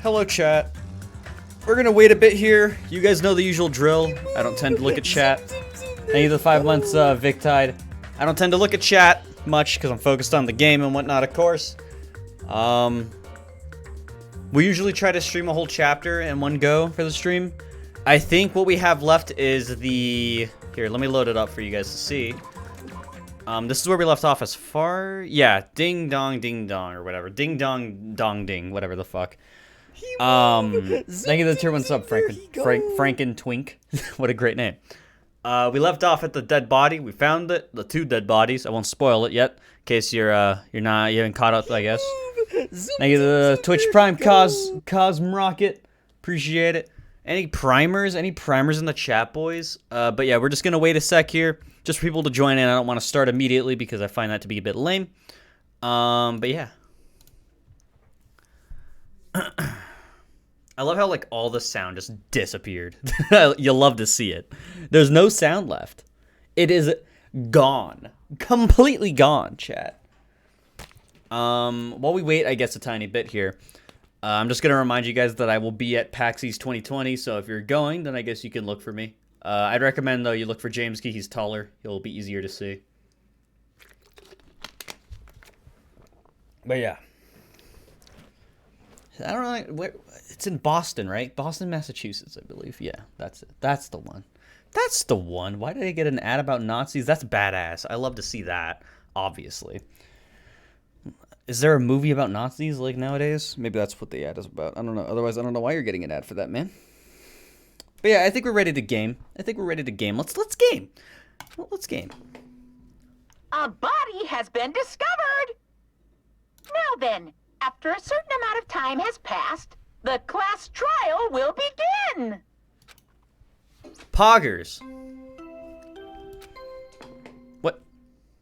Hello, chat. We're gonna wait a bit here. You guys know the usual drill. I don't tend to look at chat. Thank you for the 5 months, Victide. I don't tend to look at chat much because I'm focused on the game and whatnot, of course. We usually try to stream a whole chapter in one go for the stream. I think what we have left is the... Here, let me load it up for you guys to see. This is where we left off as far... Yeah, ding dong ding dong or whatever. Ding dong dong ding, whatever the fuck. Thank you for the tier 1 sub, Franken Twink. What a great name. We left off at the dead body. We found it, the 2 dead bodies. I won't spoil it yet, in case you haven't caught up, I guess. Thank you to the Twitch Prime Cosm Rocket. Appreciate it. Any primers in the chat, boys? But yeah, we're just gonna wait a sec here, just for people to join in. I don't want to start immediately because I find that to be a bit lame. But yeah. I love how, like, all the sound just disappeared. You'll love to see it. There's no sound left. It is gone. Completely gone, chat. While we wait, I guess, a tiny bit here, I'm just going to remind you guys that I will be at PAX East 2020, so if you're going, then I guess you can look for me. I'd recommend, though, you look for James Key. He's taller. He'll be easier to see. But yeah. I don't know, where, it's in Boston, right? Boston, Massachusetts, I believe. Yeah, that's it. That's the one. That's the one. Why did I get an ad about Nazis? That's badass. I love to see that, obviously. Is there a movie about Nazis, like, nowadays? Maybe that's what the ad is about. I don't know. Otherwise, I don't know why you're getting an ad for that, man. But yeah, I think we're ready to game. Let's game. Let's game. A body has been discovered. Now then, after a certain amount of time has passed, the class trial will begin. Poggers. What?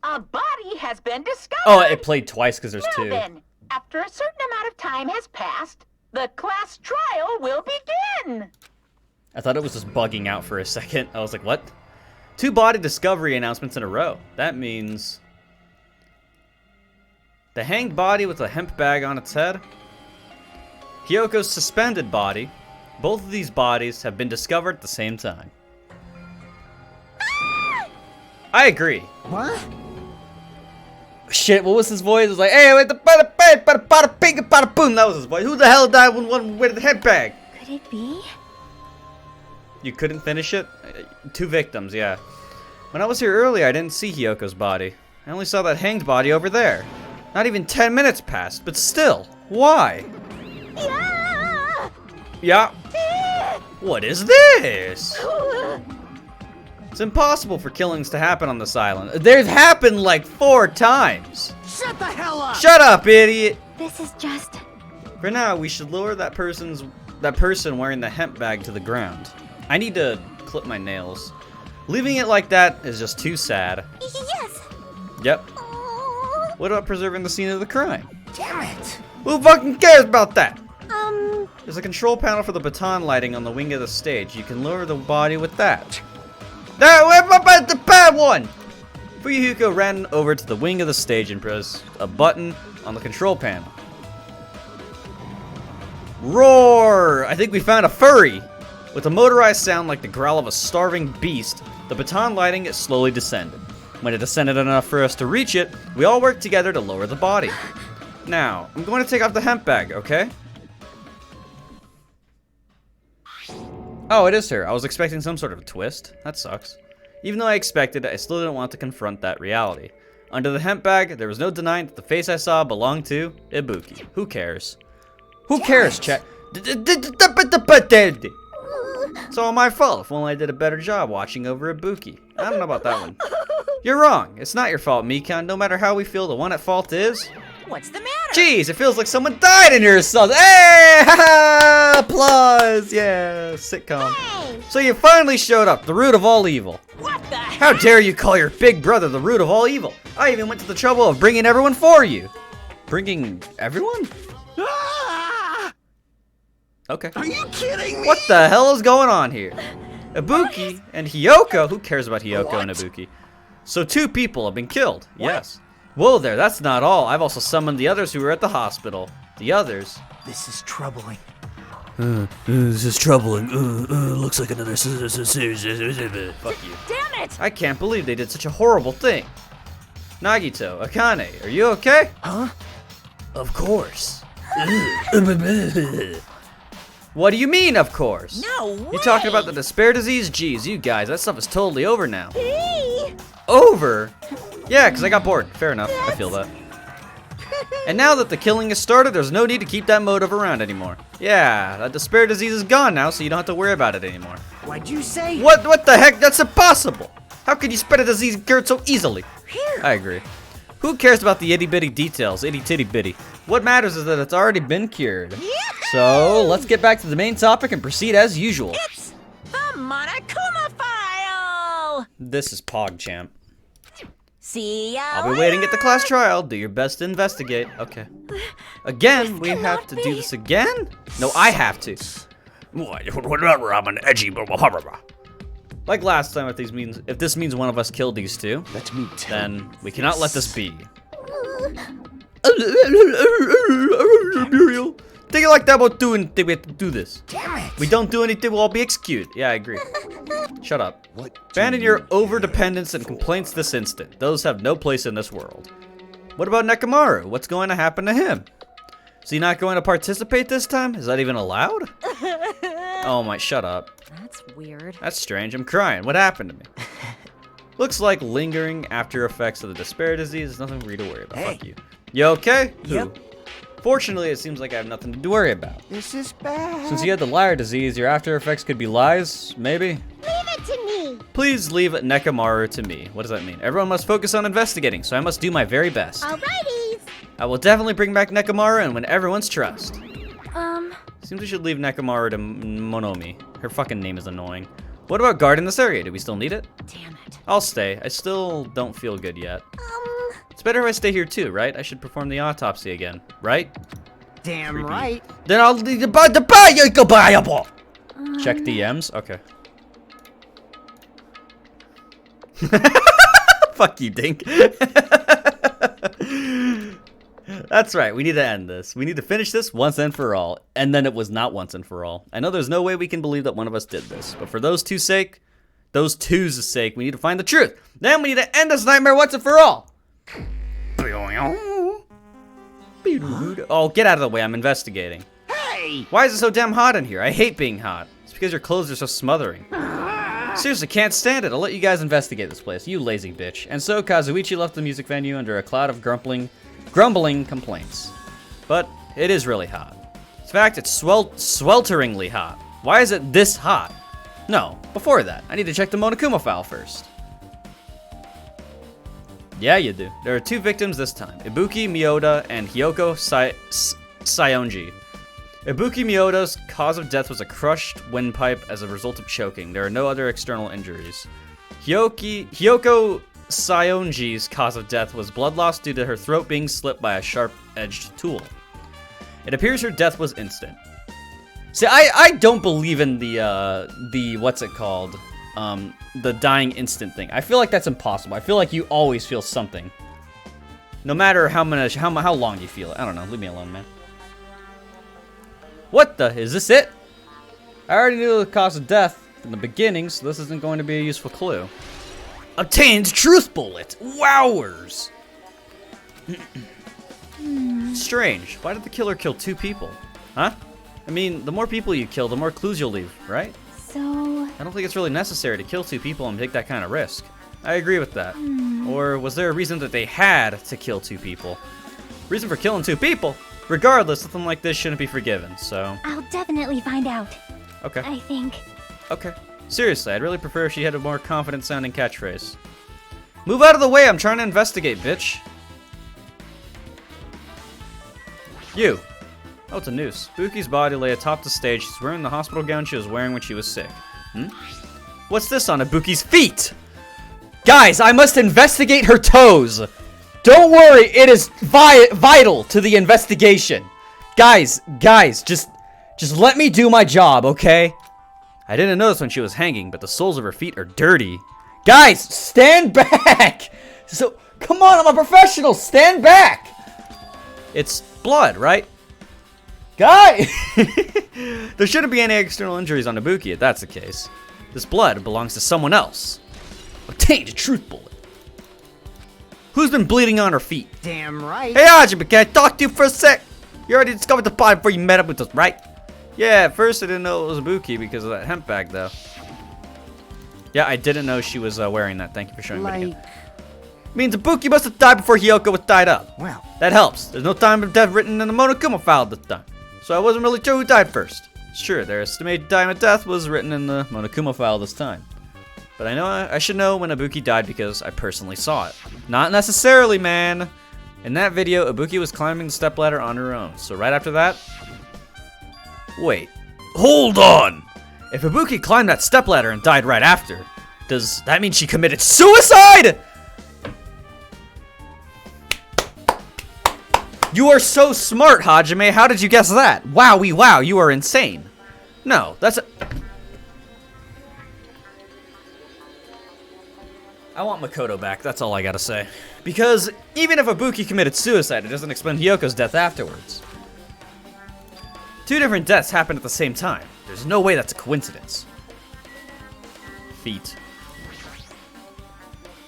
A body has been discovered. Oh, it played twice because there's 2. Now then, after a certain amount of time has passed, the class trial will begin. I thought it was just bugging out for a second. I was like, what? 2 body discovery announcements in a row. That means... the hanged body with a hemp bag on its head. Hyoko's suspended body. Both of these bodies have been discovered at the same time. I agree. What? Shit, what was his voice? It was like, hey, wait, the bada ping, bada boom. That was his voice. Who the hell died with the head bag? Could it be? You couldn't finish it? 2 victims, yeah. When I was here earlier, I didn't see Hyoko's body. I only saw that hanged body over there. Not even 10 minutes passed, but still, why? Yeah! Yeah. What is this? It's impossible for killings to happen on this island. They've happened like 4 times. Shut the hell up! Shut up, idiot! This is just... For now, we should lower that person wearing the hemp bag to the ground. I need to clip my nails. Leaving it like that is just too sad. Yes! Yep. What about preserving the scene of the crime? Damn it! Who fucking cares about that? There's a control panel for the baton lighting on the wing of the stage. You can lower the body with that. Where's the bad one? Fuyuhiko ran over to the wing of the stage and pressed a button on the control panel. Roar! I think we found a furry! With a motorized sound like the growl of a starving beast, the baton lighting slowly descended. When it descended enough for us to reach it, we all worked together to lower the body. Now, I'm going to take off the hemp bag, okay? Oh, it is her. I was expecting some sort of a twist. That sucks. Even though I expected it, I still didn't want to confront that reality. Under the hemp bag, there was no denying that the face I saw belonged to Ibuki. Who cares? Who cares, chat? It's all my fault. If only I did a better job watching over Ibuki. I don't know about that one. You're wrong. It's not your fault, Mikan. No matter how we feel, the one at fault is... What's the matter? Jeez, it feels like someone died in here or something. Hey! Ha! Applause! Yeah, sitcom. Hey! So you finally showed up, the root of all evil. What the How dare you call your big brother the root of all evil? I even went to the trouble of bringing everyone for you. Bringing everyone? Ah! Okay. Are you kidding me? What the hell is going on here? Ibuki and Hyoko. Who cares about Hyoko and Ibuki? So 2 people have been killed. Yes. Whoa there, that's not all. I've also summoned the others who were at the hospital. The others? This is troubling. This is troubling. Looks like another series. Fuck you. Damn it! I can't believe they did such a horrible thing. Nagito, Akane, are you okay? Huh? Of course. What do you mean, of course? No way! You talking about the despair disease? Jeez, you guys, that stuff is totally over now. Hey! Over? Yeah, because I got bored. Fair enough. I feel that. And now that the killing has started, there's no need to keep that motive around anymore. Yeah, that despair disease is gone now, so you don't have to worry about it anymore. What'd you say? What the heck? That's impossible! How could you spread a disease cured so easily? I agree. Who cares about the itty bitty details? Itty titty bitty. What matters is that it's already been cured. So, let's get back to the main topic and proceed as usual. It's the Monokuma file! This is PogChamp. See ya I'll be waiting at the class trial. Do your best to investigate. Okay. Again, we cannot have to be. do this again? No, I have to. I'm an edgy. Like last time, if this means one of us killed these two, Let me tell then we cannot let this be. Think you like that about doing? We have to do this. Damn it! We don't do anything, we'll all be executed. Yeah, I agree. Shut up. What? Abandon your over-dependence and complaints this instant. Those have no place in this world. What about Nekomaru? What's going to happen to him? Is he not going to participate this time? Is that even allowed? Oh my, shut up. That's weird. That's strange. I'm crying. What happened to me? Looks like lingering after effects of the despair disease. There's nothing for you to worry about. Hey. Fuck you. You okay? Yep. Who? Fortunately, it seems like I have nothing to worry about. This is bad. Since you had the liar disease, your after effects could be lies, maybe? Leave it to me! Please leave Nekomaru to me. What does that mean? Everyone must focus on investigating, so I must do my very best. Alrighties! I will definitely bring back Nekomaru and win everyone's trust. Seems we should leave Nekomaru to Monomi. Her fucking name is annoying. What about guarding this area? Do we still need it? Damn it. I'll stay. I still don't feel good yet. It's better if I stay here too, right? I should perform the autopsy again, right? Damn Creepy. right. Then I'll leave the buyable. Check DMs. Okay. Fuck you, Dink. That's right. We need to end this. We need to finish this once and for all. And then it was not once and for all. I know there's no way we can believe that one of us did this, but for those two's sake, we need to find the truth. Then we need to end this nightmare once and for all. Oh, get out of the way. I'm investigating. Hey! Why is it so damn hot in here? I hate being hot. It's because your clothes are so smothering. Seriously, can't stand it. I'll let you guys investigate this place. You lazy bitch. And so Kazuichi left the music venue under a cloud of grumbling complaints. But it is really hot. In fact, it's swelteringly hot. Why is it this hot? No, before that, I need to check the Monokuma file first. Yeah, you do. There are two victims this time, Ibuki Miyoda and Hyoko Sayonji. Ibuki Miyoda's cause of death was a crushed windpipe as a result of choking. There are no other external injuries. Hyoko Sayonji's cause of death was blood loss due to her throat being slit by a sharp-edged tool. It appears her death was instant. See, I don't believe in the what's it called? The dying instant thing. I feel like that's impossible. I feel like you always feel something. No matter how long you feel it. I don't know. Leave me alone, man. What the? Is this it? I already knew the cause of death from the beginning, so this isn't going to be a useful clue. Obtained truth bullet. Wowers. Strange. Why did the killer kill two people? Huh? I mean, the more people you kill, the more clues you'll leave, right? So... I don't think it's really necessary to kill two people and take that kind of risk. I agree with that. Or was there a reason that they had to kill two people? Reason for killing two people? Regardless, something like this shouldn't be forgiven, so... I'll definitely find out. Okay. I think. Okay. Seriously, I'd really prefer if she had a more confident-sounding catchphrase. Move out of the way, I'm trying to investigate, bitch. You. Oh, it's a noose. Buki's body lay atop the stage. She's wearing the hospital gown she was wearing when she was sick. What's this on Ibuki's feet? Guys, I must investigate her toes. Don't worry, it is vital to the investigation. Guys, just let me do my job, okay? I didn't notice when she was hanging, but the soles of her feet are dirty. Guys, stand back! So, come on, I'm a professional, stand back! It's blood, right? Guy! There shouldn't be any external injuries on Ibuki if that's the case. This blood belongs to someone else. Obtained a truth bullet. Who's been bleeding on her feet? Damn right. Hey Hajime, can I talk to you for a sec? You already discovered the body before you met up with us, right? Yeah, at first I didn't know it was Ibuki because of that hemp bag, though. Yeah, I didn't know she was wearing that. Thank you for showing me again. Means Ibuki must have died before Hiyoko was tied up. Well, That helps. There's no time of death written in the Monokuma file this time. So I wasn't really sure who died first. Sure, their estimated time of death was written in the Monokuma file this time. But I know I should know when Ibuki died because I personally saw it. Not necessarily, man. In that video, Ibuki was climbing the stepladder on her own. So right after that... Wait. Hold on! If Ibuki climbed that stepladder and died right after, does that mean she committed suicide?! You are so smart, Hajime. How did you guess that? Wowie wow, you are insane. No, that's a... I want Makoto back, that's all I gotta say. Because even if Ibuki committed suicide, it doesn't explain Hyoko's death afterwards. Two different deaths happened at the same time. There's no way that's a coincidence. Feet.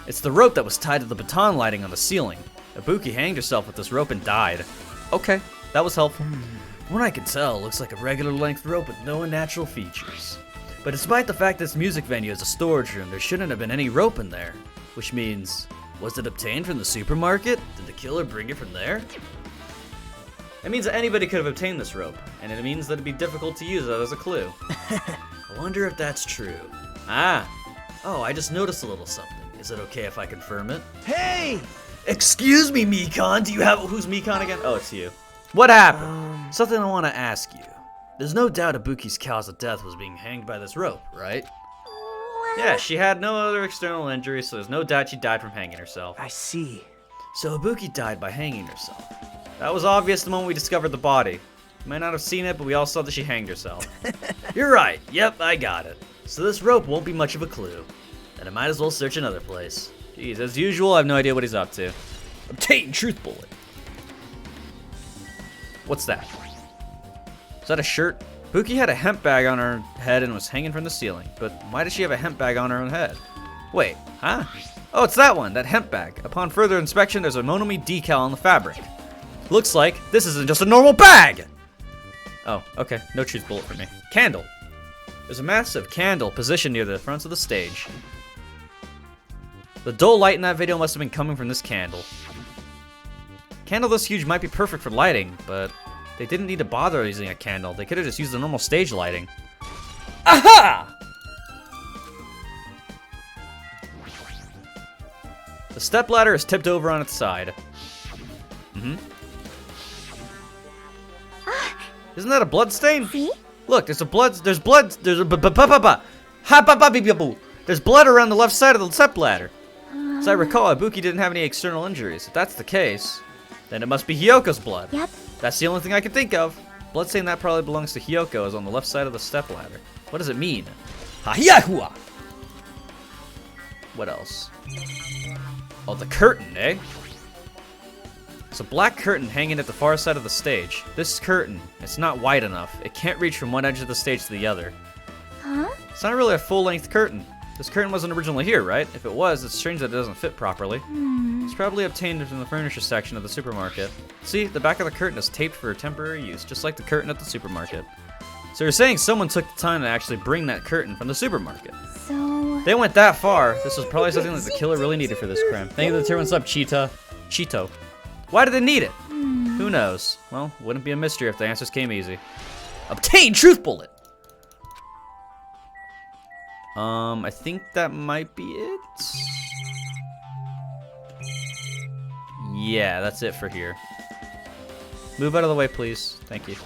It's the rope that was tied to the baton lighting on the ceiling. Ibuki hanged herself with this rope and died. Okay, that was helpful. From what I can tell, it looks like a regular length rope with no unnatural features. But despite the fact this music venue is a storage room, there shouldn't have been any rope in there. Which means, was it obtained from the supermarket? Did the killer bring it from there? It means that anybody could have obtained this rope, and it means that it'd be difficult to use that as a clue. I wonder if that's true. Oh, I just noticed a little something. Is it okay if I confirm it? hey! Excuse me, Mikan. Do you have... Who's Mikan again? Oh, it's you. What happened? Something I want to ask you. There's no doubt Ibuki's cause of death was being hanged by this rope, right? Yeah, she had no other external injuries, so there's no doubt she died from hanging herself. I see. So Ibuki died by hanging herself. That was obvious the moment we discovered the body. You might not have seen it, but we all saw that she hanged herself. You're right. Yep, I got it. So this rope won't be much of a clue. Then I might as well search another place. Jeez, as usual, I have no idea what he's up to. Obtain truth bullet. What's that? Is that a shirt? Ibuki had a hemp bag on her head and was hanging from the ceiling. But why does she have a hemp bag on her own head? Wait, huh? Oh, it's that one, that hemp bag. Upon further inspection, there's a Monomi decal on the fabric. Looks like this isn't just a normal bag! Oh, okay, no truth bullet for me. Candle. There's a massive candle positioned near the front of the stage. The dull light in that video must have been coming from this candle. Candle this huge might be perfect for lighting, but they didn't need to bother using a candle. They could have just used the normal stage lighting. Aha! The stepladder is tipped over on its side. Isn't that a blood stain? See? Look, there's blood around the left side of the stepladder. As I recall, Ibuki didn't have any external injuries. If that's the case, then it must be Hyoko's blood. Yep. That's the only thing I can think of. Bloodstain that probably belongs to Hyoko is on the left side of the stepladder. What does it mean? Ha-yahua! What else? Oh, the curtain, eh? It's a black curtain hanging at the far side of the stage. This curtain, it's not wide enough. It can't reach from one edge of the stage to the other. Huh? It's not really a full-length curtain. This curtain wasn't originally here, right? If it was, it's strange that it doesn't fit properly. It's probably obtained from the furniture section of the supermarket. See, the back of the curtain is taped for temporary use, just like the curtain at the supermarket. So you're saying someone took the time to actually bring that curtain from the supermarket. So... They went that far. This was probably something that the killer really needed for this crime. Thank you for the tier 1 sub, Cheeto. Why did they need it? Who knows? Well, wouldn't be a mystery if the answers came easy. Obtain truth bullet! I think that might be it. Yeah, that's it for here. Move out of the way, please. Thank you.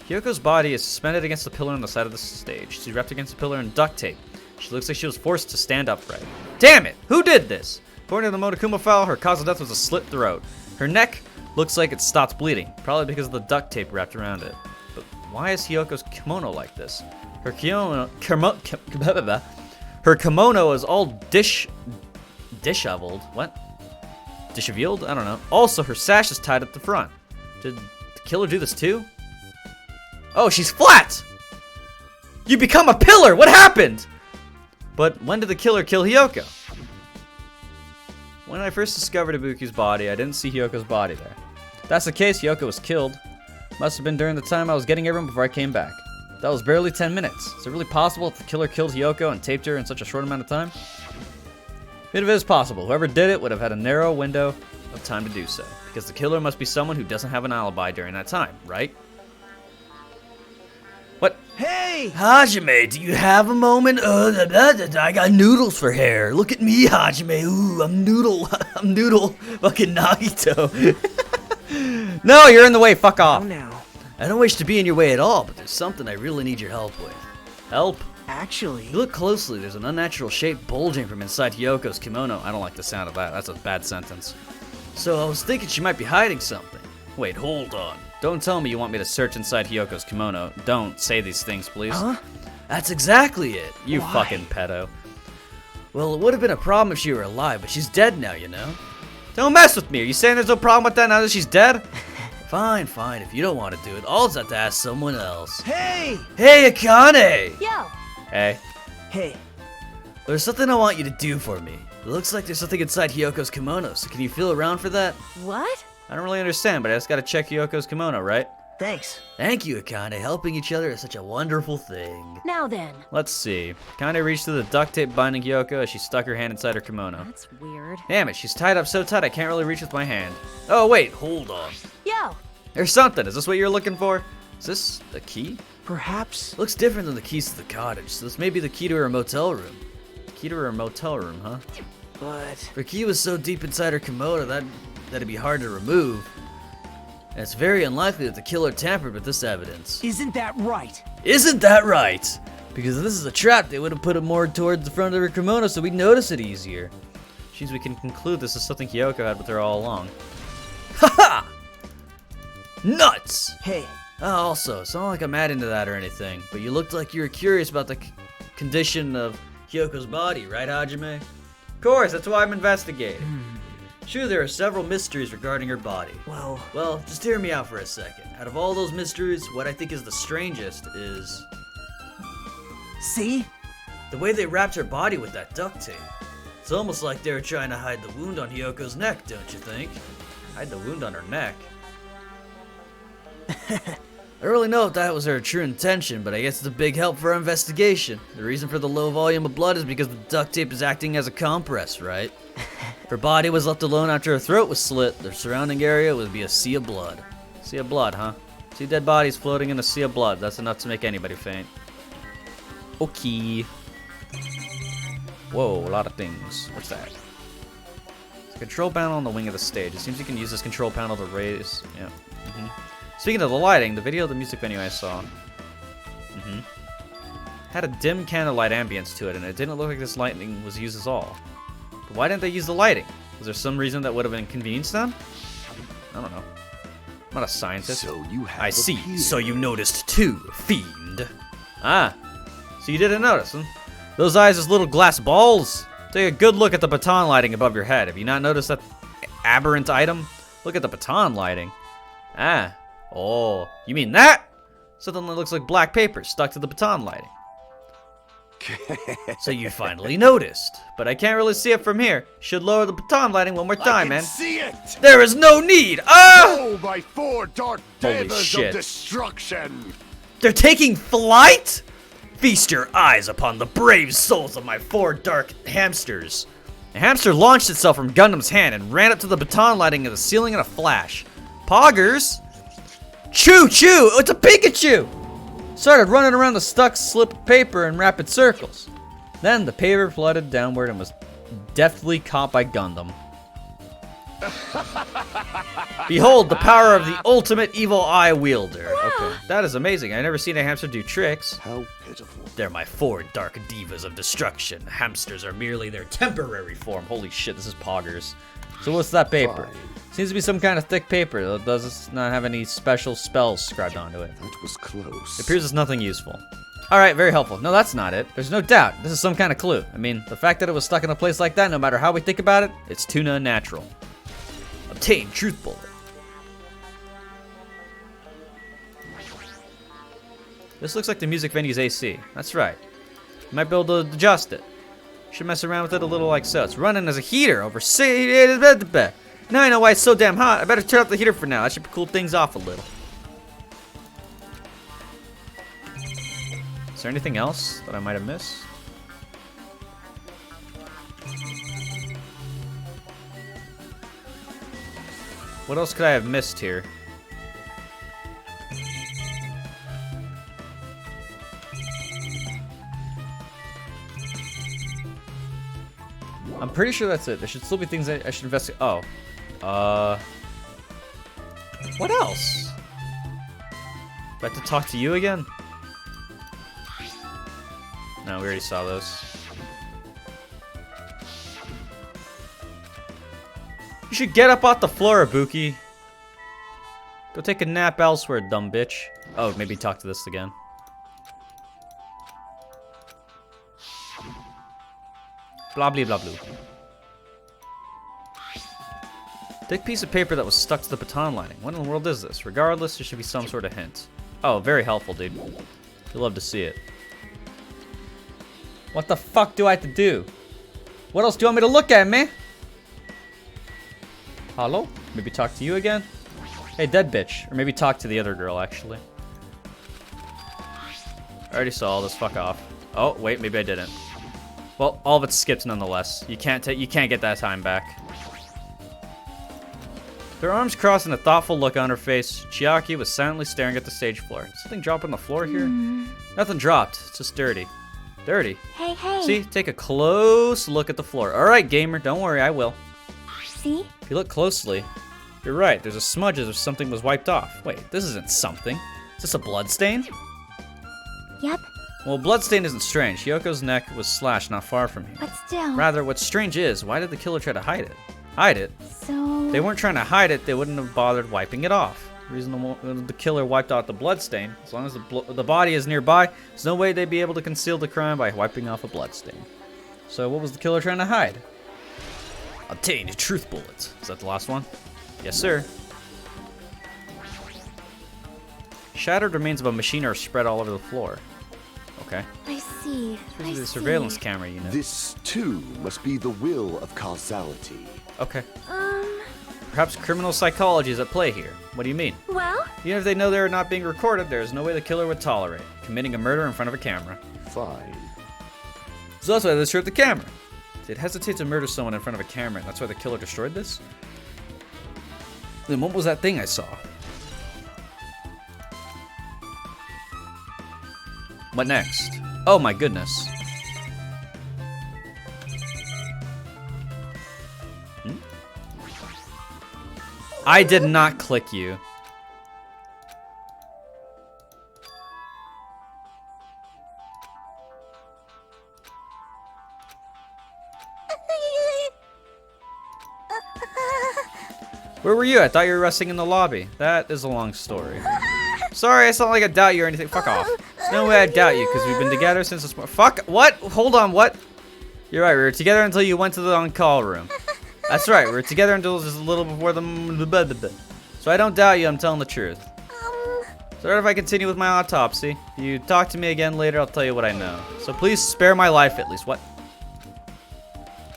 Hyoko's body is suspended against the pillar on the side of the stage. She's wrapped against the pillar in duct tape. She looks like she was forced to stand upright. Damn it! Who did this? According to the Monokuma file, her cause of death was a slit throat. Her neck looks like it stopped bleeding, probably because of the duct tape wrapped around it. But why is Hyoko's kimono like this? Her kimono is all disheveled. What? Disheveled? I don't know. Also, her sash is tied at the front. Did the killer do this too? Oh, she's flat! You become a pillar! What happened? But when did the killer kill Hiyoko? When I first discovered Ibuki's body, I didn't see Hyoko's body there. If that's the case, Hiyoko was killed. Must have been during the time I was getting everyone before I came back. That was barely 10 minutes. Is it really possible that the killer killed Hiyoko and taped her in such a short amount of time? If it is possible, whoever did it would have had a narrow window of time to do so. Because the killer must be someone who doesn't have an alibi during that time, right? What? Hey! Hajime, do you have a moment? I got noodles for hair. Look at me, Hajime. Ooh, I'm noodle. I'm noodle. Fucking Nagito. No, you're in the way. Fuck off. Oh, now. I don't wish to be in your way at all, but there's something I really need your help with. Help? Actually, If you look closely, there's an unnatural shape bulging from inside Hyoko's kimono. I don't like the sound of that. That's a bad sentence. So I was thinking she might be hiding something. Wait, hold on. Don't tell me you want me to search inside Hyoko's kimono. Don't say these things, please. Huh? That's exactly it. You Why? fucking pedo. Well, it would have been a problem if she were alive, but she's dead now, you know? Don't mess with me. Are you saying there's no problem with that now that she's dead? Fine, fine. If you don't want to do it, I'll just have to ask someone else. hey! Hey, Akane! Yo, Hey. Hey, There's something I want you to do for me. It looks like there's something inside Hyoko's kimono, so can you feel around for that? what? I don't really understand, but I just gotta check Hyoko's kimono, right? thanks. Thank you, Akane. Helping each other is such a wonderful thing. Now then. Let's see. Akane reached through the duct tape binding Hyoko as she stuck her hand inside her kimono. That's weird. Damn it, she's tied up so tight I can't really reach with my hand. Oh, wait, hold on. Yo, There's something. Is this what you're looking for? Is this the key? Perhaps. Looks different than the keys to the cottage, so this may be the key to her motel room. Key to her motel room, huh? But Her key was so deep inside her kimono that'd be hard to remove. And it's very unlikely that the killer tampered with this evidence. isn't that right? Isn't that right? Because if this is a trap, they would have put it more towards the front of her kimono so we'd notice it easier. Which means we can conclude this is something Hyoko had with her all along. Haha! Nuts! Hey, Also, it's not like I'm adding to that or anything, but you looked like you were curious about the condition of Hyoko's body, right, Hajime? Of course, that's why I'm investigating. Sure, there are several mysteries regarding her body. well, Just hear me out for a second. Out of all those mysteries, what I think is the strangest is see? the way they wrapped her body with that duct tape. It's almost like they were trying to hide the wound on Hyoko's neck, don't you think? Hide the wound on her neck. I don't really know if that was her true intention, but I guess it's a big help for our investigation. The reason for the low volume of blood is because the duct tape is acting as a compress, right? If her body was left alone after her throat was slit, the surrounding area would be a sea of blood. Sea of blood, huh? See dead bodies floating in a sea of blood. That's enough to make anybody faint. Okay. Whoa, a lot of things. What's that? It's a control panel on the wing of the stage. It seems you can use this control panel to raise... Yeah. Speaking of the lighting, the video of the music venue I saw... had a dim candlelight ambience to it, and it didn't look like this lighting was used at all. But why didn't they use the lighting? Was there some reason that would have inconvenienced them? I don't know. I'm not a scientist. So you have I see. appeared. So you noticed too, fiend. Ah. So you didn't notice, huh? Those eyes as little glass balls? Take a good look at the baton lighting above your head. Have you not noticed that aberrant item? Look at the baton lighting. Ah. Oh. You mean that? Something that looks like black paper stuck to the baton lighting. So you finally noticed. But I can't really see it from here. Should lower the baton lighting one more I time, can man. see it! There is no need! Ah! Oh, my 4 dark Holy devas shit. of destruction! They're taking flight? Feast your eyes upon the brave souls of my 4 dark hamsters. The hamster launched itself from Gundam's hand and ran up to the baton lighting of the ceiling in a flash. Poggers? Choo choo! It's a Pikachu! Started running around the stuck slip of paper in rapid circles. Then the paper flooded downward and was deftly caught by Gundam. Behold the power of the ultimate evil eye wielder. Okay, that is amazing. I've never seen a hamster do tricks. How pitiful. They're my 4 dark divas of destruction. Hamsters are merely their temporary form. Holy shit, this is Poggers. So what's that paper? Fine. Seems to be some kind of thick paper that does not have any special spells scribed onto it. That was close. It appears as nothing useful. Alright, very helpful. No, that's not it. There's no doubt. This is some kind of clue. I mean, the fact that it was stuck in a place like that, no matter how we think about it, it's too unnatural. Obtain truth bullet. This looks like the music venue's AC. That's right. You might be able to adjust it. Should mess around with it a little like so. It's running as a heater over Now I know why it's so damn hot. I better turn off the heater for now. That should cool things off a little. Is there anything else that I might have missed? What else could I have missed here? I'm pretty sure that's it. There should still be things I should investigate. Oh. What else? Do I have to talk to you again? No, we already saw those. You should get up off the floor, Ibuki. Go take a nap elsewhere, dumb bitch. Oh, maybe talk to this again. Blah, blah, blah, blah. Thick piece of paper that was stuck to the baton lining. What in the world is this? Regardless, there should be some sort of hint. Oh, very helpful, dude. You'll love to see it. What the fuck do I have to do? What else do you want me to look at, man? Hello? Maybe talk to you again? Hey, dead bitch. Or maybe talk to the other girl, actually. I already saw all this. Fuck off. Oh, wait, maybe I didn't. Well, all of it's skipped nonetheless. You can't get that time back. Their arms crossed and a thoughtful look on her face, Chiaki was silently staring at the stage floor. Did something drop on the floor here? Nothing dropped. It's just dirty. Dirty. Hey, hey. See? Take a close look at the floor. Alright, gamer. Don't worry. I will. See? If you look closely, you're right. There's a smudge as if something was wiped off. Wait, this isn't something. Is this a blood stain? Yep. Well, blood stain isn't strange. Hyoko's neck was slashed not far from here. But still. Rather, what's strange is, why did the killer try to hide it? Hide it? So... They weren't trying to hide it, they wouldn't have bothered wiping it off. The reason the killer wiped out the blood stain, as long as the body is nearby, there's no way they'd be able to conceal the crime by wiping off a blood stain. So what was the killer trying to hide? Obtain a truth bullet. Is that the last one? Yes, sir. Shattered remains of a machine are spread all over the floor. Okay. I see. This is the surveillance camera unit. This, too, must be the will of causality. Okay. Perhaps criminal psychology is at play here. What do you mean? Well? Even if they know they're not being recorded, there is no way the killer would tolerate committing a murder in front of a camera. Fine. So that's why they destroyed the camera. They'd hesitate to murder someone in front of a camera, and that's why the killer destroyed this? Then what was that thing I saw? What next? Oh my goodness. I did not click you. Where were you? I thought you were resting in the lobby. That is a long story. Sorry, it's not like I doubt you or anything. Fuck off. There's no way I doubt you because we've been together since this morning. Fuck. What? Hold on. What? You're right. We were together until you went to the on-call room. That's right. We were together until just a little before the... So I don't doubt you. I'm telling the truth. Sorry if I continue with my autopsy. If you talk to me again later, I'll tell you what I know. So please spare my life at least. What?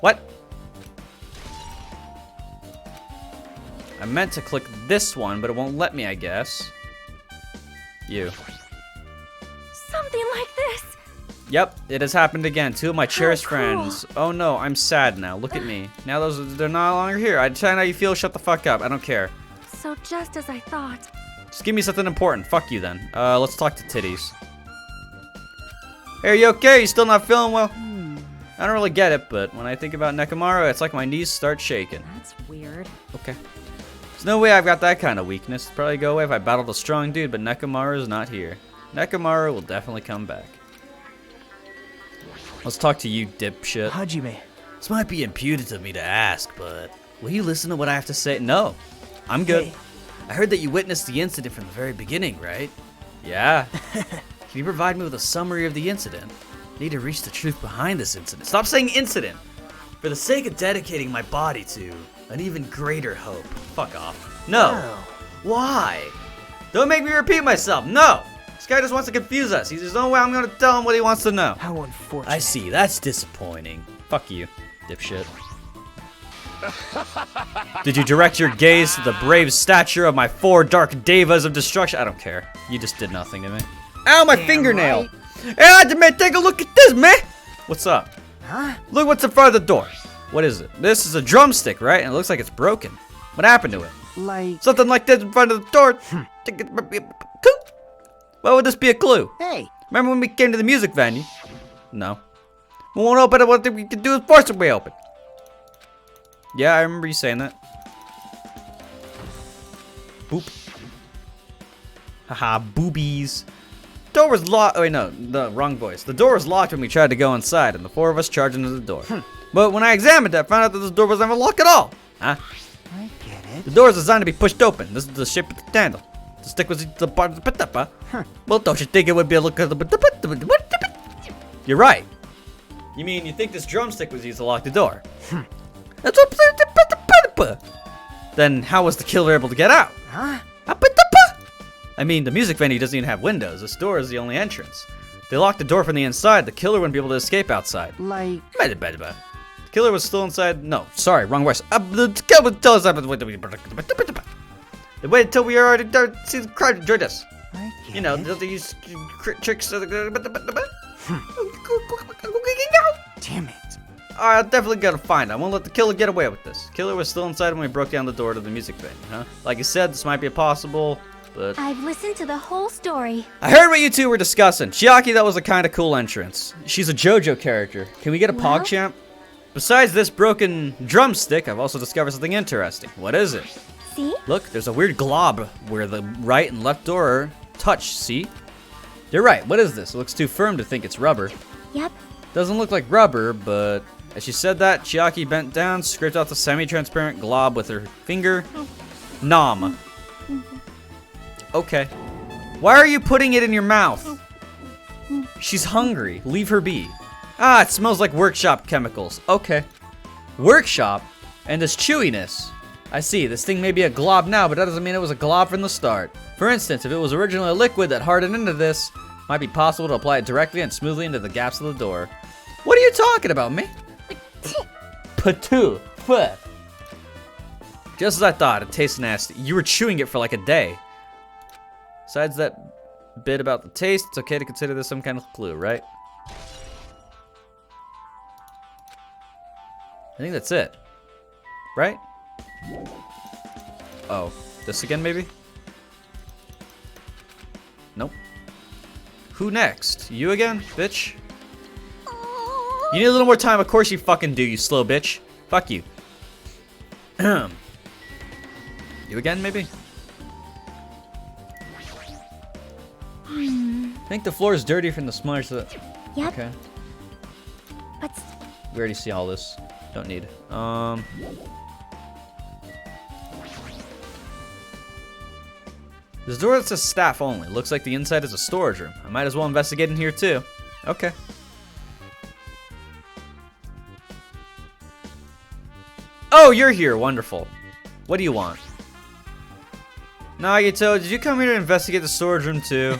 What? I meant to click this one, but it won't let me, I guess. You. Something like this. Yep, it has happened again. Two of my cherished cruel. friends. Oh no, I'm sad now. Look at me. Now they're no longer here. I tell you how you feel. Shut the fuck up. I don't care. So just as I thought. Just give me something important. Fuck you then. Let's talk to titties. Hey, are you okay? You still not feeling well? I don't really get it, but when I think about Nekomaru, it's like my knees start shaking. That's weird. Okay. There's no way I've got that kind of weakness. It'd probably go away if I battled a strong dude, but Nekomaru is not here. Nekomaru will definitely come back. Let's talk to you, dipshit. Hajime. This might be impudent of me to ask, but will you listen to what I have to say? No, I'm good. Hey. I heard that you witnessed the incident from the very beginning, right? Yeah. Can you provide me with a summary of the incident? I need to reach the truth behind this incident. Stop saying incident! For the sake of dedicating my body to an even greater hope. Fuck off. No. Oh. Why? Don't make me repeat myself. No! Just guy just wants to confuse us. There's no way I'm gonna tell him what he wants to know. How unfortunate. I see, that's disappointing. Fuck you, dipshit. Did you direct your gaze to the brave stature of my 4 dark devas of destruction? I don't care. You just did nothing to me. Ow, my fingernail! Right. Hey, man, take a look at this, man! What's up? Huh? Look what's in front of the door. What is it? This is a drumstick, right? And it looks like it's broken. What happened to it? Like... Something like this in front of the door. Why would this be a clue? Hey. Remember when we came to the music venue? No. We won't open it. What we can do is force it way open. Yeah, I remember you saying that. Boop. Haha, boobies. Door was locked. Oh, wait, no, the wrong voice. The door was locked when we tried to go inside, and the 4 of us charged into the door. But when I examined it, I found out that this door was never locked at all. Huh? I get it. The door is designed to be pushed open. This is the shape of the handle. The stick was the part of the patapa. Well, don't you think it would be a look at the... You're right. You mean you think this drumstick was used to lock the door? That's what... Then how was the killer able to get out? Huh? I mean, the music venue doesn't even have windows. This door is the only entrance. They locked the door from the inside. The killer wouldn't be able to escape outside. Like... The killer was still inside. No, sorry, wrong voice. The killer would tell us. They waited until we already see the crowd enjoyed us. I get You know, it. they use tricks. Damn it. I'll definitely gotta find. I won't let the killer get away with this. Killer was still inside when we broke down the door to the music venue, huh? Like you said, this might be impossible, but I've listened to the whole story. I heard what you two were discussing. Chiaki, that was a kind of cool entrance. She's a JoJo character. Can we get a Well? PogChamp? Besides this broken drumstick, I've also discovered something interesting. What is it? See? Look, there's a weird glob where the right and left door touch, see? You're right, what is this? It looks too firm to think it's rubber. Yep. Doesn't look like rubber, but as she said that, Chiaki bent down, scraped out the semi-transparent glob with her finger. Nom. Okay. Why are you putting it in your mouth? She's hungry. Leave her be. Ah, it smells like workshop chemicals. Okay. Workshop? And this chewiness. I see, this thing may be a glob now, but that doesn't mean it was a glob from the start. For instance, if it was originally a liquid that hardened into this, it might be possible to apply it directly and smoothly into the gaps of the door. What are you talking about, me? Patoo. Fuh. Just as I thought, it tastes nasty. You were chewing it for like a day. Besides that bit about the taste, it's okay to consider this some kind of clue, right? I think that's it. Right? Oh, this again maybe? Nope. Who next? You again, bitch? You need a little more time, of course you fucking do, you slow bitch. Fuck you. You again, maybe? I think the floor is dirty from the smudge that... Yep. Okay. But We already see all this. Don't need. This door that says staff only. Looks like the inside is a storage room. I might as well investigate in here too. Okay. Oh, you're here. Wonderful. What do you want? Nagito, did you come here to investigate the storage room too?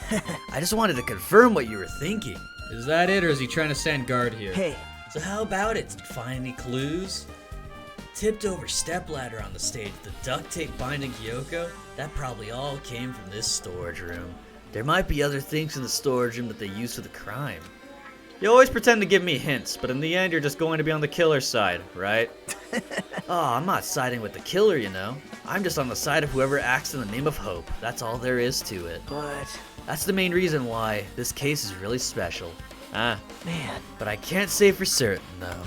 I just wanted to confirm what you were thinking. Is that it, or is he trying to stand guard here? Hey. So how about it? Did you find any clues? Tipped over stepladder on the stage, the duct tape binding Kyoko? That probably all came from this storage room. There might be other things in the storage room that they used for the crime. You always pretend to give me hints, but in the end you're just going to be on the killer's side, right? Oh, I'm not siding with the killer, you know. I'm just on the side of whoever acts in the name of hope. That's all there is to it. But... That's the main reason why this case is really special. Ah. Man. But I can't say for certain, though.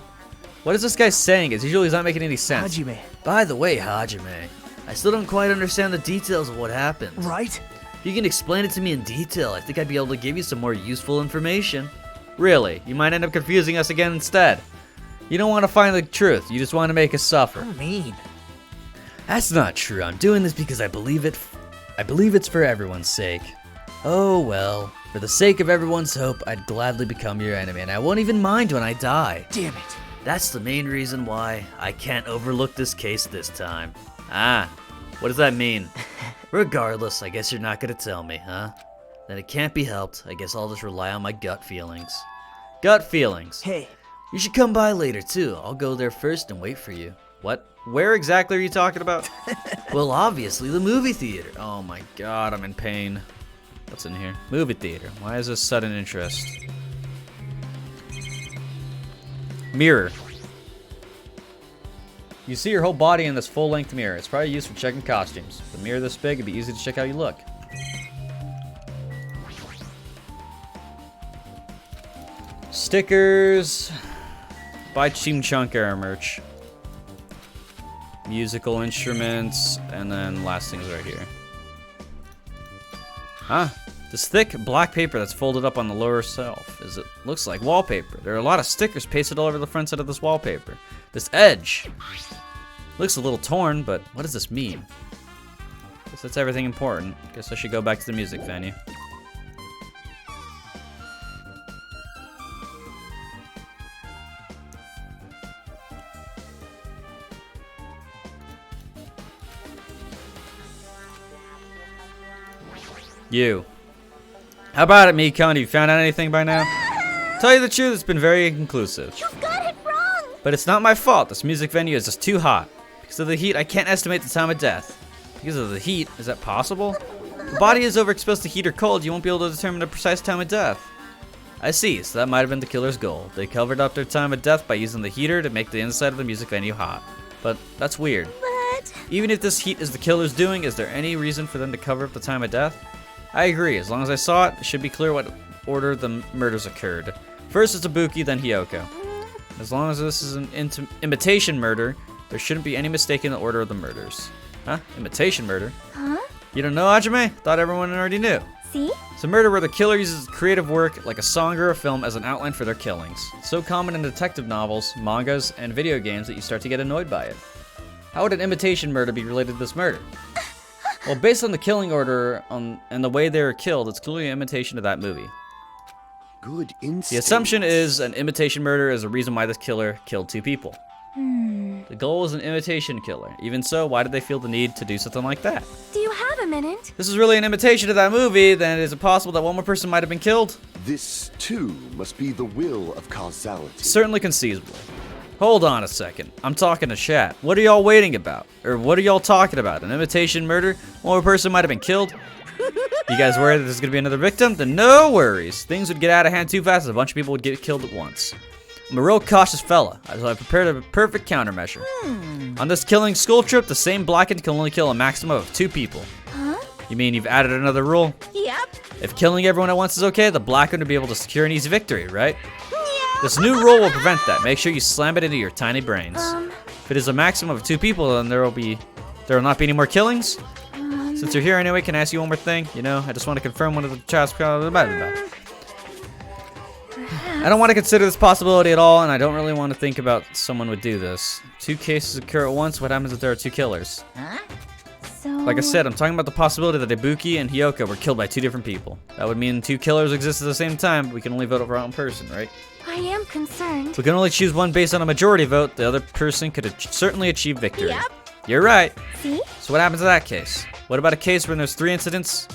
What is this guy saying? It's usually not making any sense. Hajime. By the way, Hajime, I still don't quite understand the details of what happened. Right? If you can explain it to me in detail, I think I'd be able to give you some more useful information. Really? You might end up confusing us again instead. You don't want to find the truth. You just want to make us suffer. You're mean. That's not true. I'm doing this because I believe it's for everyone's sake. Oh well, for the sake of everyone's hope, I'd gladly become your enemy, and I won't even mind when I die. Damn it. That's the main reason why I can't overlook this case this time. Ah. What does that mean? Regardless, I guess you're not gonna tell me, huh? Then it can't be helped. I guess I'll just rely on my gut feelings. Gut feelings. Hey, You should come by later, too. I'll go there first and wait for you. What? Where exactly are you talking about? Well, obviously, the movie theater. Oh my god, I'm in pain. What's in here? Movie theater. Why is this sudden interest? Mirror. You see your whole body in this full-length mirror. It's probably used for checking costumes. With a mirror this big, it'd be easy to check how you look. Stickers. Buy Chimchunk era merch. Musical instruments, and then last thing's right here. Ah, this thick black paper that's folded up on the lower shelf looks like wallpaper. There are a lot of stickers pasted all over the front side of this wallpaper. This edge looks a little torn, but what does this mean? Guess that's everything important. Guess I should go back to the music venue. You. How about it, Miko? Have you found out anything by now? Tell you the truth, it's been very inconclusive. You got it wrong! But it's not my fault. This music venue is just too hot. Because of the heat, I can't estimate the time of death. Because of the heat, is that possible? The body is overexposed to heat or cold, you won't be able to determine the precise time of death. I see, so that might have been the killer's goal. They covered up their time of death by using the heater to make the inside of the music venue hot. But that's weird. But... Even if this heat is the killer's doing, is there any reason for them to cover up the time of death? I agree. As long as I saw it, it should be clear what order the murders occurred. First it's Ibuki, then Hiyoko. As long as this is an imitation murder, there shouldn't be any mistake in the order of the murders. Huh? Imitation murder? Huh? You don't know, Hajime? Thought everyone already knew. See? It's a murder where the killer uses creative work, like a song or a film, as an outline for their killings. It's so common in detective novels, mangas, and video games that you start to get annoyed by it. How would an imitation murder be related to this murder? Well, based on the killing order and the way they were killed, it's clearly an imitation of that movie. Good instinct. The assumption is an imitation murder is the reason why this killer killed two people. The goal was an imitation killer. Even so, why did they feel the need to do something like that? Do you have a minute? This is really an imitation of that movie, then is it possible that one more person might have been killed? This, too, must be the will of causality. Certainly conceivable. Hold on a second. I'm talking to chat. What are y'all waiting about? Or what are y'all talking about? An imitation murder? One more person might have been killed? You guys worried that there's gonna be another victim? Then no worries. Things would get out of hand too fast and a bunch of people would get killed at once. I'm a real cautious fella, so I prepared a perfect countermeasure. On this killing school trip, the same blackened can only kill a maximum of 2 people. Huh? You mean you've added another rule? Yep. If killing everyone at once is okay, the blackened would be able to secure an easy victory, right? This new rule will prevent that. Make sure you slam it into your tiny brains. If it is a maximum of 2 people, then there will not be any more killings. Since you're here anyway, can I ask you one more thing? You know, I just want to confirm one of the chats. I don't want to consider this possibility at all, and I don't really want to think about someone would do this. 2 cases occur at once. What happens if there are 2 killers? So... Like I said, I'm talking about the possibility that Ibuki and Hiyoko were killed by 2 different people. That would mean 2 killers exist at the same time, but we can only vote for one person, right? I am concerned. We can only choose one based on a majority vote. The other person could certainly achieve victory. Yep. You're right. See? So what happens in that case? What about a case where there's 3 incidents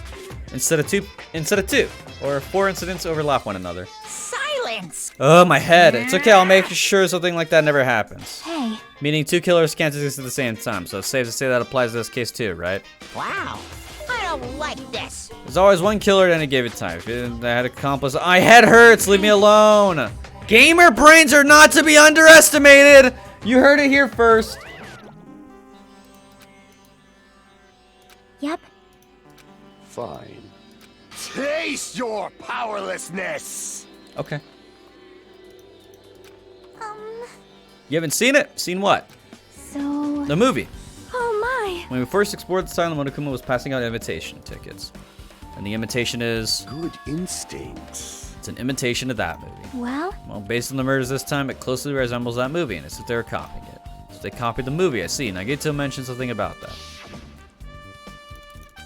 instead of 2, or 4 incidents overlap one another? Silence! Oh, my head. It's okay. I'll make sure something like that never happens. Hey. Meaning 2 killers can't exist at the same time. So it's safe to say that applies to this case too, right? Wow. I don't like this. There's always one killer at any given time. If I had accomplice, my head hurts. Leave me alone. Gamer brains are not to be underestimated. You heard it here first. Yep. Fine. Taste your powerlessness! Okay. You haven't seen it? Seen what? So... The movie. Oh my. When we first explored the silent Monokuma was passing out invitation tickets. And the invitation is... Good instincts. It's an imitation of that movie. Well? Well, based on the murders this time, it closely resembles that movie, and it's that they're copying it. So they copied the movie, I see. Nagito mentioned something about that.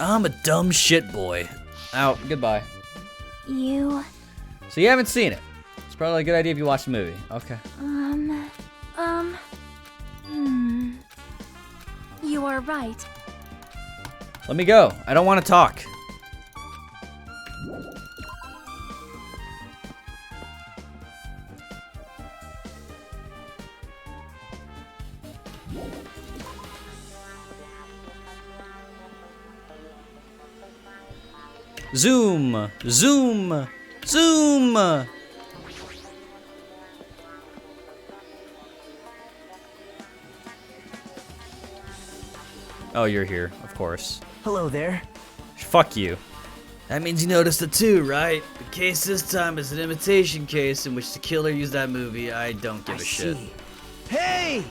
I'm a dumb shit boy. Out. Goodbye. You... So you haven't seen it. It's probably a good idea if you watch the movie. Okay. You are right. Let me go. I don't want to talk. Zoom! Zoom! Zoom! Oh, you're here, of course. Hello there. Fuck you. That means you noticed it too, right? The case this time is an imitation case in which the killer used that movie. I don't give a shit. See. Hey!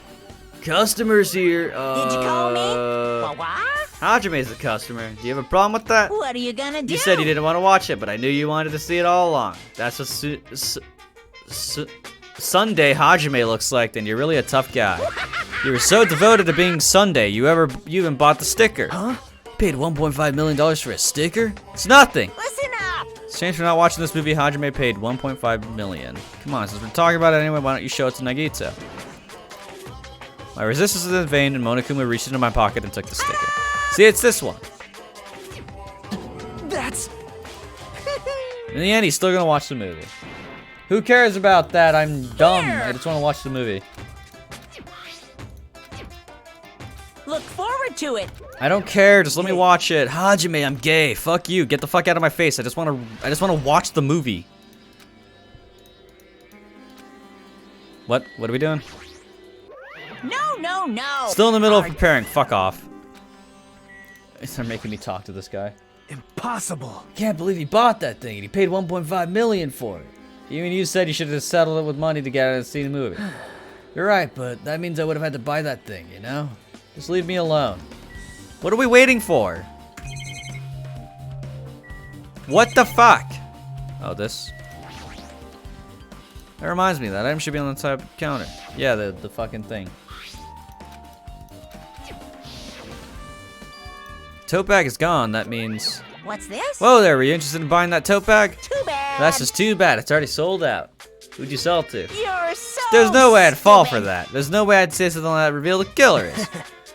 Customers here. Did you call me? What? Hajame's the customer. Do you have a problem with that? What are you gonna do? You said you didn't want to watch it, but I knew you wanted to see it all along. That's what Sunday Hajime looks like, then you're really a tough guy. You were so devoted to being Sunday, you even bought the sticker. Huh? Paid $1.5 million for a sticker? It's nothing. Listen up! Strange for not watching this movie, Hajime paid 1.5 million. Come on, since we're talking about it anyway, why don't you show it to Nagito? My resistance is in vain, and Monokuma reached into my pocket and took the sticker. See, it's this one. That's... In the end, he's still gonna watch the movie. Who cares about that? I'm dumb. I just want to watch the movie. Look forward to it. I don't care. Just let me watch it. Hajime, I'm gay. Fuck you. Get the fuck out of my face. I just want to watch the movie. What? What are we doing? No, no, no. Still in the middle of preparing. Fuck off. They're making me talk to this guy. impossible. Can't believe he bought that thing and he paid 1.5 million for it. Even you said you should have settled it with money to get out and see the movie. You're right, but that means I would have had to buy that thing, you know? Just leave me alone. What are we waiting for? What the fuck? Oh, this. That reminds me, that item should be on the top of the counter. Yeah, the fucking thing. Tote bag is gone, that means... What's this? Whoa there, were you interested in buying that tote bag? Too bad. That's just too bad, it's already sold out. Who'd you sell it to? You're so There's no way I'd fall stupid. for that. There's no way I'd say something like that reveal the killer is.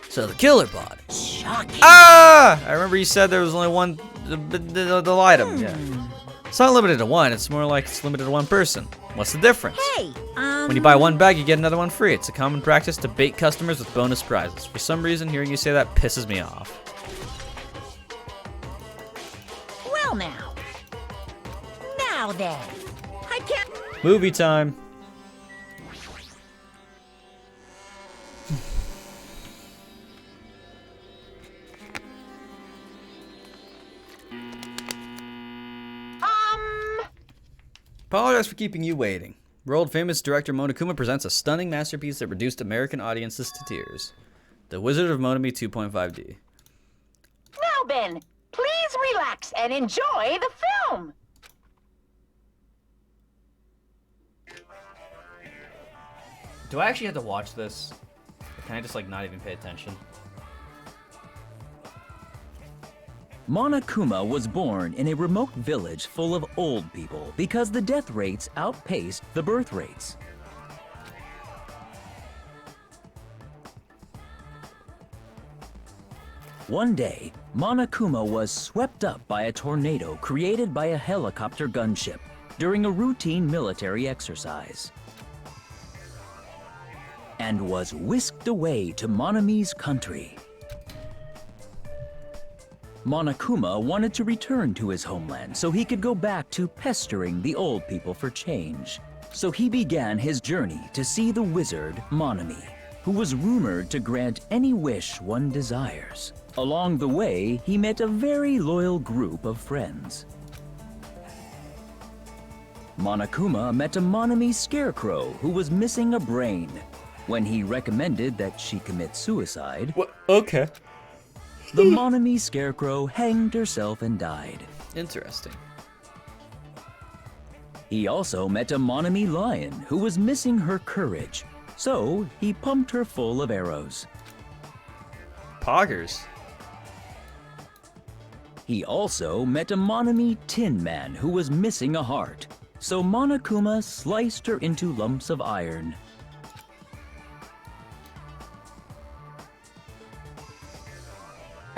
So the killer bought it. Shocking. Ah! I remember you said there was only one the item. Yeah. It's not limited to one, it's more like it's limited to one person. What's the difference? Hey, When you buy one bag, you get another one free. It's a common practice to bait customers with bonus prizes. For some reason, hearing you say that pisses me off. well now. Now then. I can't... Movie time. Apologize for keeping you waiting. World-famous director Monokuma presents a stunning masterpiece that reduced American audiences to tears. The Wizard of Monomi 2.5D. Now then, please relax and enjoy the film. Do I actually have to watch this? Or can I just, like, not even pay attention? Monokuma was born in a remote village full of old people because the death rates outpaced the birth rates. One day, Monokuma was swept up by a tornado created by a helicopter gunship during a routine military exercise, and was whisked away to Monomi's country. Monokuma wanted to return to his homeland so he could go back to pestering the old people for change. So he began his journey to see the wizard Monomi, who was rumored to grant any wish one desires. Along the way, he met a very loyal group of friends. Monokuma met a Monomi scarecrow who was missing a brain. When he recommended that she commit suicide, What? Okay. the Monomi scarecrow hanged herself and died. Interesting. He also met a Monomi lion who was missing her courage, so he pumped her full of arrows. Poggers. He also met a Monomi tin man who was missing a heart, so Monokuma sliced her into lumps of iron.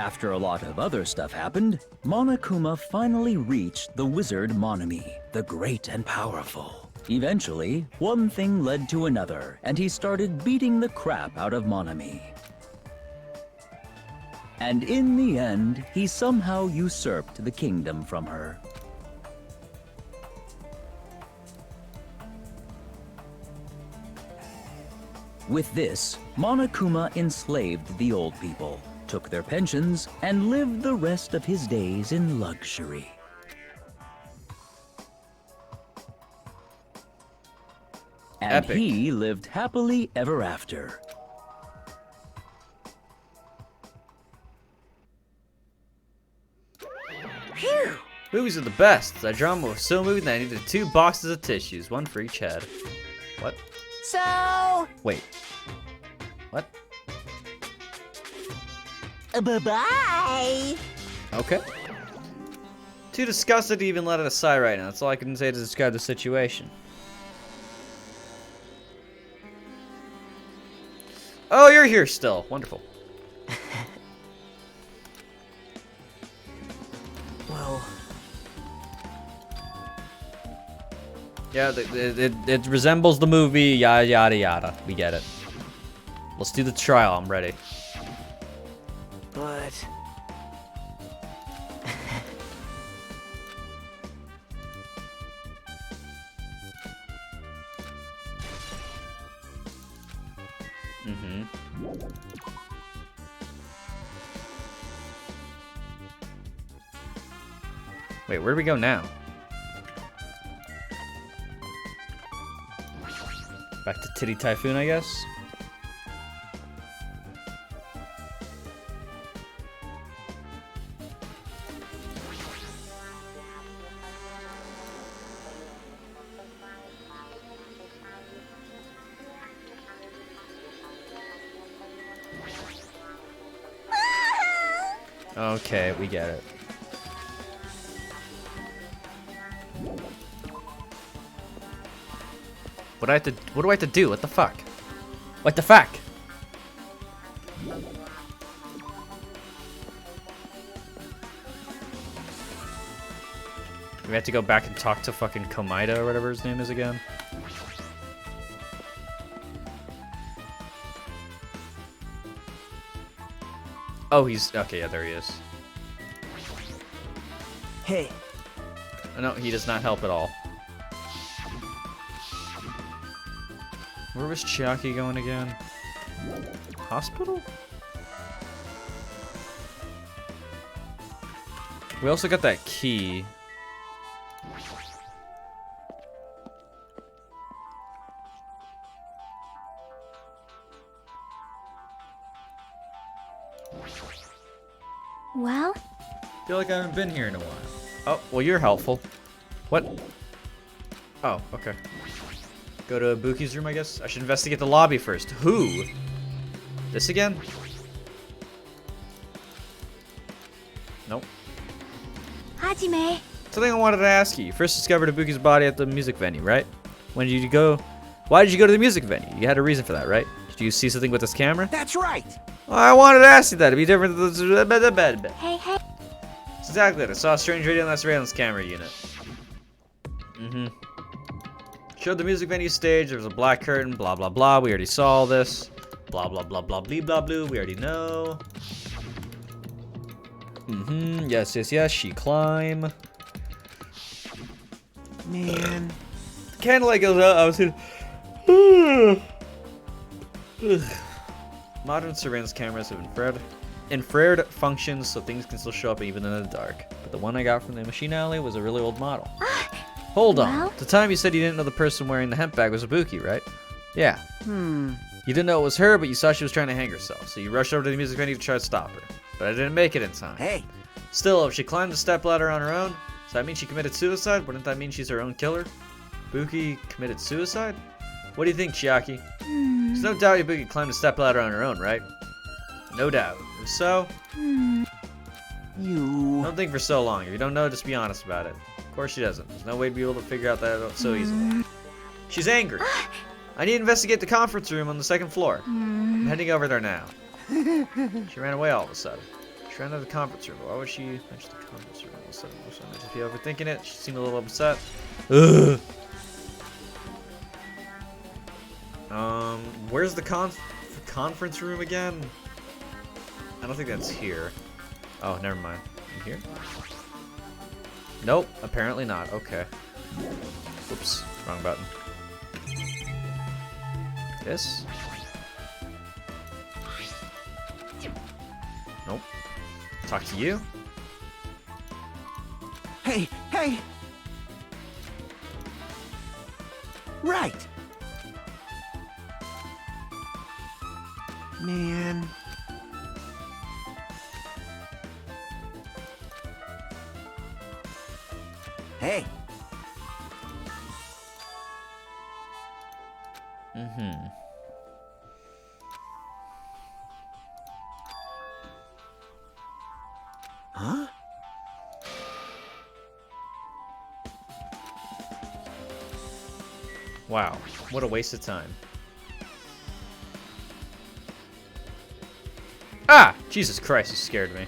After a lot of other stuff happened, Monokuma finally reached the wizard Monami, the great and powerful. Eventually, one thing led to another, and he started beating the crap out of Monami. And in the end, he somehow usurped the kingdom from her. With this, Monokuma enslaved the old people, took their pensions, and lived the rest of his days in luxury. And Epic. he lived happily ever after. Movies are the best. That drama was so moving that I needed 2 boxes of tissues, 1 for each head. What? So, Wait. What? bye-bye. Okay. Too disgusted to even let it aside right now. That's all I can say to describe the situation. Oh, you're here still. Wonderful. Well, Yeah, it resembles the movie, yada yada yada. We get it. Let's do the trial. I'm ready. but... Mm-hmm. Wait, where do we go now? Back to Titty Typhoon, I guess? Okay, we get it. What do I have to do? What the fuck? What the fuck? We have to go back and talk to fucking Komaida or whatever his name is again. Oh, he's okay. Yeah, there he is. Hey, Oh, no, he does not help at all. Where was Chiaki going again? Hospital? We also got that key. Well, Feel like I haven't been here in a while. Oh, well, you're helpful. What? Oh, okay. Go to Ibuki's room, I guess? I should investigate the lobby first. Who? This again? Nope. Hajime. Something I wanted to ask you. You first discovered Ibuki's body at the music venue, right? When did you go? Why did you go to the music venue? You had a reason for that, right? Did you see something with this camera? that's right! Well, I wanted to ask you that. It'd be different than Hey, hey. It's exactly that. I saw a strange radio and surveillance camera unit. Mm-hmm. Showed the music venue stage. There was a black curtain. Blah, blah, blah. We already saw all this. Blah, blah, blah, blah, blee, blah, blue. We already know. Mm-hmm. Yes, yes, yes. She climb. Man, Candlelight goes out. I was in. Ugh. Modern surveillance cameras have infrared functions, so things can still show up even in the dark. But the one I got from the machine alley was a really old model. Hold on. Well? At the time you said you didn't know the person wearing the hemp bag was Ibuki, right? Yeah. You didn't know it was her, but you saw she was trying to hang herself, so you rushed over to the music venue to try to stop her. But I didn't make it in time. hey, Still, if she climbed the stepladder on her own, does that mean she committed suicide? Wouldn't that mean she's her own killer? Ibuki committed suicide? What do you think, Chiaki? There's no doubt Ibuki climbed the stepladder on her own, right? No doubt. If so, you... don't think for so long. If you don't know, just be honest about it. Of course she doesn't. There's no way to be able to figure out that out so easily. She's angry. I need to investigate the conference room on the 2nd floor. I'm heading over there now. She ran away all of a sudden. She Try another conference room. Why would she mention the conference room? If you overthinking it, she seemed a little upset. Ugh. Where's the conference room again? I don't think that's here. Oh, never mind. In here? Nope, apparently not. Okay. Oops, wrong button. This? Nope. Talk to you? Hey, hey! Right! Man. Hey! Mm-hmm. Huh? Wow, what a waste of time. Ah! Jesus Christ, you scared me.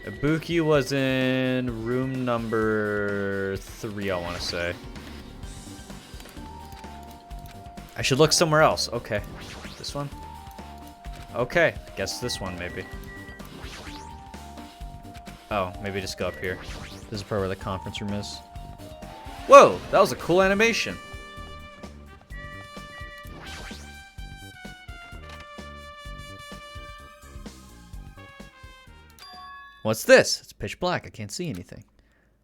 Ibuki was in room number 3, I want to say. I should look somewhere else. Okay. This one? Okay, guess this one maybe. Oh, maybe just go up here. This is probably where the conference room is. Whoa, that was a cool animation. What's this? It's pitch black. I can't see anything.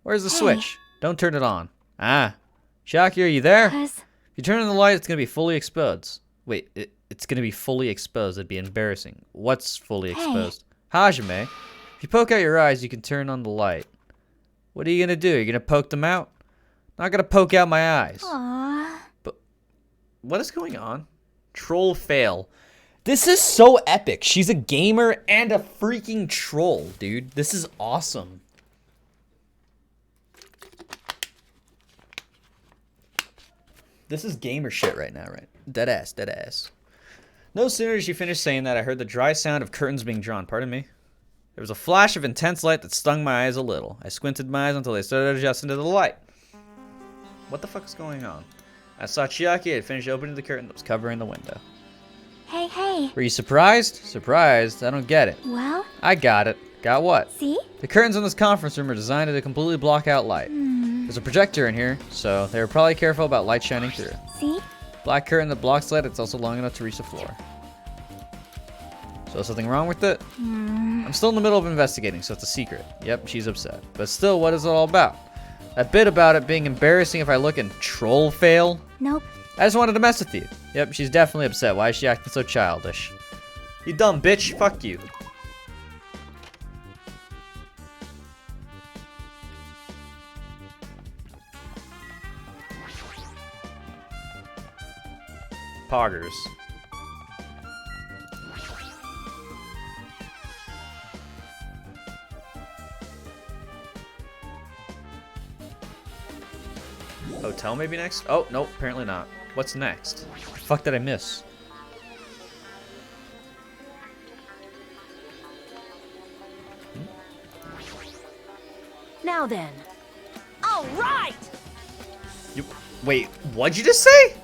Where's the switch? Don't turn it on. Ah. Shaki, are you there? If you turn on the light, it's going to be fully exposed. Wait, it's going to be fully exposed. It'd be embarrassing. What's fully exposed? Hajime, if you poke out your eyes, you can turn on the light. What are you going to do? You're going to poke them out? Not going to poke out my eyes. Aww. But what is going on? Troll fail. This is so epic. She's a gamer and a freaking troll, dude. This is awesome. This is gamer shit right now, right? Dead ass, dead ass. No sooner did she finish saying that, I heard the dry sound of curtains being drawn. Pardon me? There was a flash of intense light that stung my eyes a little. I squinted my eyes until they started adjusting to the light. What the fuck is going on? I saw Chiaki had finished opening the curtain that was covering the window. Hey, hey. Were you surprised? Surprised? I don't get it. Well? I got it. Got what? See? The curtains in this conference room are designed to completely block out light. There's a projector in here, so they were probably careful about light shining through. See? Black curtain that blocks light, it's also long enough to reach the floor. So something wrong with it? I'm still in the middle of investigating, so it's a secret. Yep, she's upset. But still, what is it all about? That bit about it being embarrassing if I look and troll fail? Nope. I just wanted to mess with you. Yep, she's definitely upset. Why is she acting so childish? You dumb bitch. Fuck you. Poggers. Hotel maybe next? Oh, nope, apparently not. What's next? What the fuck did I miss? Now then. All right. Wait, what'd you just say?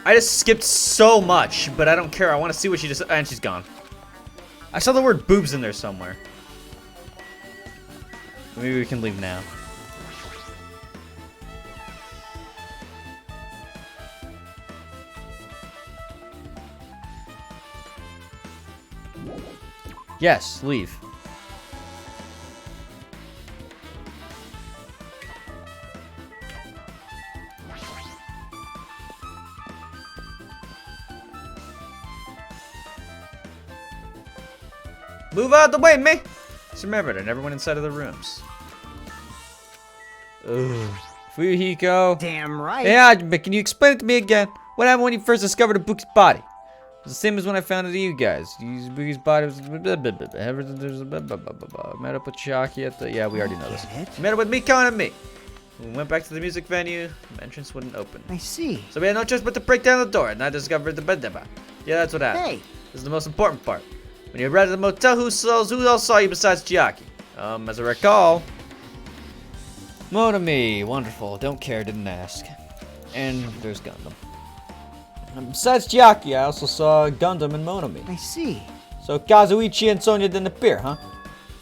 I just skipped so much, but I don't care. I want to see what she just... And she's gone. I saw the word boobs in there somewhere. Maybe we can leave now. Yes, leave. Move out the way, me! Just remember to never went inside of the rooms. Ugh. Fuyuhiko. Damn right. Yeah, but can you explain it to me again? What happened when you first discovered Ibuki's body? It was the same as when I found it to you guys. Ibuki's body was... Met up with Chiaki at the... Yeah, we already know this. Met up with Mikon and me. We went back to the music venue. The entrance wouldn't open. I see. So we had no choice but to break down the door, and I discovered the bedaba. Yeah, that's what happened. Hey. This is the most important part. When you arrived at the motel, who else saw you besides Chiaki? As I recall... Monami. Wonderful. Don't care, didn't ask. And there's Gundam. Besides Chiaki, I also saw Gundam and Monami. I see. So Kazuichi and Sonya didn't appear, huh?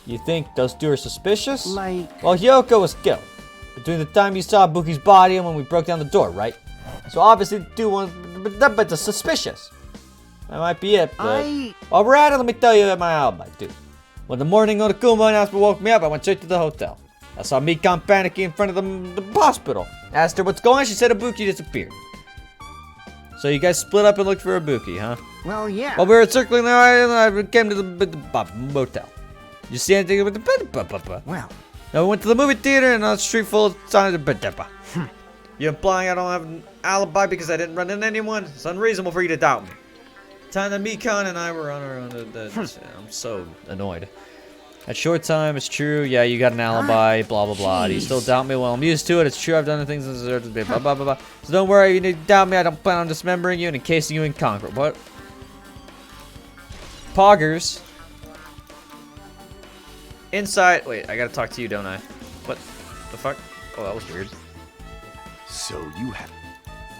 You think those two are suspicious? Like... Well, Hyoko was killed. Between the time you saw Buki's body and when we broke down the door, right? So obviously the two ones, but they're suspicious. That might be it, but... While we're at it, let me tell you my alibi, too. When the morning Onokuma announcement woke me up, I went straight to the hotel. I saw Mikan panicking in front of the hospital. Asked her what's going on, she said Ibuki disappeared. So you guys split up and looked for Ibuki, huh? Well, yeah. While we were circling the island, I came to the motel. Did you see anything with the... Well... Now we went to the movie theater and on a street full of signs of... You implying I don't have an alibi because I didn't run into anyone? It's unreasonable for you to doubt me. Time that Mikan and I were on our own. I'm so annoyed. At short time, it's true. Yeah, you got an alibi. Blah blah blah. Do you still doubt me? Well, I'm used to it. It's true. I've done the things that deserve to be. Blah blah blah blah. So don't worry. You need to doubt me. I don't plan on dismembering you and encasing you in concrete. What? Poggers. Inside. Wait, I gotta talk to you, don't I? What the fuck? Oh, that was weird. So you have...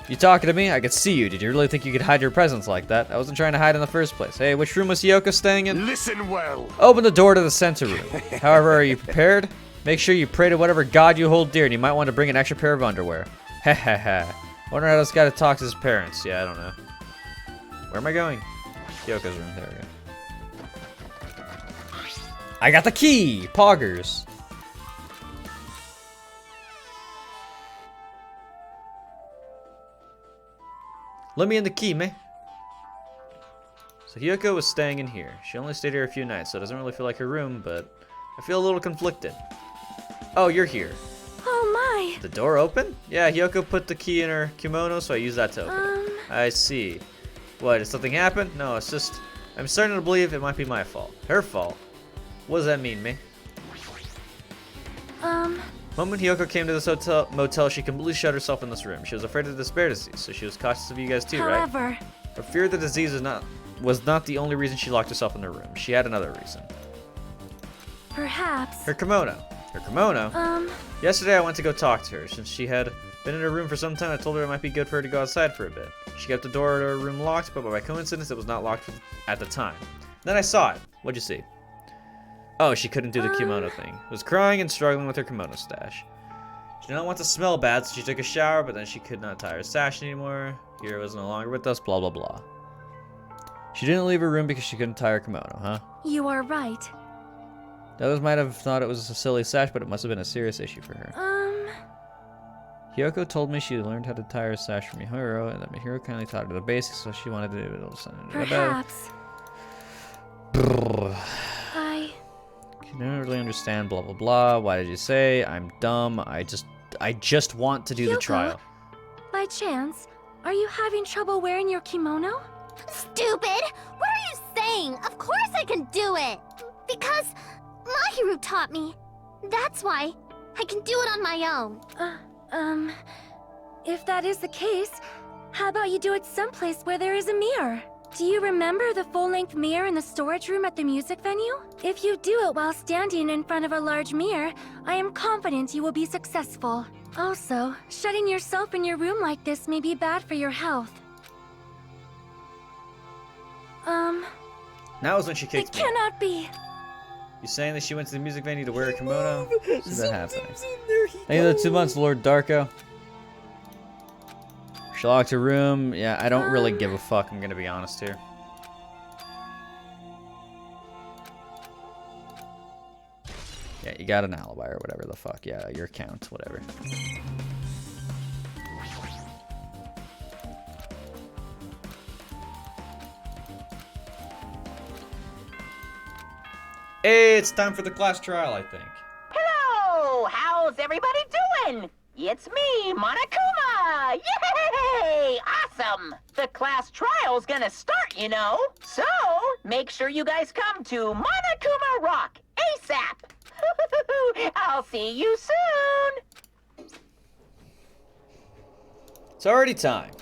You talking to me? I could see you. Did you really think you could hide your presence like that? I wasn't trying to hide in the first place. Hey, which room was Hyoko staying in? Listen well. Open the door to the center room. However, are you prepared? Make sure you pray to whatever god you hold dear, and you might want to bring an extra pair of underwear. Heh heh heh. Wonder how this guy talks to his parents. Yeah, I don't know. Where am I going? Hyoko's room. There we go. I got the key! Poggers. Let me in the key, man. So Hyoko was staying in here. She only stayed here a few nights, so it doesn't really feel like her room, but I feel a little conflicted. Oh, you're here. Oh my. The door open? Yeah, Hyoko put the key in her kimono, so I used that to open it. I see. What, did something happen? No, it's just... I'm starting to believe it might be my fault. Her fault. What does that mean, me? The moment Hyoko came to this motel, she completely shut herself in this room. She was afraid of the despair disease, so she was cautious of you guys too, right? However... Her fear of the disease was not the only reason she locked herself in her room. She had another reason. Perhaps... Her kimono. Her kimono? Yesterday I went to go talk to her. Since she had been in her room for some time, I told her it might be good for her to go outside for a bit. She kept the door to her room locked, but by coincidence it was not locked at the time. Then I saw it. What'd you see? Oh, she couldn't do the kimono thing. Was crying and struggling with her kimono stash. She did not want to smell bad, so she took a shower, but then she could not tie her sash anymore. Hiro was no longer with us, blah blah blah. She didn't leave her room because she couldn't tie her kimono, huh? You are right. The others might have thought it was a silly sash, but it must have been a serious issue for her. Hyoko told me she learned how to tie her sash from Mihiro, and that Mihiro kindly taught her the basics, so she wanted to do it all the time. Perhaps. You don't really understand, blah blah blah. Why did you say? I'm dumb. I just want to do the Hyoko, trial. By chance, are you having trouble wearing your kimono? Stupid! What are you saying? Of course I can do it! Because Mahiru taught me. That's why I can do it on my own. If that is the case, how about you do it someplace where there is a mirror? Do you remember the full-length mirror in the storage room at the music venue? If you do it while standing in front of a large mirror, I am confident you will be successful. Also, shutting yourself in your room like this may be bad for your health. Now is when she kicks It me. cannot be. You saying that she went to the music venue to wear a kimono? See that happening. Thank you for the 2 months, Lord Darko. She locked her room. Yeah, I don't really give a fuck, I'm gonna be honest here. Yeah, you got an alibi or whatever the fuck. Yeah, your account, whatever. Hey, it's time for the class trial, I think. Hello! How's everybody doing? It's me, Monokuma! Yay! Awesome! The class trial's gonna start, you know. So, make sure you guys come to Monokuma Rock ASAP! I'll see you soon! It's already time.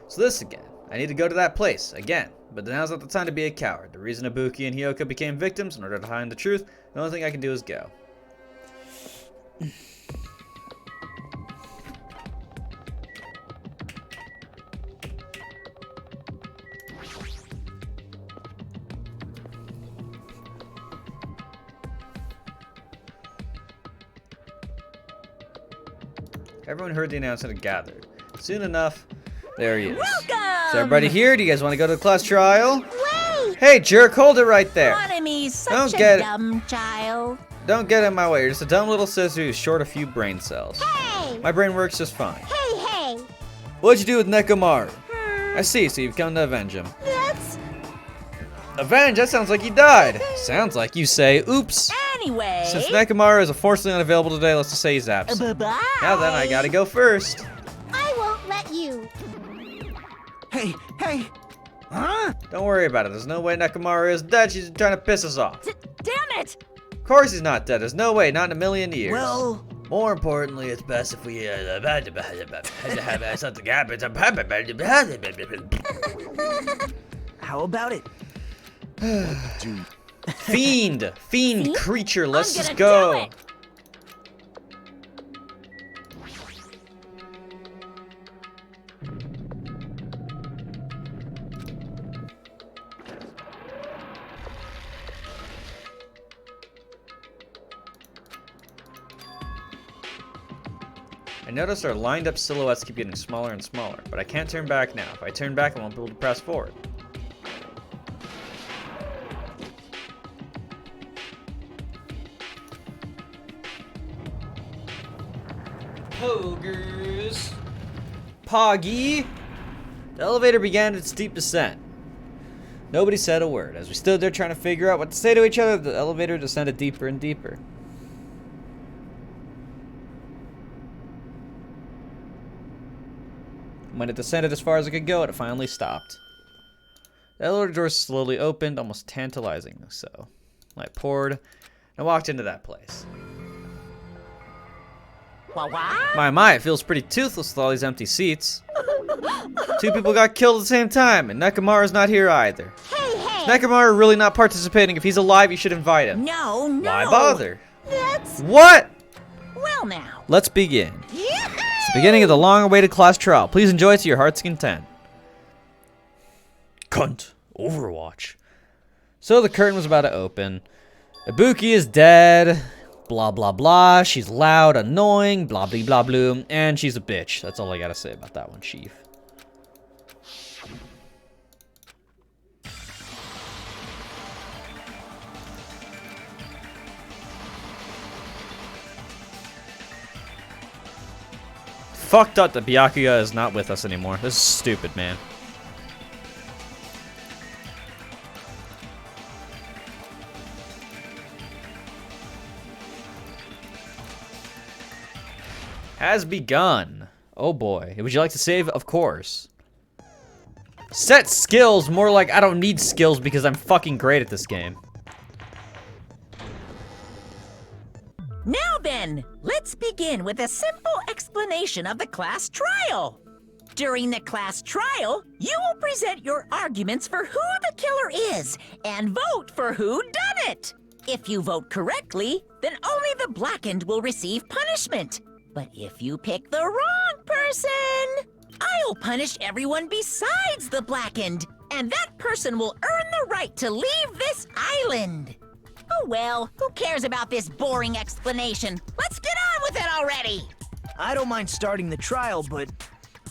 So this again. I need to go to that place, again. But now's not the time to be a coward. The reason Ibuki and Hyoka became victims in order to hide the truth, the only thing I can do is go. Everyone heard the announcement and gathered. Soon enough, there he is. Welcome! Is everybody here? Do you guys want to go to the class trial? Wait! Hey, jerk, hold it right there. Monomy's such Don't a get it. dumb child. Don't get in my way. You're just a dumb little sister who's short a few brain cells. Hey! My brain works just fine. Hey! What'd you do with Nekomaru? I see, so you've come to avenge him. That's... Avenge? That sounds like he died. Sounds like you say, oops. Anyway. Since Nekomaru is unfortunately unavailable today, let's just say he's absent. Bye-bye. Now then, I gotta go first. I won't let you. Hey, hey! Huh? Don't worry about it. There's no way Nekomaru is dead. She's trying to piss us off. Damn it! Of course he's not dead. There's no way. Not in a million years. Well, More importantly, it's best if we something happens. how about it? Dude, Fiend See? creature. Let's I'm just gonna go. do it. I notice our lined up silhouettes keep getting smaller and smaller, but I can't turn back now. If I turn back, I won't be able to press forward. Pogers. Poggy. The elevator began its steep descent. Nobody said a word. As we stood there trying to figure out what to say to each other, the elevator descended deeper and deeper. When it descended as far as it could go, it finally stopped. The elevator doors slowly opened, almost tantalizingly so. Light poured, and I walked into that place. My, it feels pretty toothless with all these empty seats. 2 people got killed at the same time, and Nekomaru's not here either. Hey! Is Nekomaru really not participating? If he's alive, you should invite him. No. Why bother? That's... What? Well now. Let's begin. It's the beginning of the long-awaited class trial. Please enjoy it to your heart's content. Cunt. Overwatch. So the curtain was about to open. Ibuki is dead. Blah, blah, blah. She's loud, annoying, blah, blah, blah, blah. And she's a bitch. That's all I gotta say about that one, Chief. Fucked up that Byakuya is not with us anymore. This is stupid, man. Has begun. Oh boy. Would you like to save? Of course. Set skills, more like I don't need skills because I'm fucking great at this game. Now then, let's begin with a simple explanation of the class trial. During the class trial, you will present your arguments for who the killer is and vote for who done it. If you vote correctly, then only the blackened will receive punishment. But if you pick the wrong person, I'll punish everyone besides the blackened, and that person will earn the right to leave this island. Oh well, who cares about this boring explanation? Let's get on with it already! I don't mind starting the trial, but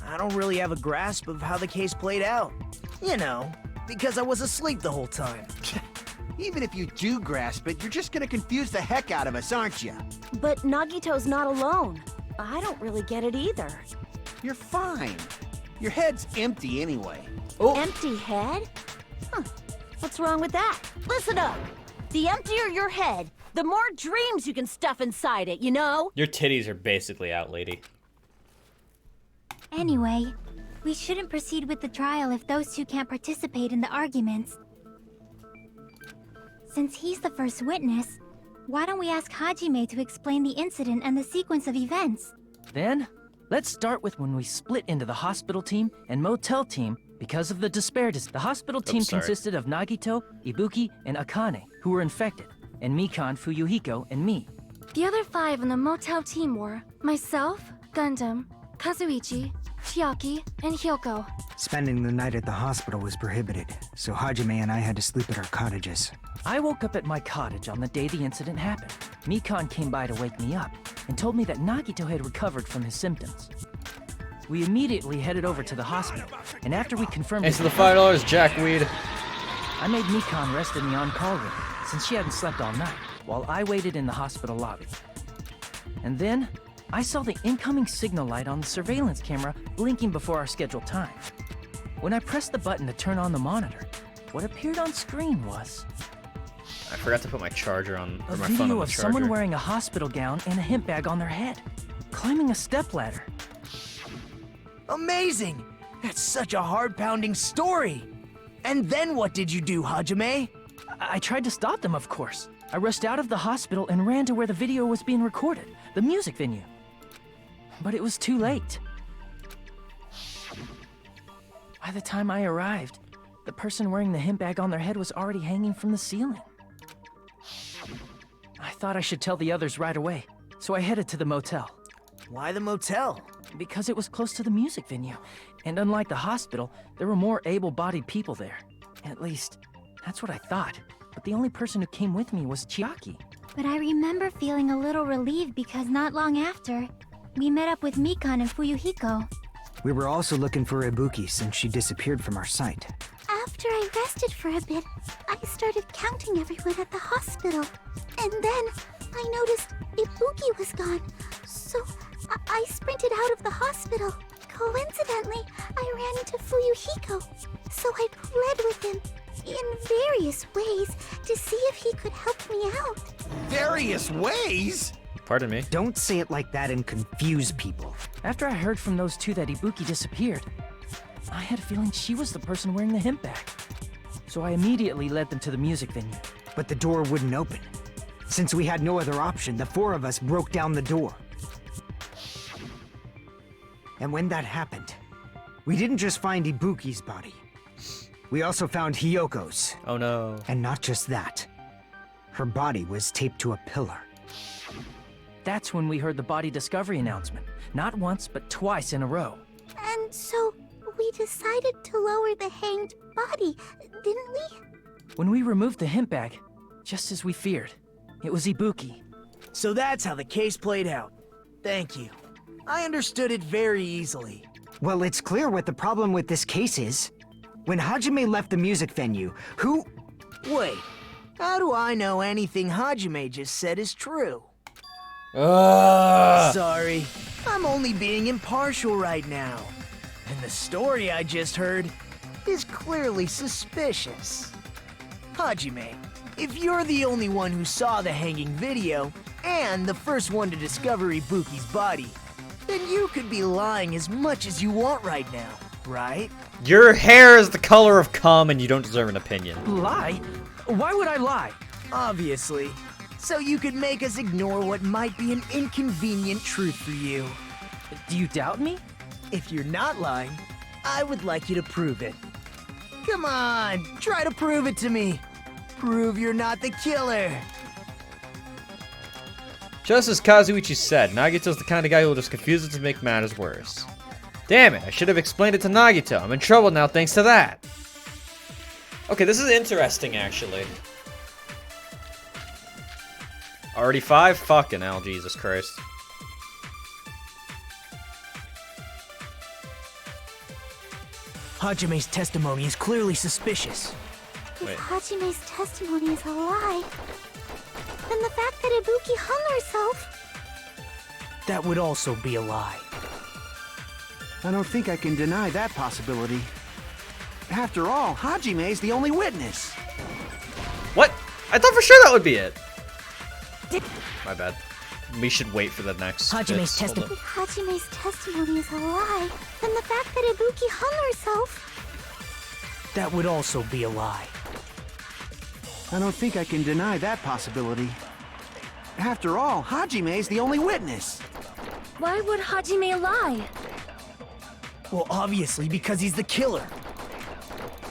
I don't really have a grasp of how the case played out. You know, because I was asleep the whole time. Even if you do grasp it, you're just gonna confuse the heck out of us, aren't you? But Nagito's not alone. I don't really get it either. You're fine. Your head's empty anyway. Empty head? Huh. What's wrong with that? Listen up. The emptier your head, the more dreams you can stuff inside it, you know? Your titties are basically out, lady. Anyway, we shouldn't proceed with the trial if those 2 can't participate in the arguments. Since he's the first witness, why don't we ask Hajime to explain the incident and the sequence of events? Then, let's start with when we split into the hospital team and motel team Because of the disparities, the hospital team consisted of Nagito, Ibuki, and Akane, who were infected, and Mikan, Fuyuhiko, and me. The other 5 on the motel team were myself, Gundam, Kazuichi, Chiaki, and Hyoko. Spending the night at the hospital was prohibited, so Hajime and I had to sleep at our cottages. I woke up at my cottage on the day the incident happened. Mikan came by to wake me up and told me that Nagito had recovered from his symptoms. We immediately headed over to the hospital, and after we confirmed... Thanks for the $5 jackweed. I made Mikan rest in the on-call room, since she hadn't slept all night, while I waited in the hospital lobby. And then, I saw the incoming signal light on the surveillance camera blinking before our scheduled time. When I pressed the button to turn on the monitor, what appeared on screen was... I forgot to put my charger on, or my phone on a the video of charger. someone wearing a hospital gown and a hemp bag on their head, climbing a stepladder. Amazing! That's such a heart-pounding story! And then what did you do, Hajime? I tried to stop them, of course. I rushed out of the hospital and ran to where the video was being recorded, the music venue. But it was too late. By the time I arrived, the person wearing the hemp bag on their head was already hanging from the ceiling. I thought I should tell the others right away, so I headed to the motel. Why the motel? Because it was close to the music venue, and unlike the hospital, there were more able-bodied people there. At least, that's what I thought. But the only person who came with me was Chiaki. But I remember feeling a little relieved because not long after, we met up with Mikan and Fuyuhiko. We were also looking for Ibuki since she disappeared from our sight. After I rested for a bit, I started counting everyone at the hospital. And then I noticed Ibuki was gone, so I sprinted out of the hospital. Coincidentally, I ran into Fuyuhiko, so I pled with him in various ways to see if he could help me out. Various ways? Pardon me? Don't say it like that and confuse people. After I heard from those two that Ibuki disappeared, I had a feeling she was the person wearing the hemp bag. So I immediately led them to the music venue. But the door wouldn't open. Since we had no other option, the 4 of us broke down the door. And when that happened, we didn't just find Ibuki's body. We also found Hyoko's. Oh no. And not just that. Her body was taped to a pillar. That's when we heard the body discovery announcement. Not once, but twice in a row. And so we decided to lower the hanged body, didn't we? When we removed the hemp bag, just as we feared, it was Ibuki. So that's how the case played out. Thank you. I understood it very easily. Well, it's clear what the problem with this case is. When Hajime left the music venue, who... Wait, how do I know anything Hajime just said is true? Sorry, I'm only being impartial right now. And the story I just heard is clearly suspicious. Hajime, if you're the only one who saw the hanging video, and the first one to discover Ibuki's body, then you could be lying as much as you want right now, right? Your hair is the color of cum and you don't deserve an opinion. Lie? Why would I lie? Obviously. So you could make us ignore what might be an inconvenient truth for you. Do you doubt me? If you're not lying, I would like you to prove it. Come on, try to prove it to me. Prove you're not the killer. Just as Kazuichi said, Nagito's the kind of guy who will just confuse it to make matters worse. Damn it, I should have explained it to Nagito. I'm in trouble now thanks to that. Okay, this is interesting actually. Already 5? Fucking hell, Jesus Christ. Hajime's testimony is clearly suspicious. If Hajime's testimony is a lie, then the fact that Ibuki hung herself... That would also be a lie. I don't think I can deny that possibility. After all, Hajime's the only witness. What? I thought for sure that would be it. My bad. We should wait for the next Hajime's testimony. If Hajime's testimony is a lie, then the fact that Ibuki hung herself... That would also be a lie. I don't think I can deny that possibility. After all, Hajime's the only witness. Why would Hajime lie? Well, obviously because he's the killer.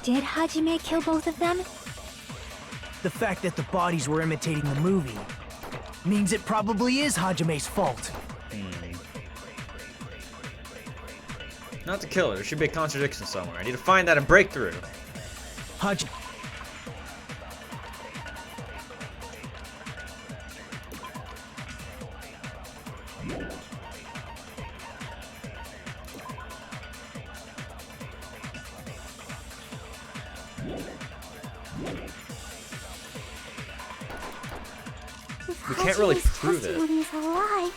Did Hajime kill both of them? The fact that the bodies were imitating the movie means it probably is Hajime's fault. Not the killer. There should be a contradiction somewhere. I need to find that and break through. Hajime. We can't really prove it. Testimony is a lie.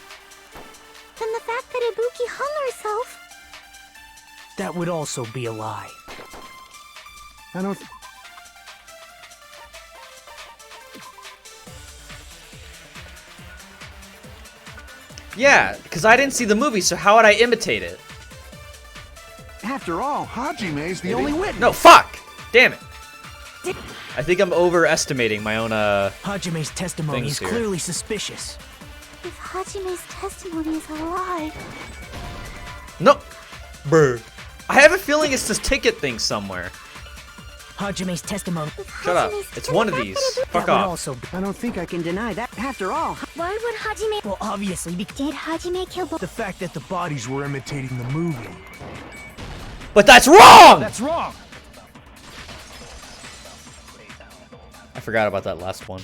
Then the fact that Ibuki hung herself. That would also be a lie. I don't... Yeah, because I didn't see the movie, so how would I imitate it? After all, Hajime's the only witness. No, fuck! Damn it. I think I'm overestimating my own, Hajime's testimony is here. clearly suspicious. If Hajime's testimony is a lie, No! Brr. I have a feeling it's this ticket thing somewhere. Hajime's testimony. Shut up. It's one of these. Fuck off. I don't think I can deny that. After all, why would Hajime... Well, obviously, because Did Hajime kill both... the fact that the bodies were imitating the movie. But that's wrong! That's wrong! I forgot about that last one.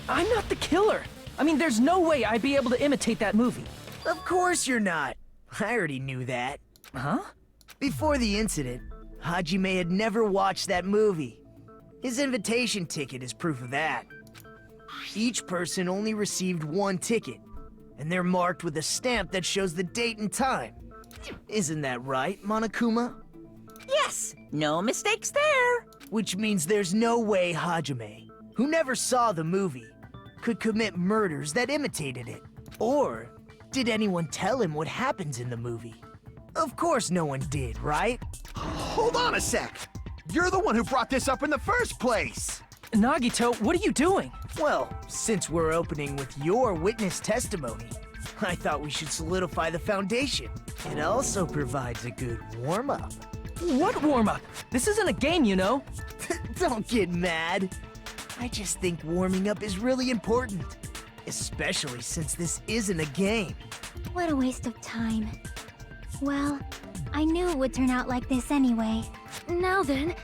I'm not the killer. I mean, there's no way I'd be able to imitate that movie. Of course you're not. I already knew that. Huh? Before the incident, Hajime had never watched that movie. His invitation ticket is proof of that. Each person only received one ticket, and they're marked with a stamp that shows the date and time. Isn't that right, Monokuma? Yes, no mistakes there. Which means there's no way Hajime, who never saw the movie, could commit murders that imitated it. Or did anyone tell him what happens in the movie? Of course no one did, right? hold on a sec. You're the one who brought this up in the first place. Nagito, what are you doing? Well, since we're opening with your witness testimony, I thought we should solidify the foundation. It also provides a good warm-up. What warm-up? This isn't a game, you know. Don't get mad. I just think warming up is really important. Especially since this isn't a game. What a waste of time. Well, I knew it would turn out like this anyway. Now then,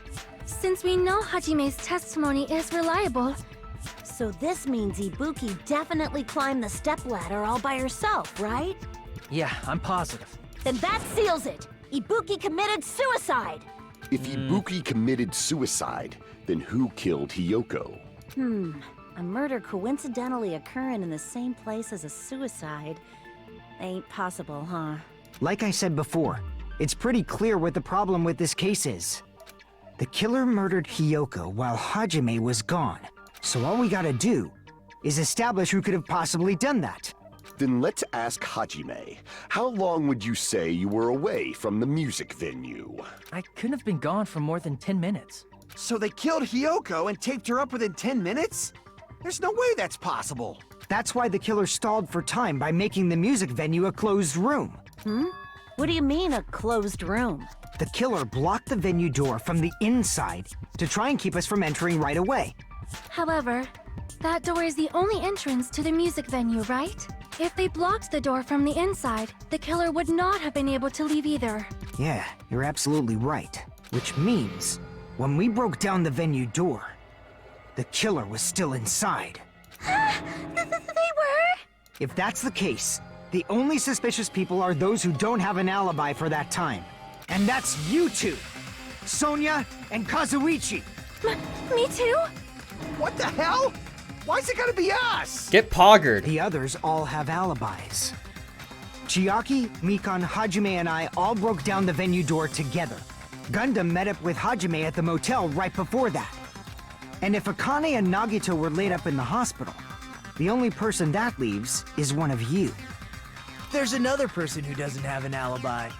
since we know Hajime's testimony is reliable, So this means Ibuki definitely climbed the stepladder all by herself, right? Yeah, I'm positive. Then that seals it! Ibuki committed suicide! If Ibuki committed suicide, then who killed Hiyoko? A murder coincidentally occurring in the same place as a suicide ain't possible, huh? Like I said before, it's pretty clear what the problem with this case is. The killer murdered Hiyoko while Hajime was gone. So all we gotta do is establish who could have possibly done that. Then let's ask Hajime. How long would you say you were away from the music venue? I couldn't have been gone for more than 10 minutes. So they killed Hiyoko and taped her up within 10 minutes? There's no way that's possible. That's why the killer stalled for time by making the music venue a closed room. What do you mean, a closed room? The killer blocked the venue door from the inside to try and keep us from entering right away. however, that door is the only entrance to the music venue, right? If they blocked the door from the inside, the killer would not have been able to leave either. Yeah, you're absolutely right. Which means, when we broke down the venue door, the killer was still inside. They were? If that's the case, the only suspicious people are those who don't have an alibi for that time. And that's you two! Sonia and Kazuichi! Me too? What the hell? Why's it gotta be us? Get poggered. The others all have alibis. Chiaki, Mikan, Hajime, and I all broke down the venue door together. Gundam met up with Hajime at the motel right before that. And if Akane and Nagito were laid up in the hospital, the only person that leaves is one of you. There's another person who doesn't have an alibi.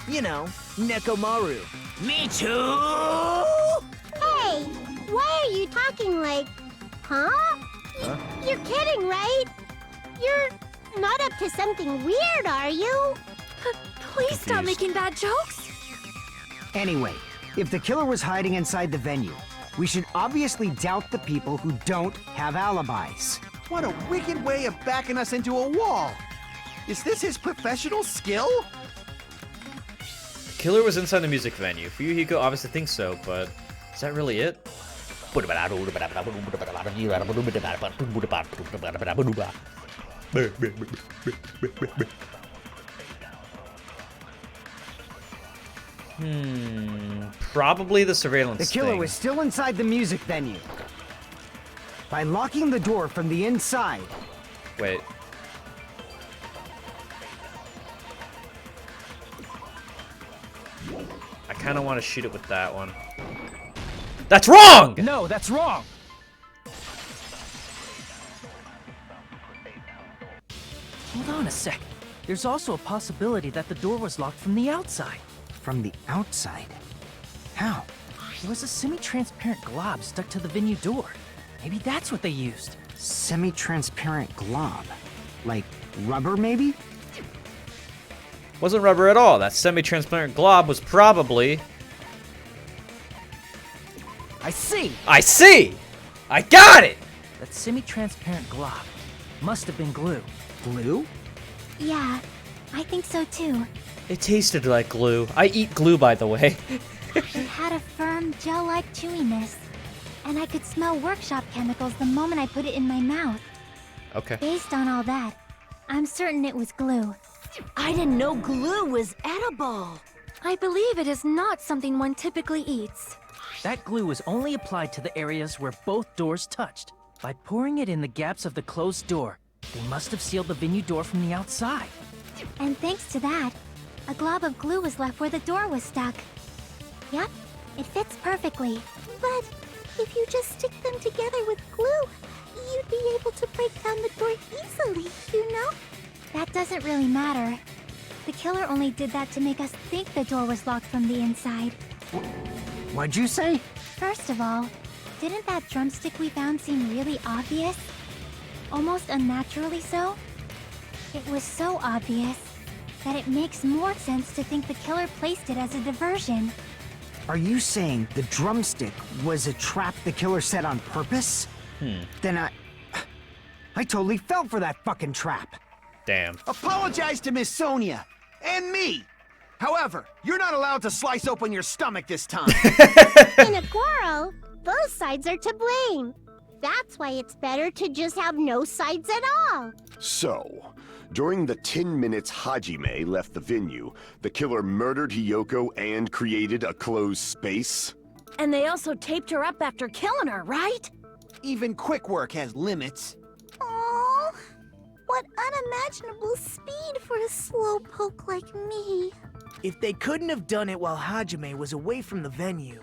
You know, Nekomaru. Me too! Hey, why are you talking like... Huh? You're kidding, right? You're not up to something weird, are you? Please stop making bad jokes. Anyway, If the killer was hiding inside the venue, we should obviously doubt the people who don't have alibis. What a wicked way of backing us into a wall! Is this his professional skill? The killer was inside the music venue. Fuyuhiko obviously thinks so, but is that really it? Probably the surveillance The killer thing. was still inside the music venue. By locking the door from the inside. Wait. I kind of want to shoot it with that one. That's wrong! No, that's wrong! Hold on a sec. There's also a possibility that the door was locked from the outside. From the outside? How? There was a semi-transparent glob stuck to the venue door. Maybe that's what they used. Semi-transparent glob? Like rubber, maybe? Wasn't rubber at all. That semi-transparent glob was probably... I see! I see! I got it! That semi-transparent glob must have been glue. Glue? Yeah, I think so too. It tasted like glue. I eat glue, by the way. It had a firm, gel-like chewiness. And I could smell workshop chemicals the moment I put it in my mouth. Okay. Based on all that, I'm certain it was glue. I didn't know glue was edible. I believe it is not something one typically eats. That glue was only applied to the areas where both doors touched. By pouring it in the gaps of the closed door, they must have sealed the venue door from the outside. And thanks to that, a glob of glue was left where the door was stuck. Yep, it fits perfectly. But if you just stick them together with glue, you'd be able to break down the door easily, you know? That doesn't really matter. The killer only did that to make us think the door was locked from the inside. What'd you say? First of all, didn't that drumstick we found seem really obvious? Almost unnaturally so? It was so obvious that it makes more sense to think the killer placed it as a diversion. Are you saying the drumstick was a trap the killer set on purpose? Then I totally fell for that fucking trap. Damn. Apologize to Miss Sonia and me. However, you're not allowed to slice open your stomach this time. In a quarrel, both sides are to blame. That's why it's better to just have no sides at all. So, during the 10 minutes Hajime left the venue, the killer murdered Hiyoko and created a closed space? And they also taped her up after killing her, right? Even quick work has limits. Oh, what unimaginable speed for a slowpoke like me. If they couldn't have done it while Hajime was away from the venue,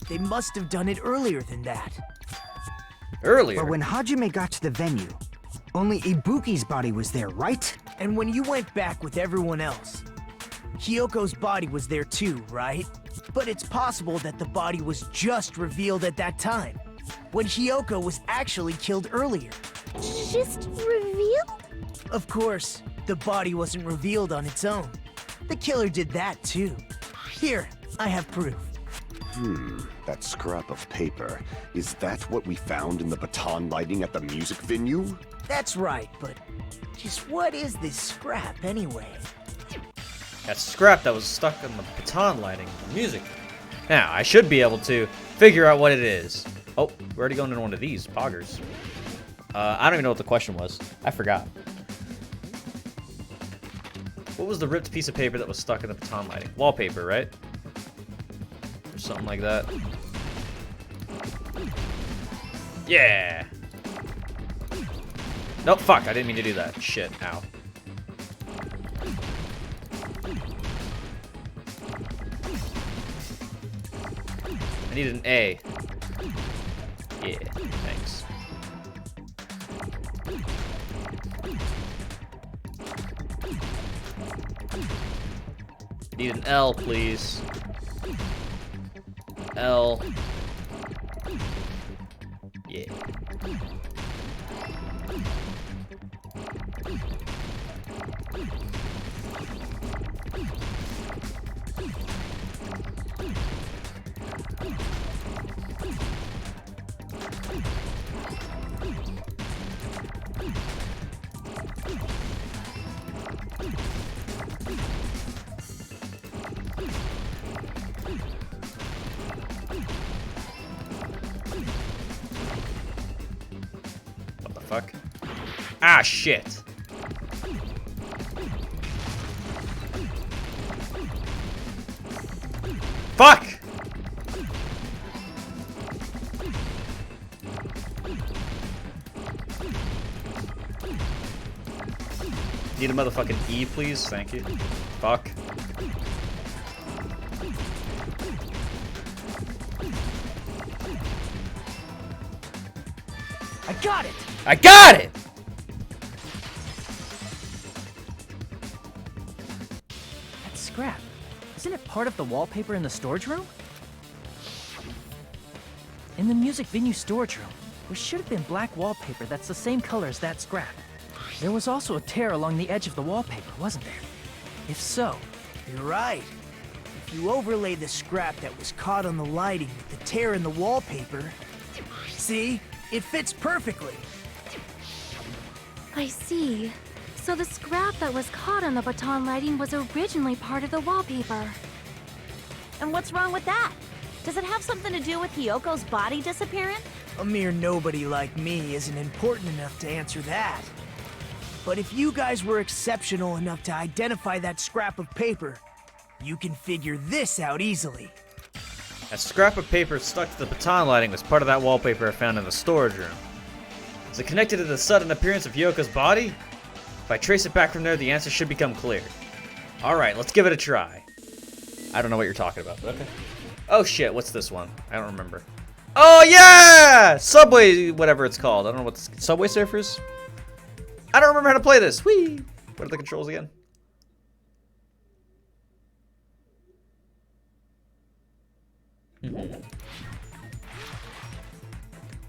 they must have done it earlier than that. Earlier? But when Hajime got to the venue, only Ibuki's body was there, right? And when you went back with everyone else, Hiyoko's body was there too, right? But it's possible that the body was just revealed at that time, when Hiyoko was actually killed earlier. Just revealed? Of course, the body wasn't revealed on its own. The killer did that too. Here, I have proof. That scrap of paper. Is that what we found in the baton lighting at the music venue? That's right, but just what is this scrap anyway? That scrap that was stuck in the baton lighting, the music. Now, I should be able to figure out what it is. Oh, we're already going into one of these, poggers. I don't even know what the question was. I forgot. What was the ripped piece of paper that was stuck in the baton lighting? Wallpaper, right? Or something like that. Yeah! Nope, fuck, I didn't mean to do that. Shit, ow. I need an A. Yeah, thanks. Need an L, please. L. Yeah. What the fuck? Ah, shit. Fuck! Need a motherfucking E, please? Thank you. Fuck. I got it! I got it! That scrap. Isn't it part of the wallpaper in the storage room? In the music venue storage room, there should have been black wallpaper that's the same color as that scrap. There was also a tear along the edge of the wallpaper, wasn't there? If so, You're right. If you overlay the scrap that was caught on the lighting with the tear in the wallpaper, see? It fits perfectly. I see. So the scrap that was caught on the baton lighting was originally part of the wallpaper. And what's wrong with that? Does it have something to do with Hiyoko's body disappearing? A mere nobody like me isn't important enough to answer that. But if you guys were exceptional enough to identify that scrap of paper, you can figure this out easily. That scrap of paper stuck to the baton lighting was part of that wallpaper I found in the storage room. Is it connected to the sudden appearance of Yoko's body? If I trace it back from there, the answer should become clear. Alright, let's give it a try. I don't know what you're talking about, but okay. Oh shit, what's this one? I don't remember. Oh yeah! Subway, whatever it's called. I don't know what this... Subway Surfers? I don't remember how to play this. Whee! What are the controls again?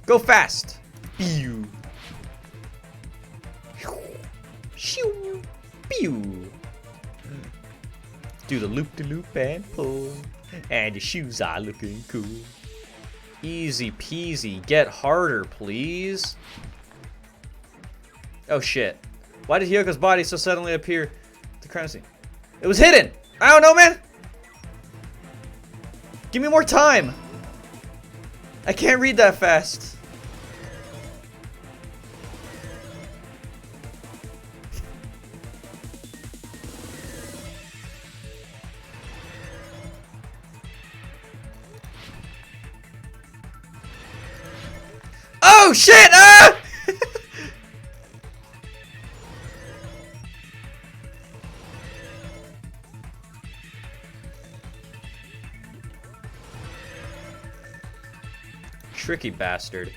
Go fast! Pew! Shoo! Pew! Do the loop-de-loop and pull. And your shoes are looking cool. Easy peasy. Get harder, please. Oh shit. Why did Hyoko's body so suddenly appear at the crime scene? It was hidden! I don't know, man! Give me more time! I can't read that fast. Oh shit! Ah! Tricky bastard.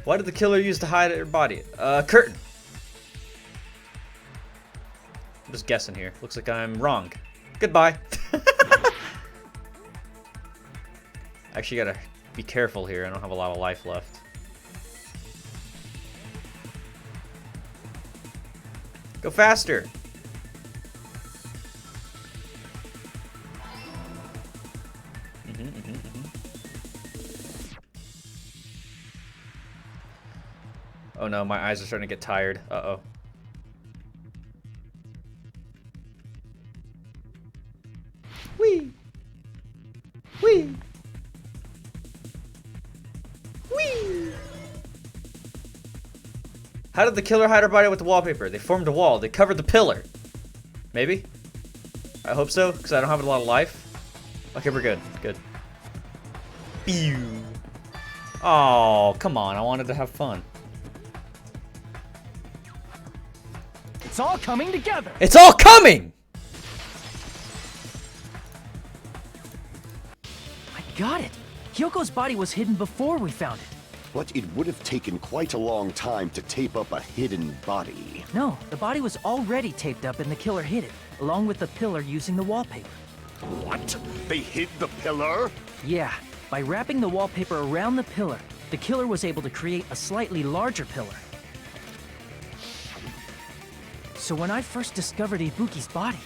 Why did the killer use to hide her body? Curtain. I'm just guessing here. Looks like I'm wrong. Goodbye. Actually gotta be careful here. I don't have a lot of life left. Go faster. Oh no, my eyes are starting to get tired. Uh-oh. Whee! Whee! Whee! How did the killer hide her body with the wallpaper? They formed a wall. They covered the pillar. Maybe? I hope so, because I don't have a lot of life. Okay, we're good. Good. Pew! Oh, come on. I wanted to have fun. it's all coming together! It's all coming! I got it! Hyoko's body was hidden before we found it. But it would have taken quite a long time to tape up a hidden body. No, the body was already taped up and the killer hid it, along with the pillar using the wallpaper. What? They hid the pillar? Yeah, by wrapping the wallpaper around the pillar, the killer was able to create a slightly larger pillar. So when I first discovered Ibuki's body,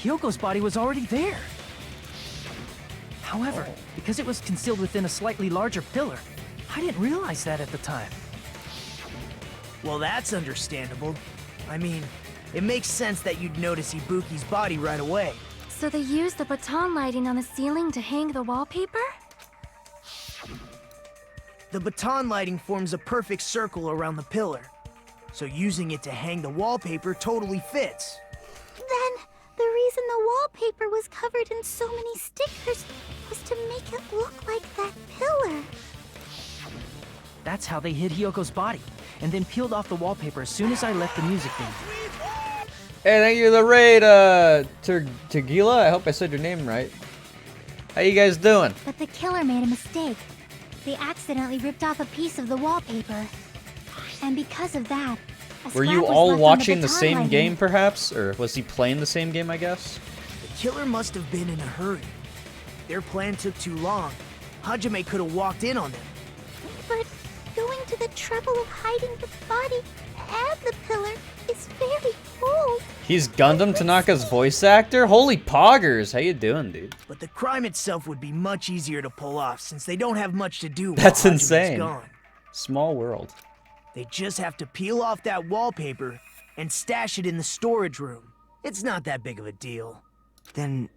Hyoko's body was already there. However, because it was concealed within a slightly larger pillar, I didn't realize that at the time. Well, that's understandable. I mean, It makes sense that you'd notice Ibuki's body right away. So they used the baton lighting on the ceiling to hang the wallpaper? The baton lighting forms a perfect circle around the pillar, so using it to hang the wallpaper totally fits. Then, the reason the wallpaper was covered in so many stickers was to make it look like that pillar. That's how they hid Hyoko's body, and then peeled off the wallpaper as soon as I left the music venue. Hey, thank you for the raid, Tergila. I hope I said your name right. How you guys doing? But the killer made a mistake. They accidentally ripped off a piece of the wallpaper. And because of that, Were you all watching the same game, perhaps? Or was he playing the same game, I guess? The killer must have been in a hurry. Their plan took too long. Hajime could have walked in on them. But going to the trouble of hiding the body and the pillar is very bold. He's Gundam Tanaka's voice actor? Holy poggers! How you doing, dude? But the crime itself would be much easier to pull off since they don't have much to do That's while Hajime's insane. gone. Small world. They just have to peel off that wallpaper and stash it in the storage room. It's not that big of a deal. Then,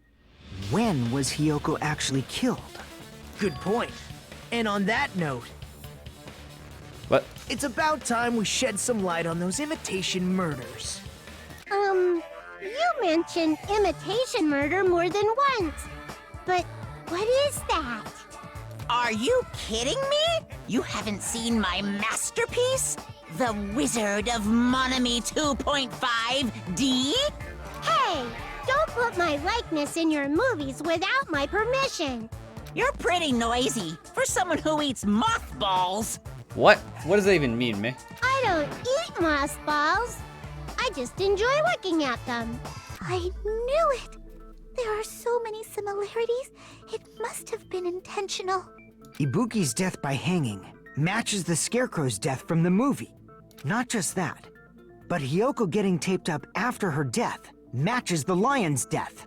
when was Hyoko actually killed? Good point. And on that note, What? it's about time we shed some light on those imitation murders. You mentioned imitation murder more than once. But what is that? Are you kidding me? You haven't seen my masterpiece? The Wizard of Monami 2.5D? Hey, don't put my likeness in your movies without my permission. You're pretty noisy for someone who eats mothballs. What? What does that even mean, me? I don't eat mothballs. I just enjoy looking at them. I knew it. There are so many similarities. It must have been intentional. Ibuki's death by hanging matches the Scarecrow's death from the movie. Not just that, but Hyoko getting taped up after her death matches the lion's death.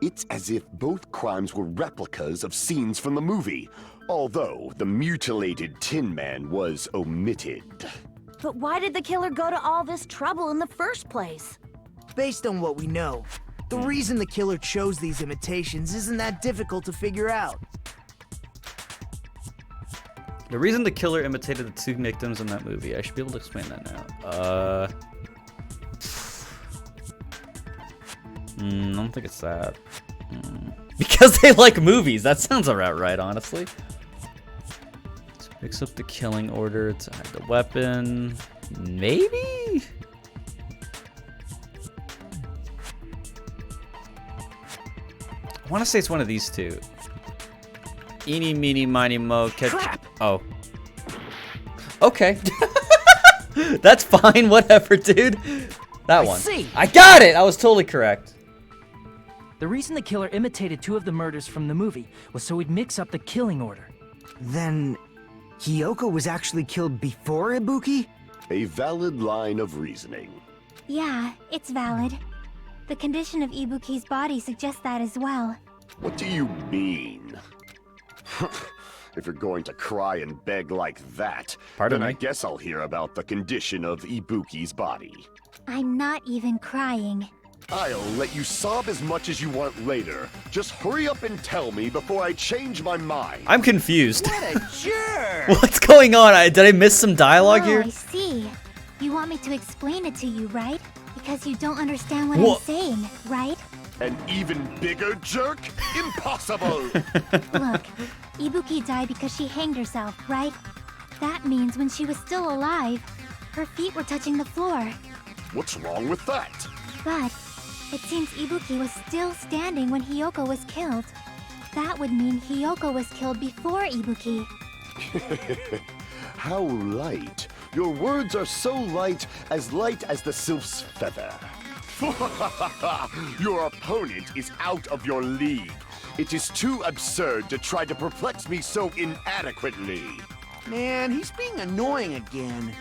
It's as if both crimes were replicas of scenes from the movie, although the mutilated Tin Man was omitted. But why did the killer go to all this trouble in the first place? Based on what we know, the reason the killer chose these imitations isn't that difficult to figure out. The reason the killer imitated the two victims in that movie, I should be able to explain that now. I don't think it's that. Because they like movies. That sounds about right, honestly. So mix up the killing order to hide the weapon. Maybe? I want to say it's one of these two. Eeny, meeny, miny, mo, catch. Crap. Oh. Okay. That's fine, whatever, dude. That one. see. I got it! I was totally correct. The reason the killer imitated two of the murders from the movie was so he'd mix up the killing order. Then, Hyoko was actually killed before Ibuki? A valid line of reasoning. Yeah, it's valid. The condition of Ibuki's body suggests that as well. What do you mean? If you're going to cry and beg like that, Pardon then me? I guess I'll hear about the condition of Ibuki's body. I'm not even crying. I'll let you sob as much as you want later. Just hurry up and tell me before I change my mind. I'm confused. What a jerk! What's going on? Did I miss some dialogue Oh, here? I see. You want me to explain it to you, right? Because you don't understand what Wha- I'm saying, right? An even bigger jerk? Impossible! Look, Ibuki died because she hanged herself, right? That means when she was still alive, her feet were touching the floor. What's wrong with that? But it seems Ibuki was still standing when Hyoko was killed. That would mean Hyoko was killed before Ibuki. How light. Your words are so light as the sylph's feather. Your opponent is out of your league. It is too absurd to try to perplex me so inadequately. Man, he's being annoying again.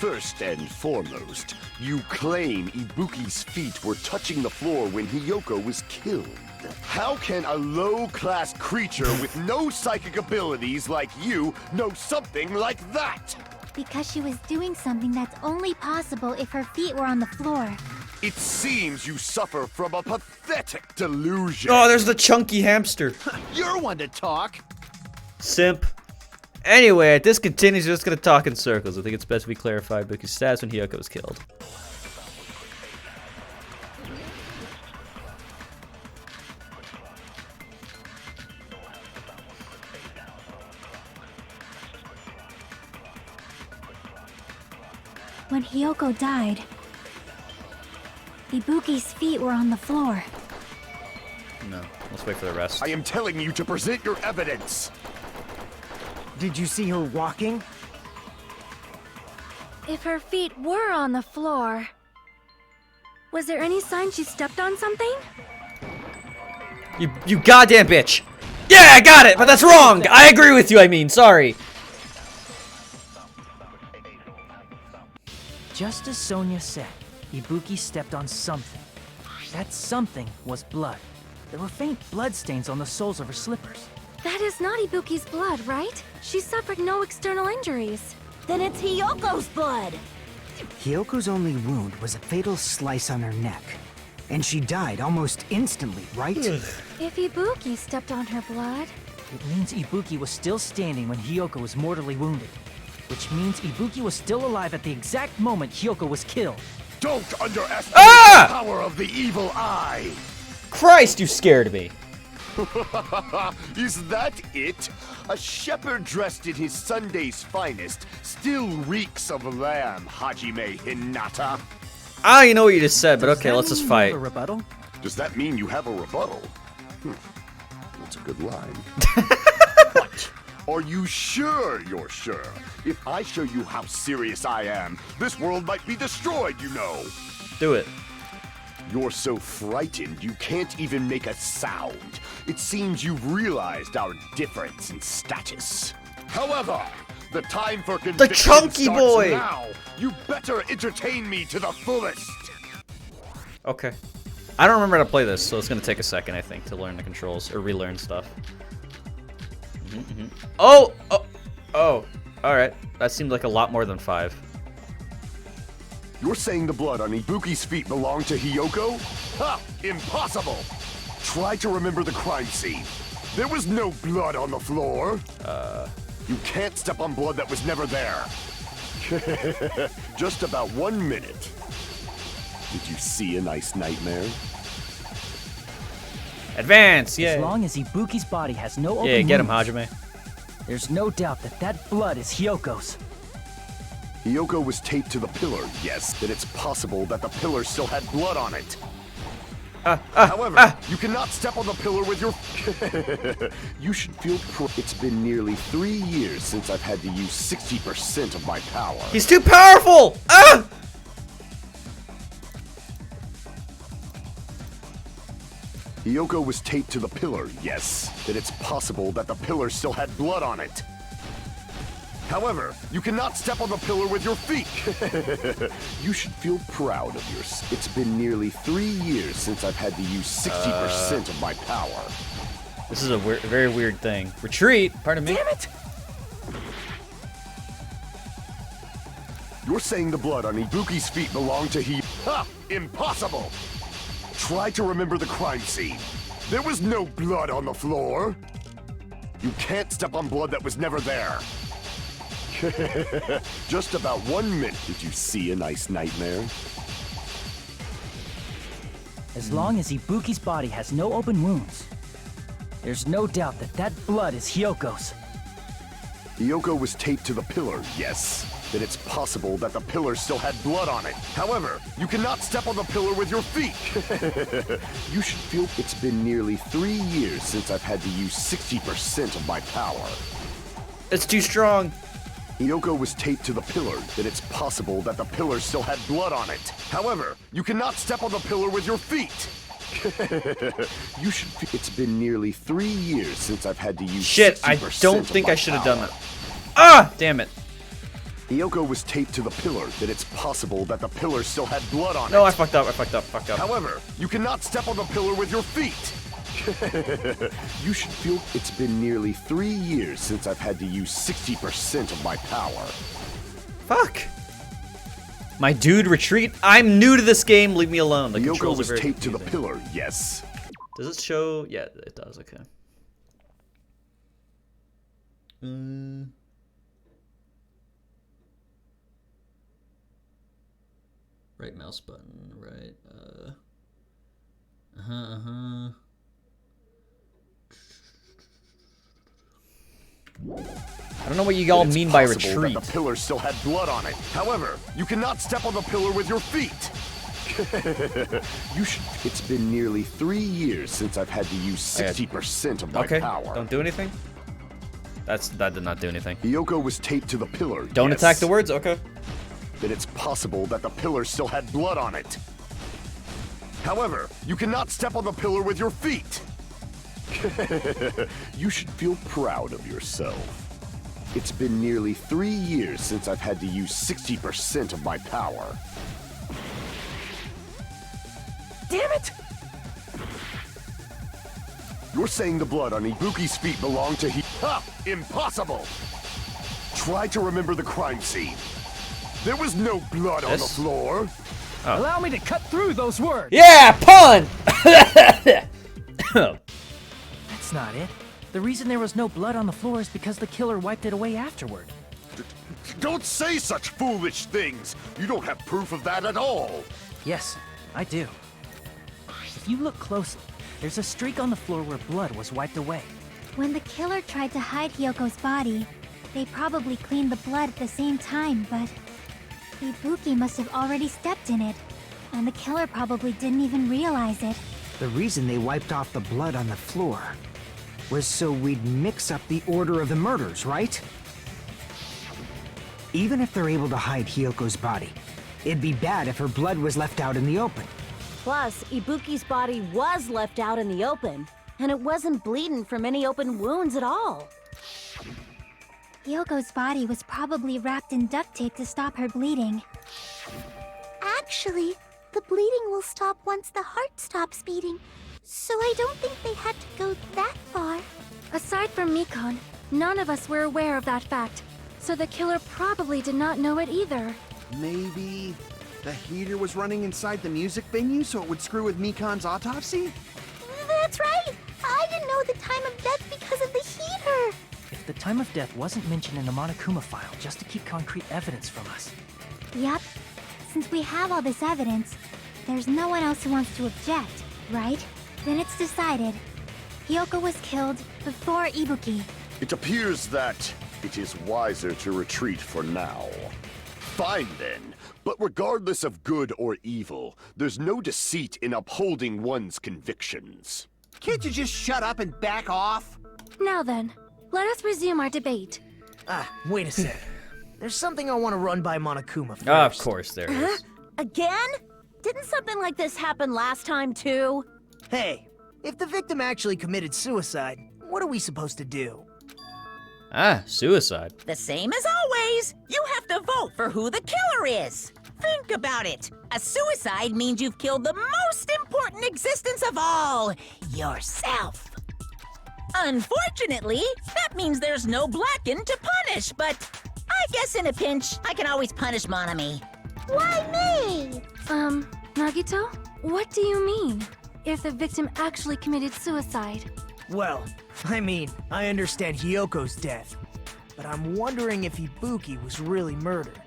First and foremost, you claim Ibuki's feet were touching the floor when Hyoko was killed. How can a low-class creature with no psychic abilities like you know something like that? Because she was doing something that's only possible if her feet were on the floor. It seems you suffer from a pathetic delusion. Oh, there's the chunky hamster. You're one to talk. Simp. Anyway, if this continues, we're just gonna talk in circles. I think it's best we clarify Ibuki's status when Hiyoko was killed. When Hiyoko died, Ibuki's feet were on the floor. No, let's wait for the rest. I am telling you to present your evidence. Did you see her walking? If her feet were on the floor, was there any sign she stepped on something? You goddamn bitch! Yeah, I got it, but that's wrong! I agree with you, I mean, sorry. Just as Sonia said, Ibuki stepped on something. That something was blood. There were faint blood stains on the soles of her slippers. That is not Ibuki's blood, right? She suffered no external injuries. Then it's Hiyoko's blood. Hiyoko's only wound was a fatal slice on her neck. And she died almost instantly, right? If Ibuki stepped on her blood... It means Ibuki was still standing when Hiyoko was mortally wounded. Which means Ibuki was still alive at the exact moment Hiyoko was killed. Don't underestimate the power of the evil eye! Christ, you scared me. Is that it? A shepherd dressed in his Sunday's finest still reeks of lamb, Hajime Hinata. I don't even know what you just said, but okay, let's just fight. A rebuttal? Does that mean you have a rebuttal? That's a good line. But are you sure you're sure? If I show you how serious I am, this world might be destroyed, you know. Do it. You're so frightened you can't even make a sound. It seems you've realized our difference in status. However, the time for conviction the chunky starts boy. now. You better entertain me to the fullest. Okay. I don't remember how to play this, so it's gonna take a second, I think, to learn the controls or relearn stuff. Oh! Alright. That seemed like a lot more than 5. You're saying the blood on Ibuki's feet belonged to Hiyoko? Ha! Impossible! Try to remember the crime scene. There was no blood on the floor. You can't step on blood that was never there. Just about 1 minute. Did you see a nice nightmare? Advance, yeah. As long as Ibuki's body has no open Yeah, get him, wounds, Hajime. there's no doubt that that blood is Hiyoko's. Hiyoko was taped to the pillar, yes, then it's possible that the pillar still had blood on it. However, you cannot step on the pillar with your... You should feel It's been nearly 3 years since I've had to use 60% of my power. He's too powerful! Ah! Hiyoko was taped to the pillar, yes, then it's possible that the pillar still had blood on it. However, you cannot step on the pillar with your feet. You should feel proud of yourself. It's been nearly 3 years since I've had to use 60% of my power. This is a very weird thing. Retreat, pardon me. Damn it! You're saying the blood on Ibuki's feet belonged to Ha! Impossible! Try to remember the crime scene. There was no blood on the floor. You can't step on blood that was never there. Just about 1 minute. Did you see a nice nightmare? As long as Ibuki's body has no open wounds, there's no doubt that that blood is Hiyoko's. Hiyoko was taped to the pillar, yes. Then it's possible that the pillar still had blood on it. However, you cannot step on the pillar with your feet. You should feel it's been nearly 3 years since I've had to use 60% of my power. It's too strong. Hiyoko was taped to the pillar, then it's possible that the pillar still had blood on it. However, you cannot step on the pillar with your feet. You should feel it's been nearly 3 years since I've had to use 60% I don't think of my I should have done power. that. Ah! Damn it. Hiyoko was taped to the pillar, then it's possible that the pillar still had blood on it. No, I fucked up. However, you cannot step on the pillar with your feet. You should feel it's been nearly 3 years since I've had to use 60% of my power. Fuck. My dude, retreat. I'm new to this game. Leave me alone. The Yoko controls are was very taped to the confusing. pillar, yes. Does it show? Yeah, it does. Okay. Right mouse button. Right. I don't know what you all It's mean by possible retreat. that the pillar still had blood on it. However, you cannot step on the pillar with your feet. It's been nearly 3 years since I've had to use 60% of my power. Don't do anything. That did not do anything. Yoko was taped to the pillar. Don't yes. attack the words. Okay. Then it's possible that the pillar still had blood on it. However, you cannot step on the pillar with your feet. You should feel proud of yourself. It's been nearly 3 years since I've had to use 60% of my power. Damn it! You're saying the blood on Ibuki's feet belonged to Ha! Impossible! Try to remember the crime scene. There was no blood on the floor. Oh. Allow me to cut through those words. Yeah, pun! That's not it. The reason there was no blood on the floor is because the killer wiped it away afterward. Don't say such foolish things! You don't have proof of that at all! Yes, I do. If you look closely, there's a streak on the floor where blood was wiped away. When the killer tried to hide Hyoko's body, they probably cleaned the blood at the same time, but Ibuki must have already stepped in it, and the killer probably didn't even realize it. The reason they wiped off the blood on the floor was so we'd mix up the order of the murders, right? Even if they're able to hide Hyoko's body, it'd be bad if her blood was left out in the open. Plus, Ibuki's body was left out in the open, and it wasn't bleeding from any open wounds at all. Hyoko's body was probably wrapped in duct tape to stop her bleeding. Actually, the bleeding will stop once the heart stops beating, so I don't think they had to go that far. Aside from Mikon, none of us were aware of that fact, so the killer probably did not know it either. Maybe the heater was running inside the music venue so it would screw with Mikon's autopsy? That's right! I didn't know the time of death because of the heater! If the time of death wasn't mentioned in the Monokuma file just to keep concrete evidence from us. Yep. Since we have all this evidence, there's no one else who wants to object, right? Then it's decided. Hyoko was killed before Ibuki. It appears that it is wiser to retreat for now. Fine then, but regardless of good or evil, there's no deceit in upholding one's convictions. Can't you just shut up and back off? Now then, let us resume our debate. Wait a sec. There's something I want to run by Monokuma first. Of course there is. Again? Didn't something like this happen last time, too? Hey, if the victim actually committed suicide, what are we supposed to do? Suicide. The same as always. You have to vote for who the killer is. Think about it. A suicide means you've killed the most important existence of all, yourself. Unfortunately, that means there's no Blacken to punish, but I guess in a pinch, I can always punish Monami. Why me? Nagito? What do you mean? If the victim actually committed suicide? Well, I mean, I understand Hyoko's death, but I'm wondering if Ibuki was really murdered.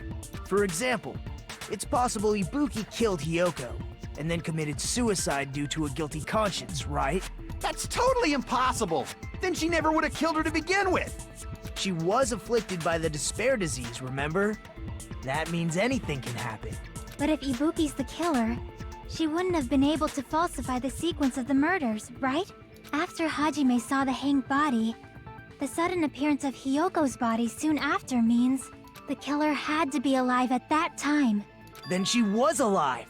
For example, it's possible Ibuki killed Hyoko, and then committed suicide due to a guilty conscience, right? That's totally impossible! Then she never would have killed her to begin with! She was afflicted by the despair disease, remember? That means anything can happen. But if Ibuki's the killer, she wouldn't have been able to falsify the sequence of the murders, right? After Hajime saw the hanged body, the sudden appearance of Hyoko's body soon after means the killer had to be alive at that time. Then she was alive!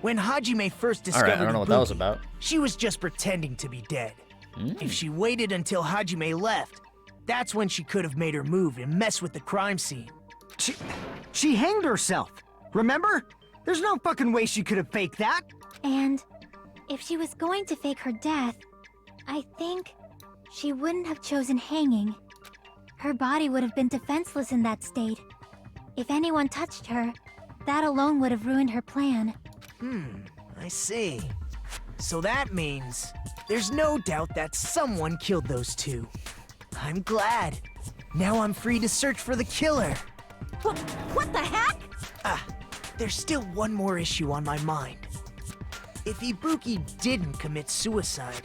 When Hajime first discovered Alright, I don't know what Ibuki, that was about. she was just pretending to be dead. If she waited until Hajime left, that's when she could have made her move and mess with the crime scene. She hanged herself, remember? There's no fucking way she could have faked that. And if she was going to fake her death, I think she wouldn't have chosen hanging. Her body would have been defenseless in that state. If anyone touched her, that alone would have ruined her plan. I see. So that means there's no doubt that someone killed those two. I'm glad. Now I'm free to search for the killer. What the heck? There's still one more issue on my mind. If Ibuki didn't commit suicide,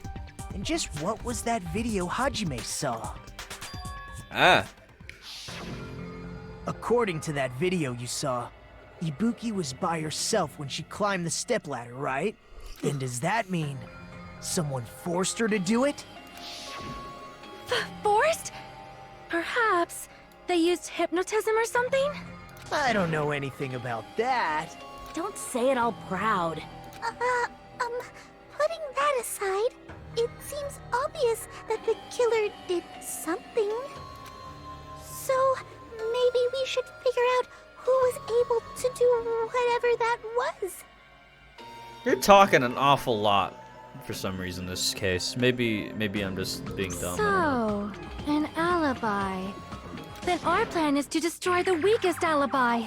then just what was that video Hajime saw? According to that video you saw, Ibuki was by herself when she climbed the stepladder, right? Then does that mean someone forced her to do it? Forced? Perhaps they used hypnotism or something? I don't know anything about that. Don't say it all proud. Putting that aside, it seems obvious that the killer did something. So, maybe we should figure out who was able to do whatever that was. You're talking an awful lot for some reason in this case. Maybe I'm just being dumb. So, an alibi. Then our plan is to destroy the weakest alibi.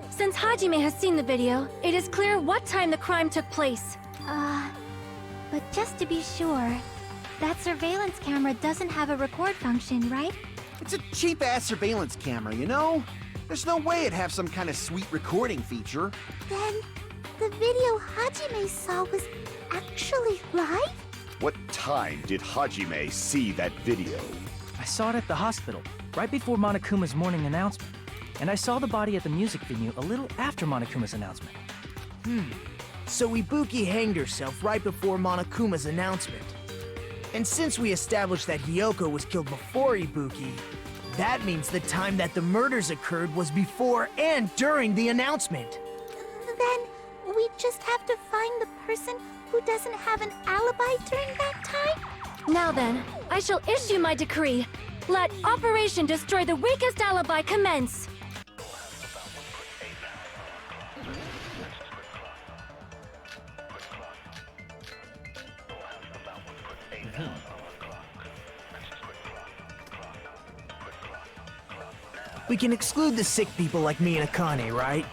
Since Hajime has seen the video, it is clear what time the crime took place. But just to be sure, that surveillance camera doesn't have a record function, right? It's a cheap-ass surveillance camera, you know? There's no way it'd have some kind of sweet recording feature. Then, the video Hajime saw was actually live? What time did Hajime see that video? I saw it at the hospital, right before Monokuma's morning announcement. And I saw the body at the music venue a little after Monokuma's announcement. So Ibuki hanged herself right before Monokuma's announcement. And since we established that Hiyoko was killed before Ibuki, that means the time that the murders occurred was before and during the announcement. Then, we just have to find the person who doesn't have an alibi during that time? Now then, I shall issue my decree. Let Operation Destroy the Weakest Alibi commence. We can exclude the sick people like me and Akane, right?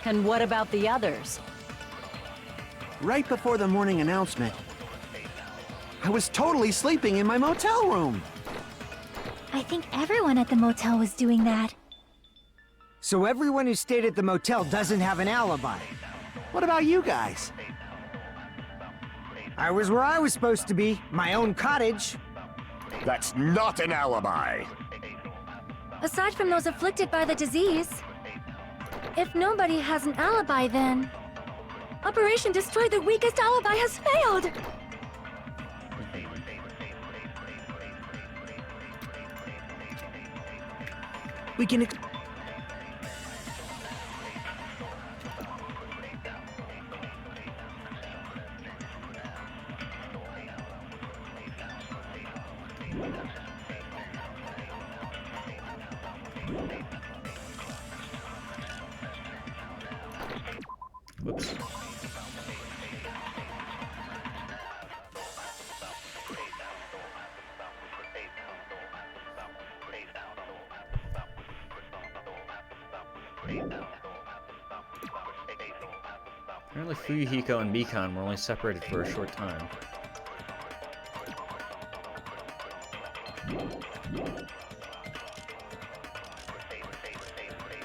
And what about the others? Right before the morning announcement, I was totally sleeping in my motel room. I think everyone at the motel was doing that. So everyone who stayed at the motel doesn't have an alibi. What about you guys? I was where I was supposed to be, my own cottage. That's not an alibi. Aside from those afflicted by the disease, if nobody has an alibi, then Operation Destroy the Weakest Alibi has failed! We can Whoops. Apparently Fuyuhiko and Mikan were only separated for a short time.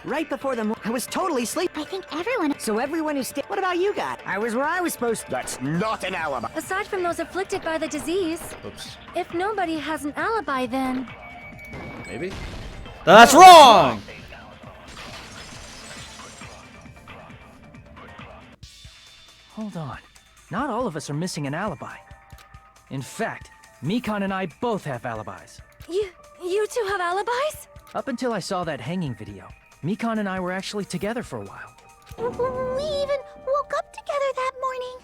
Right before I was totally sleeping. I think everyone... So everyone who stayed... What about you guys? I was where I was supposed to... That's not an alibi. Aside from those afflicted by the disease, Oops. if nobody has an alibi, then Maybe? That's wrong! Hold on. Not all of us are missing an alibi. In fact, Mikan and I both have alibis. You two have alibis? Up until I saw that hanging video, Mikan and I were actually together for a while. We even woke up together that morning.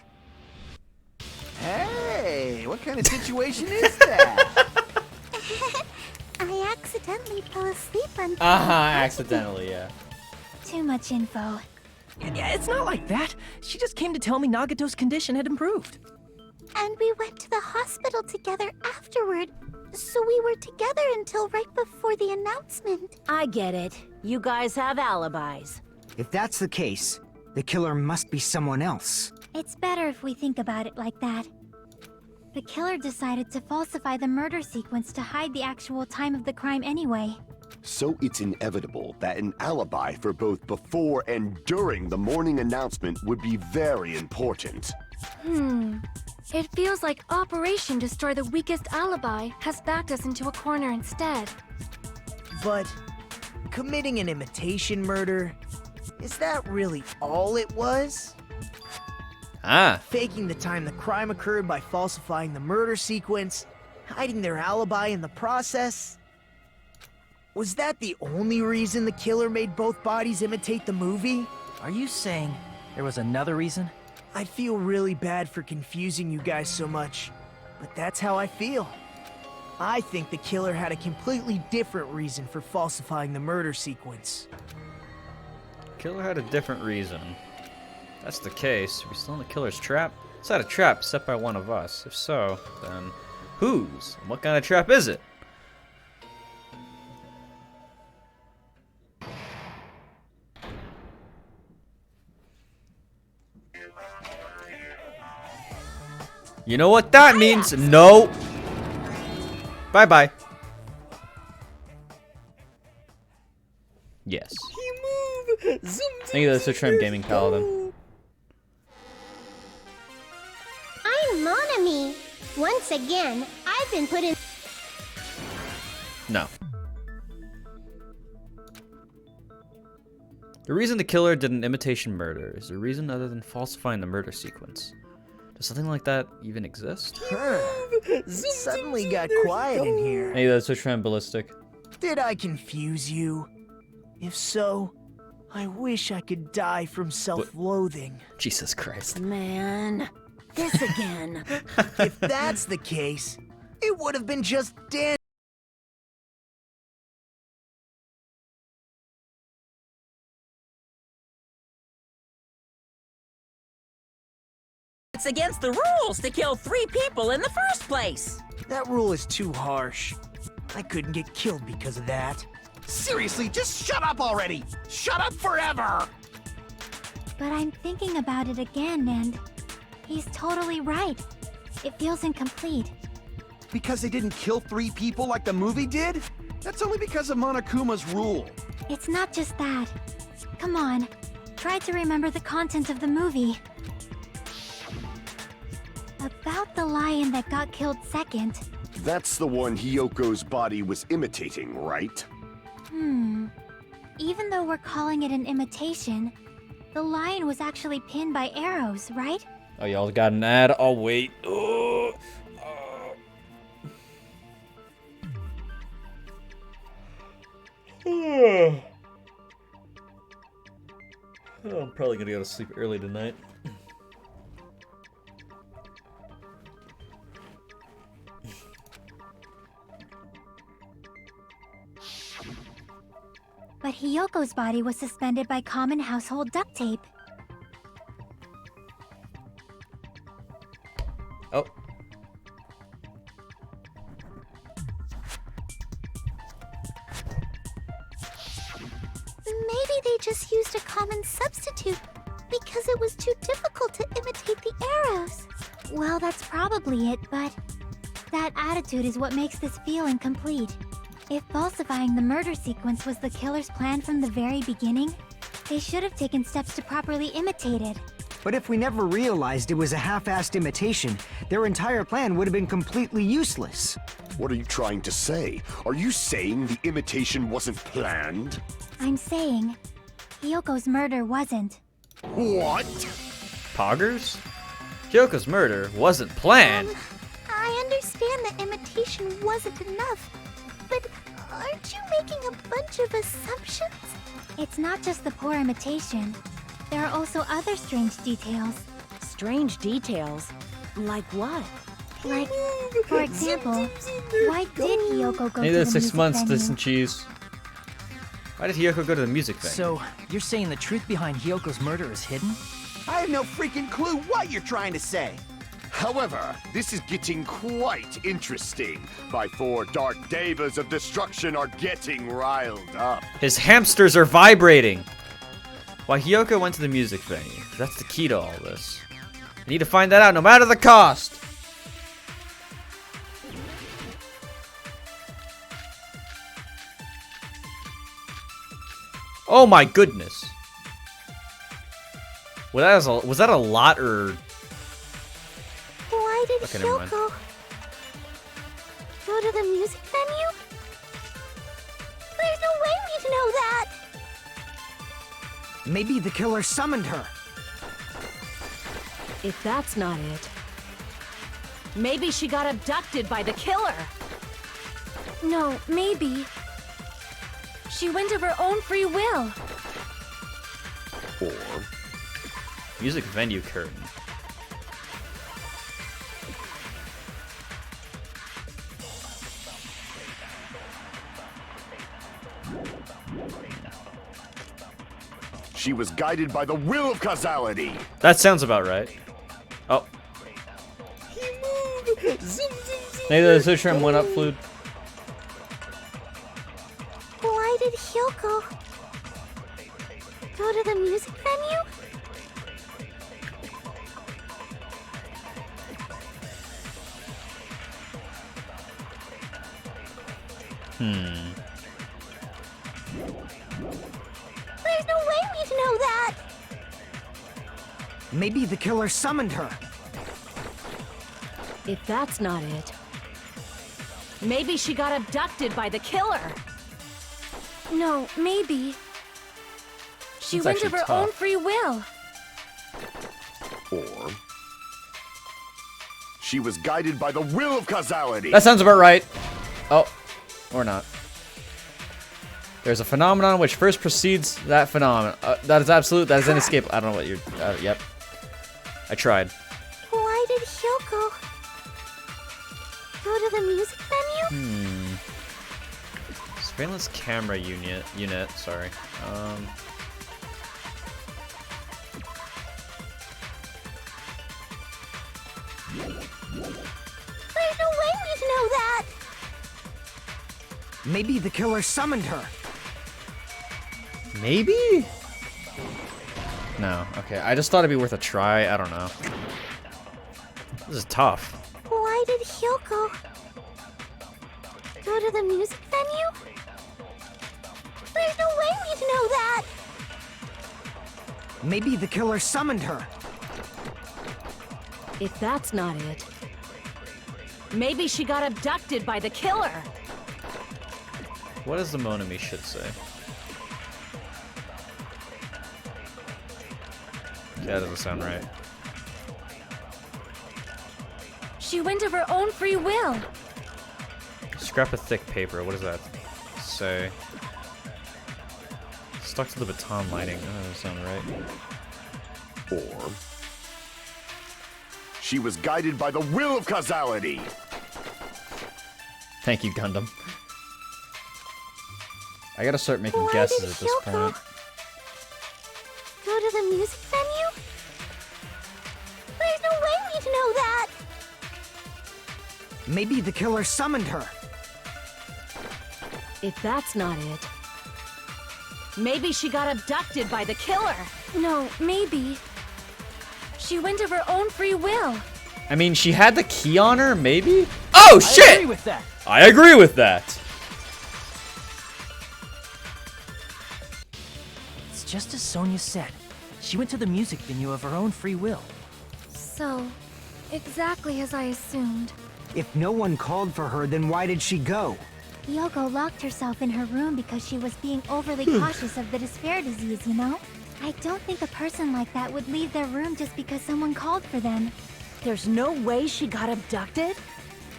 Hey, what kind of situation is that? I accidentally fell asleep on... Accidentally, yeah. Too much info. Yeah, it's not like that. She just came to tell me Nagato's condition had improved. And we went to the hospital together afterward. so we were together until right before the announcement. I get it. You guys have alibis. If that's the case, the killer must be someone else. It's better if we think about it like that. The killer decided to falsify the murder sequence to hide the actual time of the crime anyway. So it's inevitable that an alibi for both before and during the morning announcement would be very important. It feels like Operation Destroy the Weakest Alibi has backed us into a corner instead. But committing an imitation murder, is that really all it was? Faking the time the crime occurred by falsifying the murder sequence, hiding their alibi in the process? Was that the only reason the killer made both bodies imitate the movie? Are you saying there was another reason? I feel really bad for confusing you guys so much, but that's how I feel. I think the killer had a completely different reason for falsifying the murder sequence. Killer had a different reason. If that's the case, are we still in the killer's trap? Is that a trap set by one of us? If so, then whose? And what kind of trap is it? You know what that means? No. Bye-bye. Yes. Thank you, that's a Trim Gaming Paladin. I'm Monami. Once again, I've been put in... No. The reason the killer did an imitation murder is a reason other than falsifying the murder sequence. Does something like that even exist? Suddenly got quiet in here. Hey, that's a Trim Ballistic. Did I confuse you? If so, I wish I could die from self-loathing. Jesus Christ. Man, this again. If that's the case, it would have been just Dan. It's against the rules to kill 3 people in the first place. That rule is too harsh. I couldn't get killed because of that. Seriously, just shut up already! Shut up forever! But I'm thinking about it again, and he's totally right. It feels incomplete. Because they didn't kill 3 people like the movie did? That's only because of Monokuma's rule. It's not just that. Come on, try to remember the content of the movie. About the lion that got killed second. That's the one Hyoko's body was imitating, right? Even though we're calling it an imitation, the lion was actually pinned by arrows, right? Oh, y'all got an ad? Oh, wait. I'm probably gonna go to sleep early tonight. But Hyoko's body was suspended by common household duct tape. Oh. Maybe they just used a common substitute because it was too difficult to imitate the arrows. Well, that's probably it, but that attitude is what makes this feel incomplete. If falsifying the murder sequence was the killer's plan from the very beginning, they should have taken steps to properly imitate it. But if we never realized it was a half-assed imitation, their entire plan would have been completely useless. What are you trying to say? Are you saying the imitation wasn't planned? I'm saying, Hyoko's murder wasn't. What? Poggers? Hyoko's murder wasn't planned. I understand that imitation wasn't enough, but aren't you making a bunch of assumptions? It's not just the poor imitation. There are also other strange details. Strange details? Like what? Like, for example, why did Hyoko go Maybe to the that's 6 music months, venue? this and cheese. Why did Hyoko go to the music venue? So, you're saying the truth behind Hyoko's murder is hidden? I have no freaking clue what you're trying to say. However, this is getting quite interesting. My 4 dark devas of destruction are getting riled up. His hamsters are vibrating. Why Hiyoko went to the music venue. That's the key to all this. I need to find that out no matter the cost. Oh my goodness. Was that a lot or... Why did Okay, never mind. Hyoko go to the music venue? There's no way we'd know that! Maybe the killer summoned her. If that's not it, maybe she got abducted by the killer. No, maybe. She went of her own free will. Or Music venue curtain. she was guided by the will of causality. That sounds about right. Oh. Maybe the switch tram went up, Fluid. Why did Hyoko go to the music venue? There's no way we'd know that! Maybe the killer summoned her. If that's not it, maybe she got abducted by the killer. No, maybe. She That's went of actually her tough. own free will. Or she was guided by the will of causality. That sounds about right. Oh, or not. There's a phenomenon which first precedes that phenomenon. That is absolute. That is inescapable. I don't know what you're. Yep. I tried. Why did Hyoko go to the music venue? Surveillance camera unit. Sorry. There's no way we'd know that! Maybe the killer summoned her. Maybe? No. Okay. I just thought it'd be worth a try. I don't know. This is tough. Why did Hyoko go to the music venue? There's no way we'd know that! Maybe the killer summoned her. If that's not it, maybe she got abducted by the killer. What does the Monami shit say? That doesn't sound right. She went of her own free will. Scrap of thick paper. What does that say? Stuck to the baton lining. That doesn't sound right. Or she was guided by the will of causality. Thank you, Gundam. I gotta start making Why guesses did at this Hyoko point. go to the music venue? There's no way we'd know that! Maybe the killer summoned her. If that's not it, maybe she got abducted by the killer. No, maybe. She went of her own free will. I mean, she had the key on her, maybe? Oh, shit! I agree with that. I agree with that. It's just as Sonia said. She went to the music venue of her own free will. So, exactly as I assumed. If no one called for her, then why did she go? Hyoko locked herself in her room because she was being overly cautious of the despair disease, you know? I don't think a person like that would leave their room just because someone called for them. There's no way she got abducted?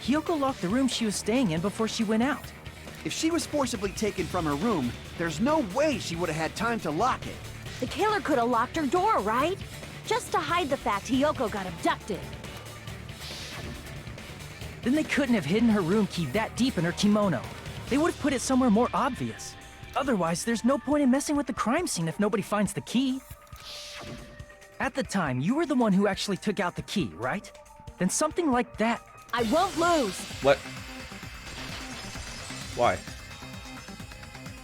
Hyoko locked the room she was staying in before she went out. If she was forcibly taken from her room, there's no way she would have had time to lock it. The killer could have locked her door, right? Just to hide the fact Hyoko got abducted. Then they couldn't have hidden her room key that deep in her kimono. They would have put it somewhere more obvious. Otherwise, there's no point in messing with the crime scene if nobody finds the key. At the time, you were the one who actually took out the key, right? then something like that. I won't lose. What? Why?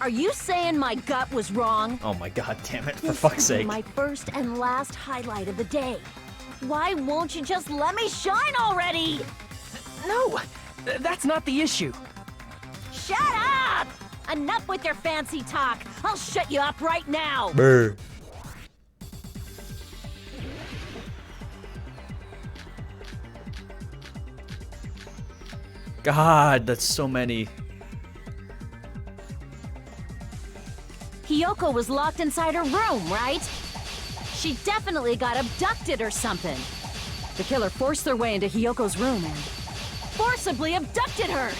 Are you saying my gut was wrong? Oh my god, damn it, for This fuck's is sake. my first and last highlight of the day. Why won't you just let me shine already? No, that's not the issue. Shut up! Enough with your fancy talk. I'll shut you up right now. Brr. God, that's so many. Hiyoko was locked inside her room, right? She definitely got abducted or something. The killer forced their way into Hiyoko's room and forcibly abducted her.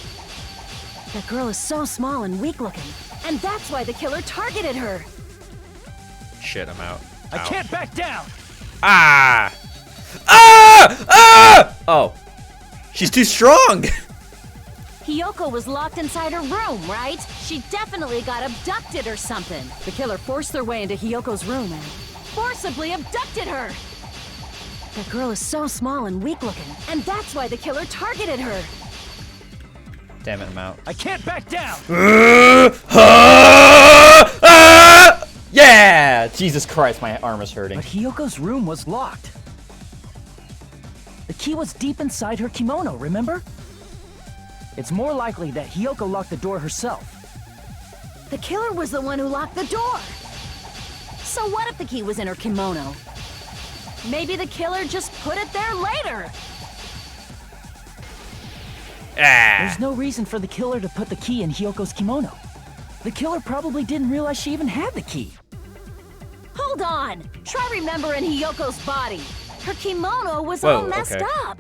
That girl is so small and weak-looking, and that's why the killer targeted her. Shit, I'm out. I Ow. can't back down. Ah! Ah! Ah! Oh. She's too strong! Hiyoko was locked inside her room, right? She definitely got abducted or something. The killer forced their way into Hiyoko's room and forcibly abducted her. That girl is so small and weak-looking, and that's why the killer targeted her. Damn it, I'm out. I can't back down. Yeah! Jesus Christ, my arm is hurting. But Hiyoko's room was locked. The key was deep inside her kimono, remember? It's more likely that Hiyoko locked the door herself. The killer was the one who locked the door. So what if the key was in her kimono? Maybe the killer just put it there later. There's no reason for the killer to put the key in Hiyoko's kimono. The killer probably didn't realize she even had the key. Hold on. Try remembering Hiyoko's body. Her kimono was all messed up.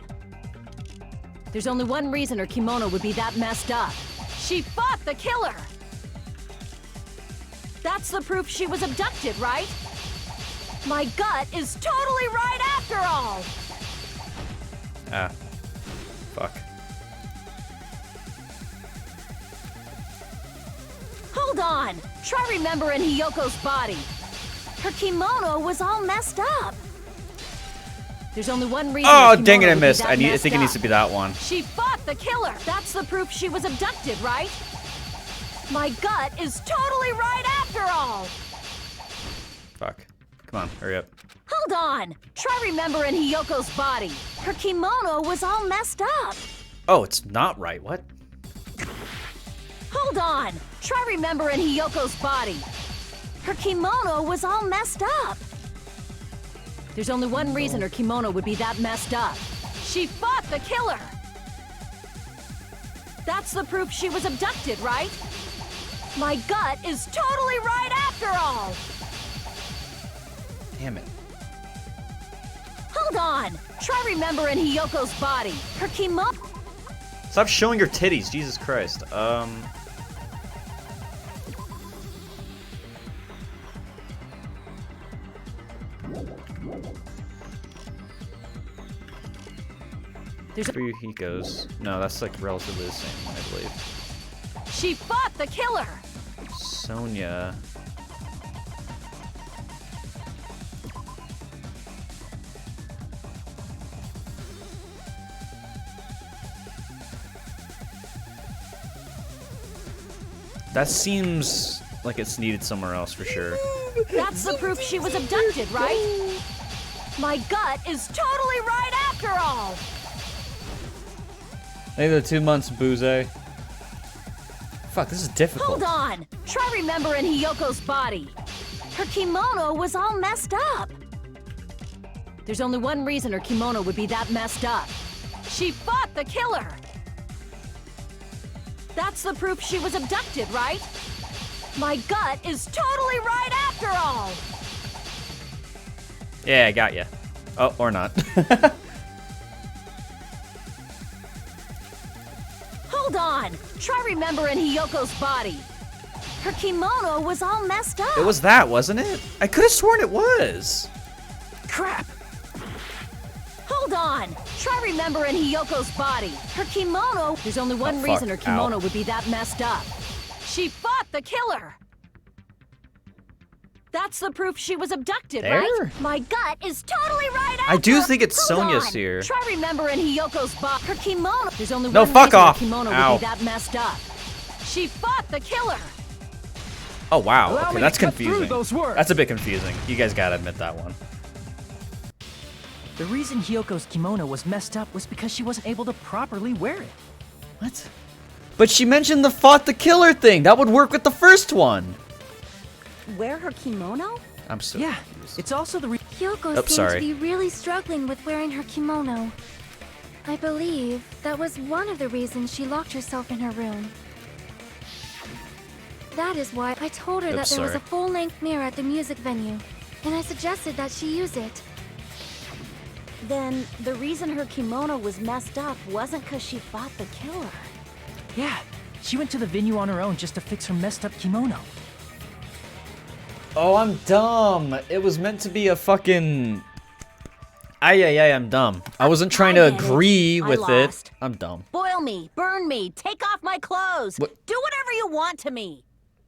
There's only one reason her kimono would be that messed up. She fought the killer. That's the proof she was abducted, right? My gut is totally right after all. Ah. Fuck. Hold on. Try remembering Hiyoko's body. Her kimono was all messed up. There's only one reason. Oh, her dang it, kimono I would be missed. that I messed think it needs to up. be that one. She fought the killer. That's the proof she was abducted, right? My gut is totally right after all. Fuck. Come on, hurry up. Hold on. Try remembering Hiyoko's body. Her kimono was all messed up. Oh, it's not right. What? Hold on. Try remembering Hiyoko's body. Her kimono was all messed up. There's only one reason her kimono would be that messed up. She fought the killer. That's the proof she was abducted, right? My gut is totally right after all. Damn it. Hold on. Try remembering Hiyoko's body. Her kimono. Stop showing your titties, Jesus Christ. There's a... Three Hikos. No, that's like relatively the same one, I believe. She fought the killer. Sonia. That seems like it's needed somewhere else for sure. That's the proof she was abducted, right? My gut is totally right after all. Maybe the 2 months, Booze. Fuck, this is difficult. Hold on. Try remembering Hiyoko's body. Her kimono was all messed up. There's only one reason her kimono would be that messed up. She fought the killer. That's the proof she was abducted, right? My gut is totally right after all. Yeah, I got you. Oh, or not. Hold on. Try remembering Hiyoko's body. Her kimono was all messed up. It was that, wasn't it? I could have sworn it was. Crap. Hold on. Try remembering Hiyoko's body. Her kimono. There's only one fuck. reason her kimono Ow. would be that messed up. She fought the killer. That's the proof she was abducted, There? right? My gut is totally right. I do After. think it's Hold Sonya's on. here. Try remembering Hiyoko's box. Her kimono. There's only No, one fuck reason off. her kimono Ow. would be that messed up. She fought the killer. Oh, wow. Allow Okay, me that's to cut through confusing. those words. That's a bit confusing. You guys gotta admit that one. The reason Hiyoko's kimono was messed up was because she wasn't able to properly wear it. What? But she mentioned the fought the killer thing. That would work with the first one. Wear her kimono? I'm so Yeah, confused. it's also the Hyoko seemed sorry. to be really struggling with wearing her kimono. I believe that was one of the reasons she locked herself in her room. That is why I told her that there was sorry. a full-length mirror at the music venue, and I suggested that she use it. Then the reason her kimono was messed up wasn't because she fought the killer. Yeah, she went to the venue on her own just to fix her messed up kimono. Oh, I'm dumb. It was meant to be a fucking... I'm dumb. I wasn't trying to I get it. agree I with it. lost. I'm dumb. Boil me, burn me, take off my clothes. What? Do whatever you want to me.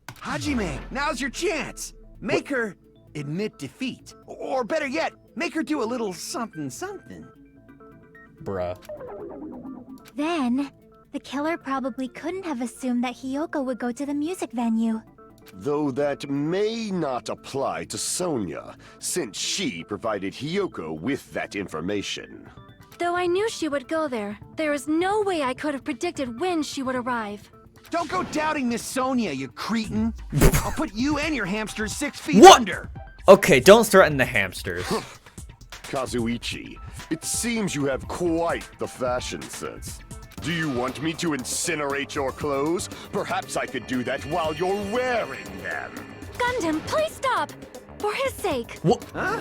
Hajime, now's your chance. Make her admit defeat. Or better yet, make her do a little something something. Bruh. Then, the killer probably couldn't have assumed that Hiyoko would go to the music venue. Though that may not apply to Sonya, since she provided Hiyoko with that information. Though I knew she would go there, there is no way I could have predicted when she would arrive. Don't go doubting Miss Sonya, you cretin. I'll put you and your hamsters 6 feet What? under. Okay, don't threaten the hamsters. Kazuichi, it seems you have quite the fashion sense. Do you want me to incinerate your clothes? Perhaps I could do that while you're wearing them. Gundam, please stop! For his sake. What? Huh?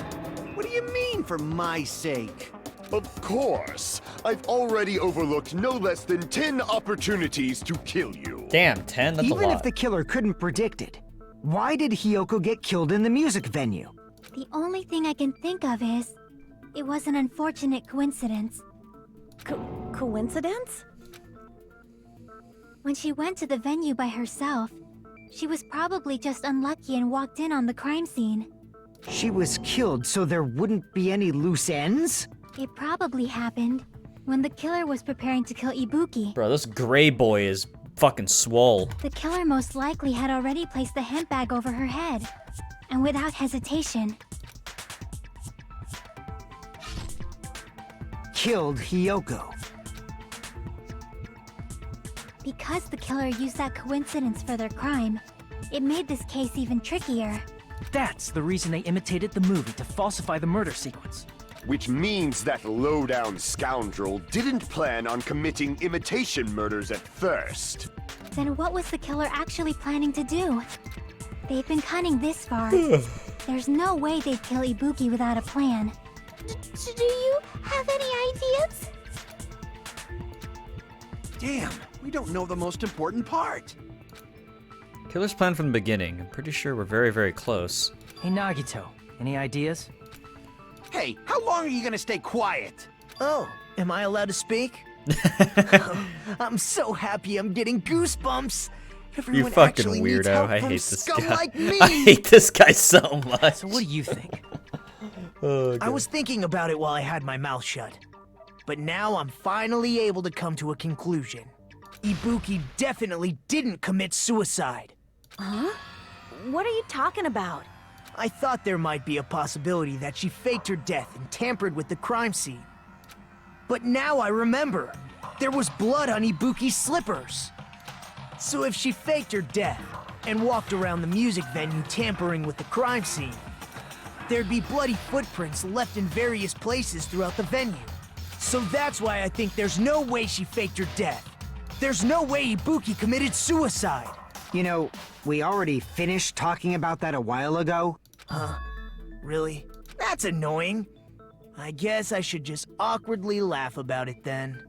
What do you mean, for my sake? Of course. I've already overlooked no less than 10 opportunities to kill you. Damn, 10? That's a Even lot. if the killer couldn't predict it, why did Hiyoko get killed in the music venue? The only thing I can think of is, it was an unfortunate coincidence. Coincidence? When she went to the venue by herself, she was probably just unlucky and walked in on the crime scene. She was killed so there wouldn't be any loose ends? It probably happened when the killer was preparing to kill Ibuki. Bro, this gray boy is fucking swole. The killer most likely had already placed the hemp bag over her head, and without hesitation, Killed Hiyoko. because the killer used that coincidence for their crime, it made this case even trickier. That's the reason they imitated the movie to falsify the murder sequence. Which means that low-down scoundrel didn't plan on committing imitation murders at first. Then what was the killer actually planning to do? They've been cunning this far. There's no way they'd kill Ibuki without a plan. Do you have any ideas? Damn, we don't know the most important part. Killer's plan from the beginning. I'm pretty sure we're very, very close. Hey Nagito, any ideas? Hey, how long are you gonna stay quiet? Oh, am I allowed to speak? I'm so happy I'm getting goosebumps. Everyone You fucking actually needs weirdo. help I from hate this scum guy. like me. I hate this guy so much. So what do you think? Oh, I God. was thinking about it while I had my mouth shut. But now I'm finally able to come to a conclusion. Ibuki definitely didn't commit suicide. Huh? What are you talking about? I thought there might be a possibility that she faked her death and tampered with the crime scene. But now I remember. There was blood on Ibuki's slippers. So if she faked her death and walked around the music venue tampering with the crime scene, there'd be bloody footprints left in various places throughout the venue. So that's why I think there's no way she faked her death. There's no way Ibuki committed suicide. You know, we already finished talking about that a while ago. Huh? Really? That's annoying. I guess I should just awkwardly laugh about it then.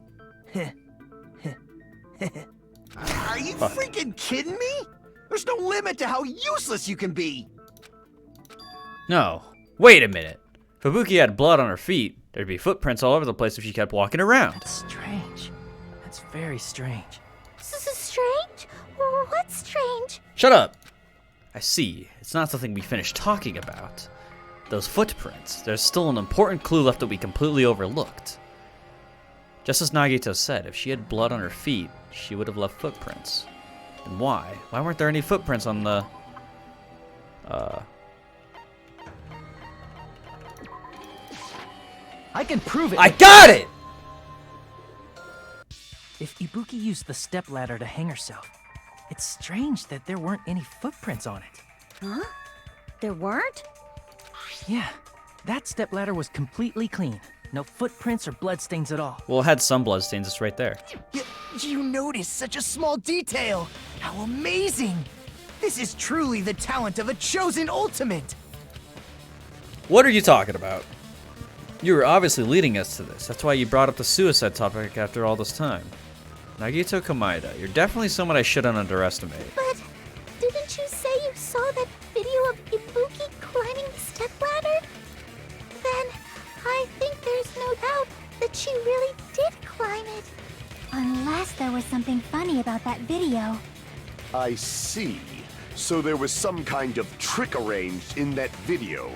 Are you freaking kidding me? There's no limit to how useless you can be. No. Wait a minute. If Ibuki had blood on her feet, there'd be footprints all over the place if she kept walking around. That's strange. That's very strange. Strange? What's strange? Shut up. I see. It's not something we finished talking about. Those footprints. There's still an important clue left that we completely overlooked. Just as Nagito said, if she had blood on her feet, she would have left footprints. And why? Why weren't there any footprints on the... I can prove it. I got it! If Ibuki used the stepladder to hang herself, it's strange that there weren't any footprints on it. Huh? There weren't? Yeah, that stepladder was completely clean. No footprints or bloodstains at all. Well, it had some bloodstains. It's right there. You noticed such a small detail. How amazing! This is truly the talent of a chosen ultimate. What are you talking about? You were obviously leading us to this. That's why you brought up the suicide topic after all this time. Nagito Komaeda, you're definitely someone I shouldn't underestimate. But didn't you say you saw that video of Ibuki climbing the stepladder? Then I think there's no doubt that she really did climb it. Unless there was something funny about that video. I see. So there was some kind of trick arranged in that video,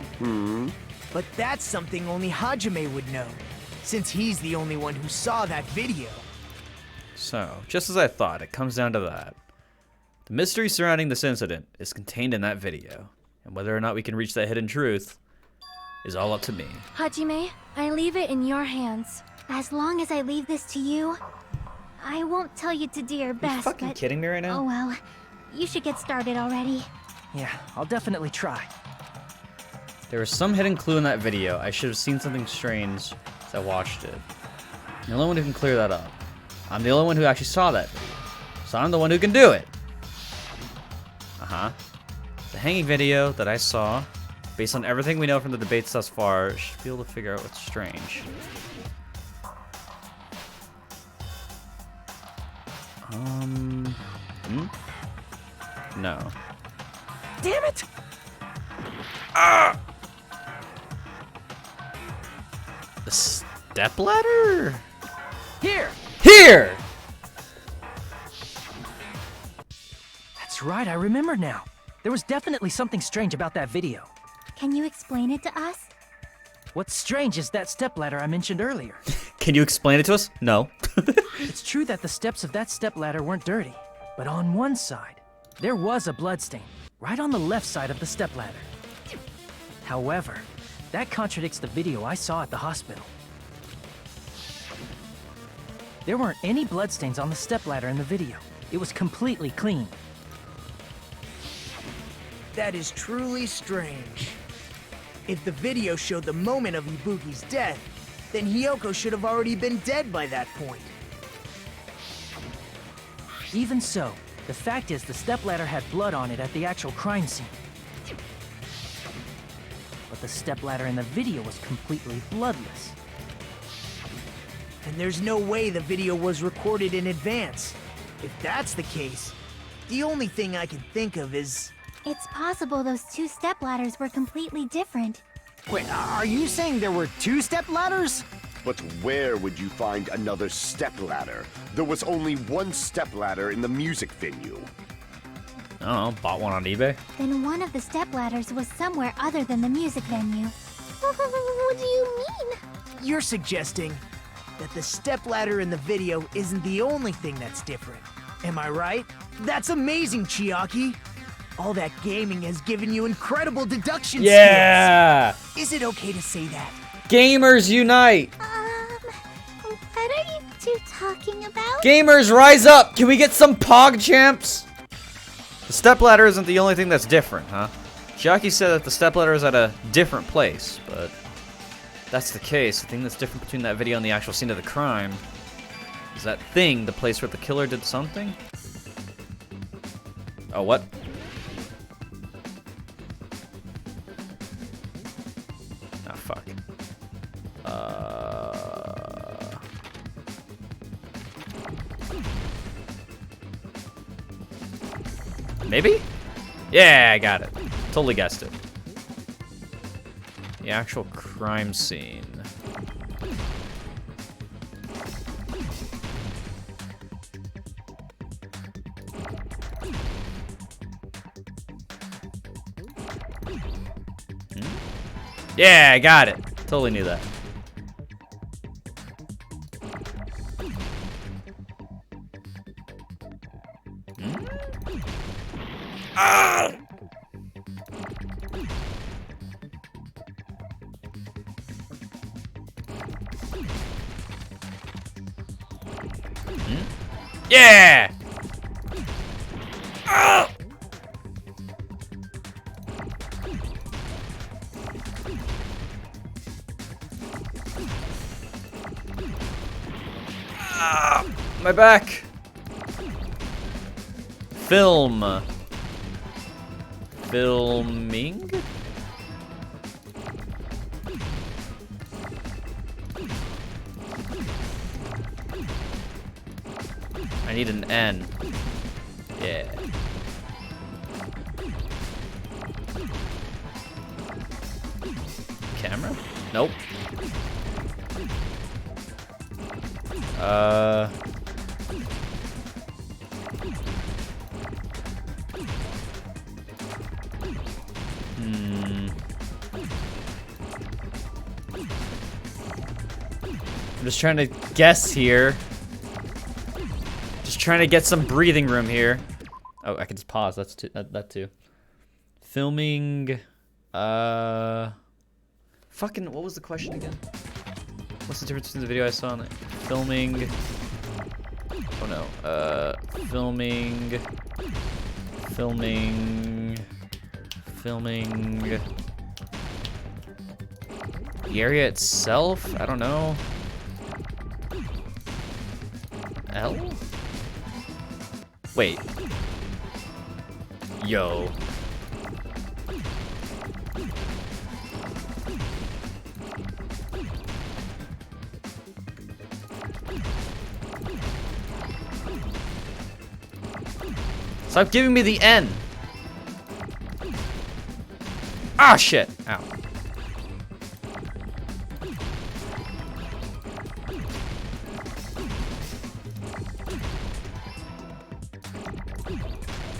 But that's something only Hajime would know, since he's the only one who saw that video. So, just as I thought, it comes down to that. The mystery surrounding this incident is contained in that video, and whether or not we can reach that hidden truth is all up to me. Hajime, I leave it in your hands. As long as I leave this to you, I won't tell you to do your best, fucking but... kidding me right now? Oh well, you should get started already. Yeah, I'll definitely try. There was some hidden clue in that video. I should have seen something strange as I watched it. I'm the only one who can clear that up. I'm the only one who actually saw that video. So I'm the one who can do it. The hanging video that I saw, based on everything we know from the debates thus far, should be able to figure out what's strange. No. Damn it! The stepladder? Here! Here! That's right, I remember now. There was definitely something strange about that video. Can you explain it to us? What's strange is that stepladder I mentioned earlier. Can you explain it to us? No. It's true that the steps of that stepladder weren't dirty, but on one side, there was a bloodstain, right on the left side of the stepladder. However, that contradicts the video I saw at the hospital. There weren't any bloodstains on the stepladder in the video. It was completely clean. That is truly strange. If the video showed the moment of Ibuki's death, then Hiyoko should have already been dead by that point. Even so, the fact is the stepladder had blood on it at the actual crime scene. But the stepladder in the video was completely bloodless. And there's no way the video was recorded in advance. If that's the case, the only thing I can think of is... It's possible those two stepladders were completely different. Wait, are you saying there were two stepladders? But where would you find another stepladder? There was only one stepladder in the music venue. I don't know, bought one on eBay? Then one of the stepladders was somewhere other than the music venue. What do you mean? You're suggesting that the stepladder in the video isn't the only thing that's different. Am I right? That's amazing, Chiaki! All that gaming has given you incredible deduction Yeah! skills! Is it okay to say that? Gamers unite! What are you two talking about? Gamers rise up! Can we get some Pog champs? The stepladder isn't the only thing that's different, huh? Chiaki said that the stepladder is at a different place, but if that's the case. The thing that's different between that video and the actual scene of the crime is that thing, the place where the killer did something? Oh, what? Ah, fuck. Maybe? Yeah, I got it. Totally guessed it. The actual crime scene. Yeah, I got it. Totally knew that. Ah! Yeah! Ah! Ah, my back. Film. Filming? I need an N. Yeah. Camera? Nope. I'm just trying to guess here. Just trying to get some breathing room here. Oh, I can just pause. That's that too. Filming. Fucking. What was the question again? What's the difference between the video I saw and filming? Oh no. Filming. The area itself? I don't know. L? Wait. Yo. Stop giving me the N. Ah, shit. Ow.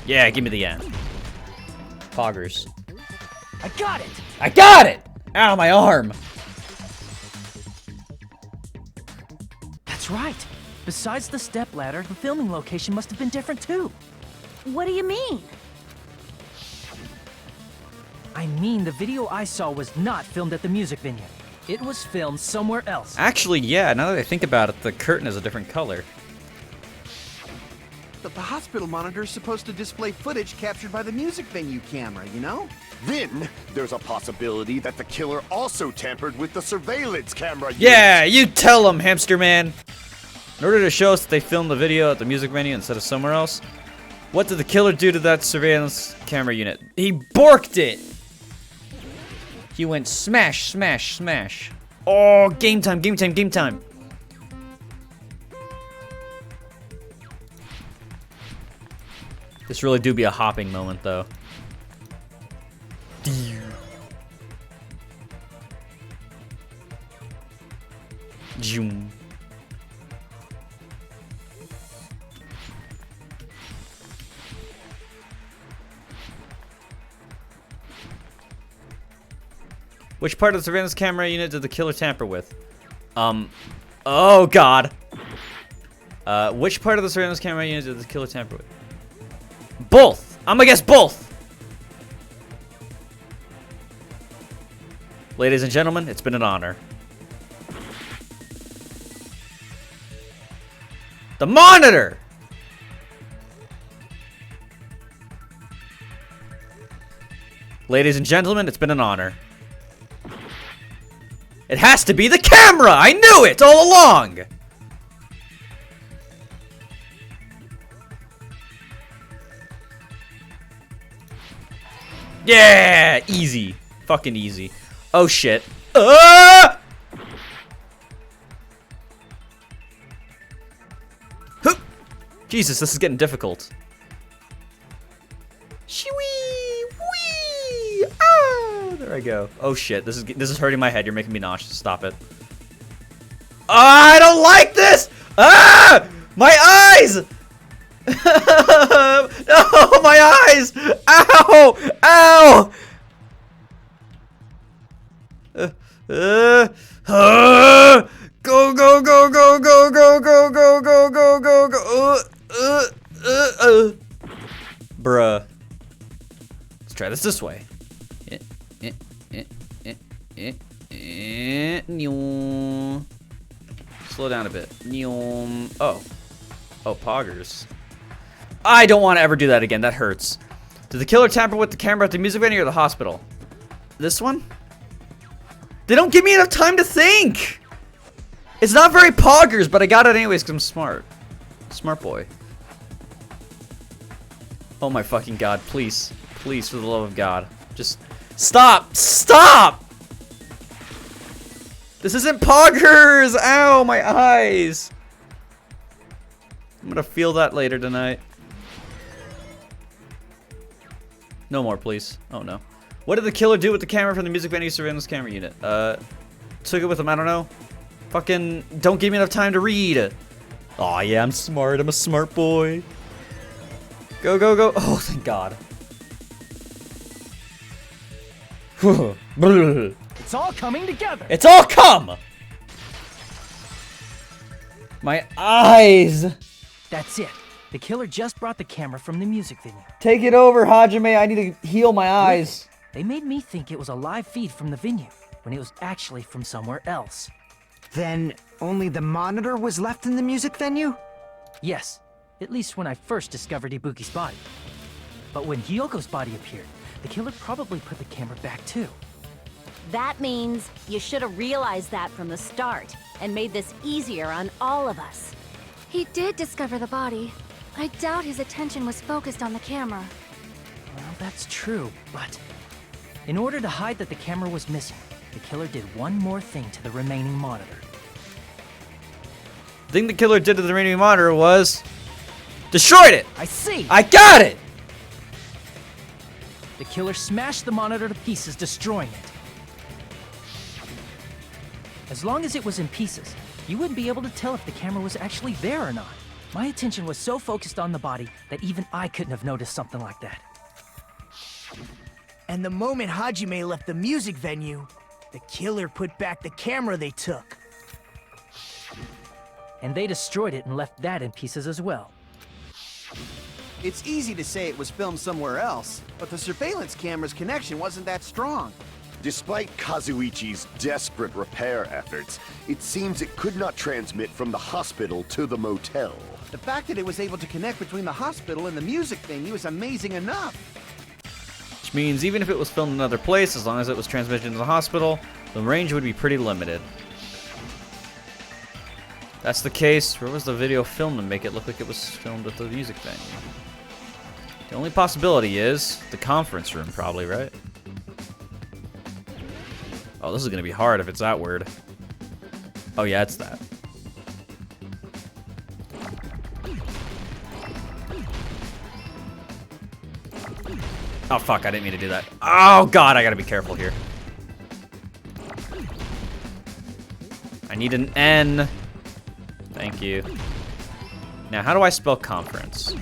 Yeah, give me the N. Poggers. I got it! I got it! Ow, my arm. That's right. Besides the stepladder, the filming location must have been different too. What do you mean? I mean, the video I saw was not filmed at the music venue. It was filmed somewhere else. Actually, yeah, now that I think about it, the curtain is a different color. But the hospital monitor is supposed to display footage captured by the music venue camera, you know? Then, there's a possibility that the killer also tampered with the surveillance camera unit. Yeah, you tell him, Hamster Man! In order to show us that they filmed the video at the music venue instead of somewhere else, what did the killer do to that surveillance camera unit? He borked it! He went smash, smash, smash. Oh, game time, game time, game time. This really do be a hopping moment, though. Zoom. Which part of the surveillance camera unit did the killer tamper with? Oh god. Which part of the surveillance camera unit did the killer tamper with? Both! I'm gonna guess both! Ladies and gentlemen, it's been an honor. The monitor! Ladies and gentlemen, it's been an honor. It has to be the camera! I knew it all along! Yeah! Easy. Fucking easy. Oh shit. Jesus, this is getting difficult. Shwee! Wee! Ah! There I go. Oh shit, this is hurting my head. You're making me nauseous. Stop it. I don't like this! Ah! My eyes! Oh, my eyes! Ow! Ow! Go, go, go, go, go, go, go, go, go, go, go, go. Bruh. Let's try this way. Slow down a bit. Oh. Oh, poggers. I don't want to ever do that again. That hurts. Did the killer tamper with the camera at the music venue or the hospital? This one? They don't give me enough time to think. It's not very poggers, but I got it anyways because I'm smart. Smart boy. Oh my fucking god, please. Please, for the love of God. Just stop! Stop! This isn't poggers! Ow, my eyes! I'm gonna feel that later tonight. No more, please. Oh no. What did the killer do with the camera from the music venue surveillance camera unit? Took it with him, I don't know. Fucking don't give me enough time to read. Oh yeah, I'm smart. I'm a smart boy. Go, go, go. Oh, thank God. It's all coming together. It's all come! My eyes! That's it. The killer just brought the camera from the music venue. Take it over, Hajime. I need to heal my eyes. They made me think it was a live feed from the venue, when it was actually from somewhere else. Then only the monitor was left in the music venue? Yes, at least when I first discovered Ibuki's body. But when Hyoko's body appeared, the killer probably put the camera back too. That means you should have realized that from the start and made this easier on all of us. He did discover the body. I doubt his attention was focused on the camera. Well, that's true, but in order to hide that the camera was missing, the killer did one more thing to the remaining monitor. The thing the killer did to the remaining monitor was destroyed it. I see. I got it. The killer smashed the monitor to pieces, destroying it. As long as it was in pieces, you wouldn't be able to tell if the camera was actually there or not. My attention was so focused on the body that even I couldn't have noticed something like that. And the moment Hajime left the music venue, the killer put back the camera they took. And they destroyed it and left that in pieces as well. It's easy to say it was filmed somewhere else, but the surveillance camera's connection wasn't that strong. Despite Kazuichi's desperate repair efforts, it seems it could not transmit from the hospital to the motel. The fact that it was able to connect between the hospital and the music venue is amazing enough. Which means even if it was filmed in another place, as long as it was transmitted to the hospital, the range would be pretty limited. That's the case. Where was the video filmed to make it look like it was filmed at the music venue? The only possibility is the conference room, probably, right? Oh, this is gonna be hard if it's that word. Oh yeah, it's that. Oh fuck, I didn't mean to do that. Oh god, I gotta be careful here. I need an N. Thank you. Now, how do I spell conference?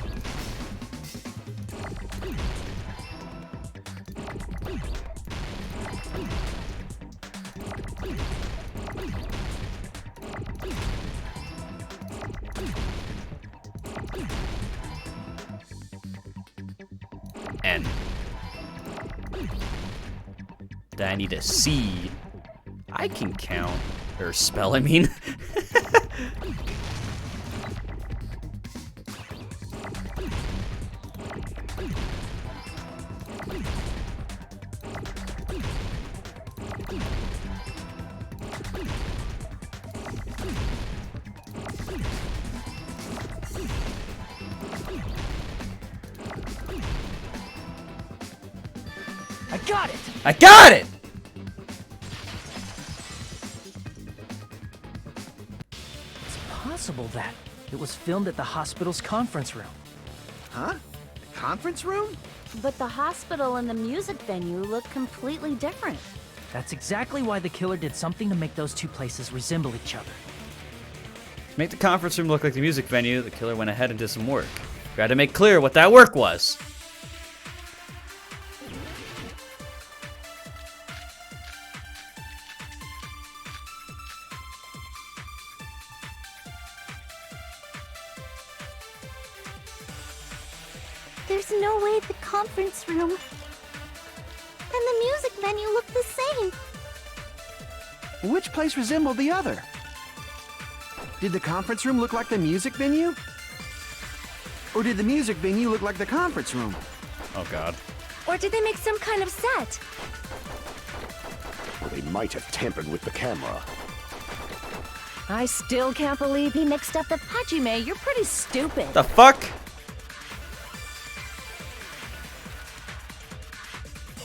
N. Then I need a C. I can count. Or spell, I mean. I got it! I got it! It's possible that it was filmed at the hospital's conference room. Huh? The conference room? But the hospital and the music venue look completely different. That's exactly why the killer did something to make those two places resemble each other. To make the conference room look like the music venue, the killer went ahead and did some work. We had to make clear what that work was. There's no way the conference room and the music venue look the same. Which place resembled the other? Did the conference room look like the music venue? Or did the music venue look like the conference room? Oh god. Or did they make some kind of set? Or they might have tampered with the camera. I still can't believe he mixed up the Hajime. You're pretty stupid. The fuck?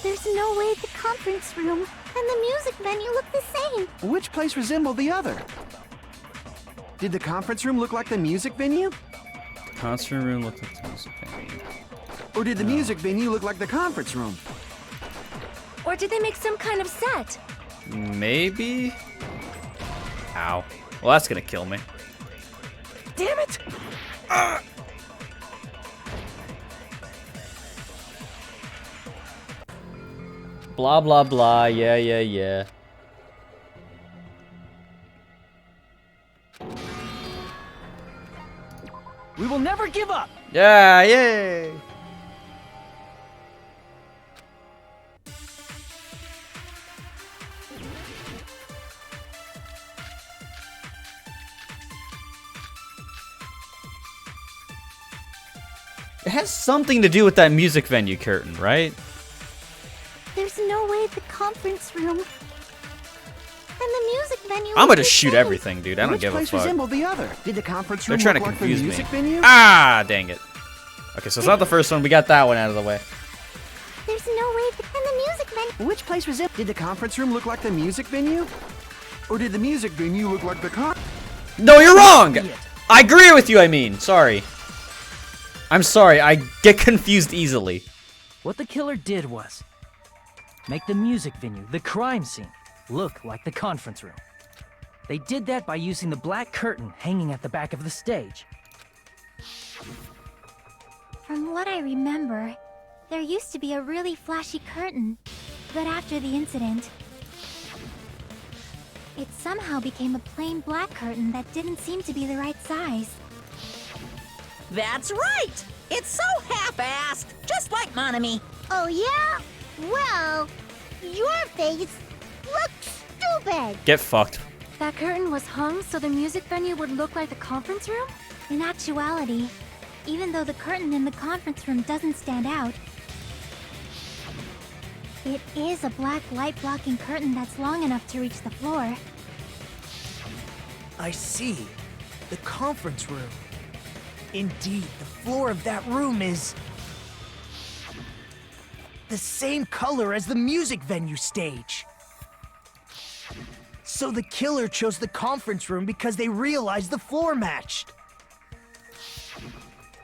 There's no way the conference room and the music venue look the same. Which place resembled the other? Did the conference room look like the music venue? The concert room looked like the music venue. Or did the music venue look like the conference room? Or did they make some kind of set? Maybe? Ow. Well, that's gonna kill me. Damn it! Blah, blah, blah. Yeah, yeah, yeah. We will never give up! Yeah, yay! It has something to do with that music venue curtain, right? There's no way the conference room and the music venue I'm look gonna the shoot same. everything, dude. I don't Which give a place fuck. resembled the other? Did the conference They're room trying to look like the confuse music me. venue? Ah, dang it. Okay, so it's not the first one. We got that one out of the way. There's no way and the music venue. Which place resembled? Did the conference room look like the music venue? Or did the music venue look like the No, you're wrong! I agree with you, I mean. Sorry. I'm sorry, I get confused easily. What the killer did was make the music venue, the crime scene, look like the conference room. They did that by using the black curtain hanging at the back of the stage. From what I remember, there used to be a really flashy curtain, but after the incident, it somehow became a plain black curtain that didn't seem to be the right size. That's right! It's so half-assed, just like Monami. Oh yeah? Well, your face looks stupid! Get fucked. That curtain was hung so the music venue would look like the conference room? In actuality, even though the curtain in the conference room doesn't stand out, it is a black light-blocking curtain that's long enough to reach the floor. I see. The conference room. Indeed, the floor of that room is the same color as the music venue stage. So the killer chose the conference room because they realized the floor matched.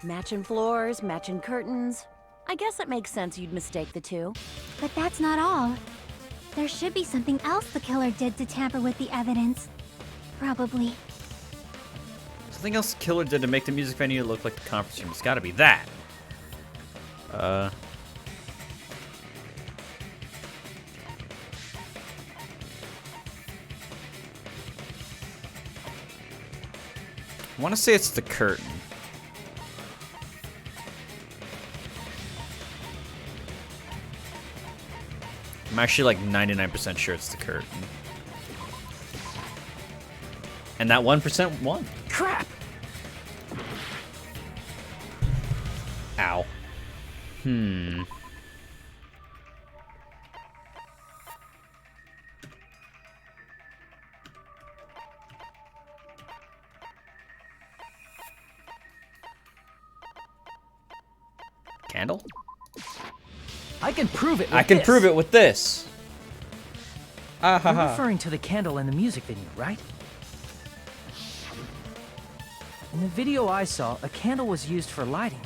Matching floors, matching curtains. I guess it makes sense you'd mistake the two. But that's not all. There should be something else the killer did to tamper with the evidence. Probably. Something else the killer did to make the music venue look like the conference room. It's gotta be that. I want to say it's the curtain. I'm actually like 99% sure it's the curtain. And that 1% won. Crap! Ow. Candle? I can prove it with I can this. prove it with this. Ah ha You're ha. referring to the candle in the music venue, right? In the video I saw, a candle was used for lighting.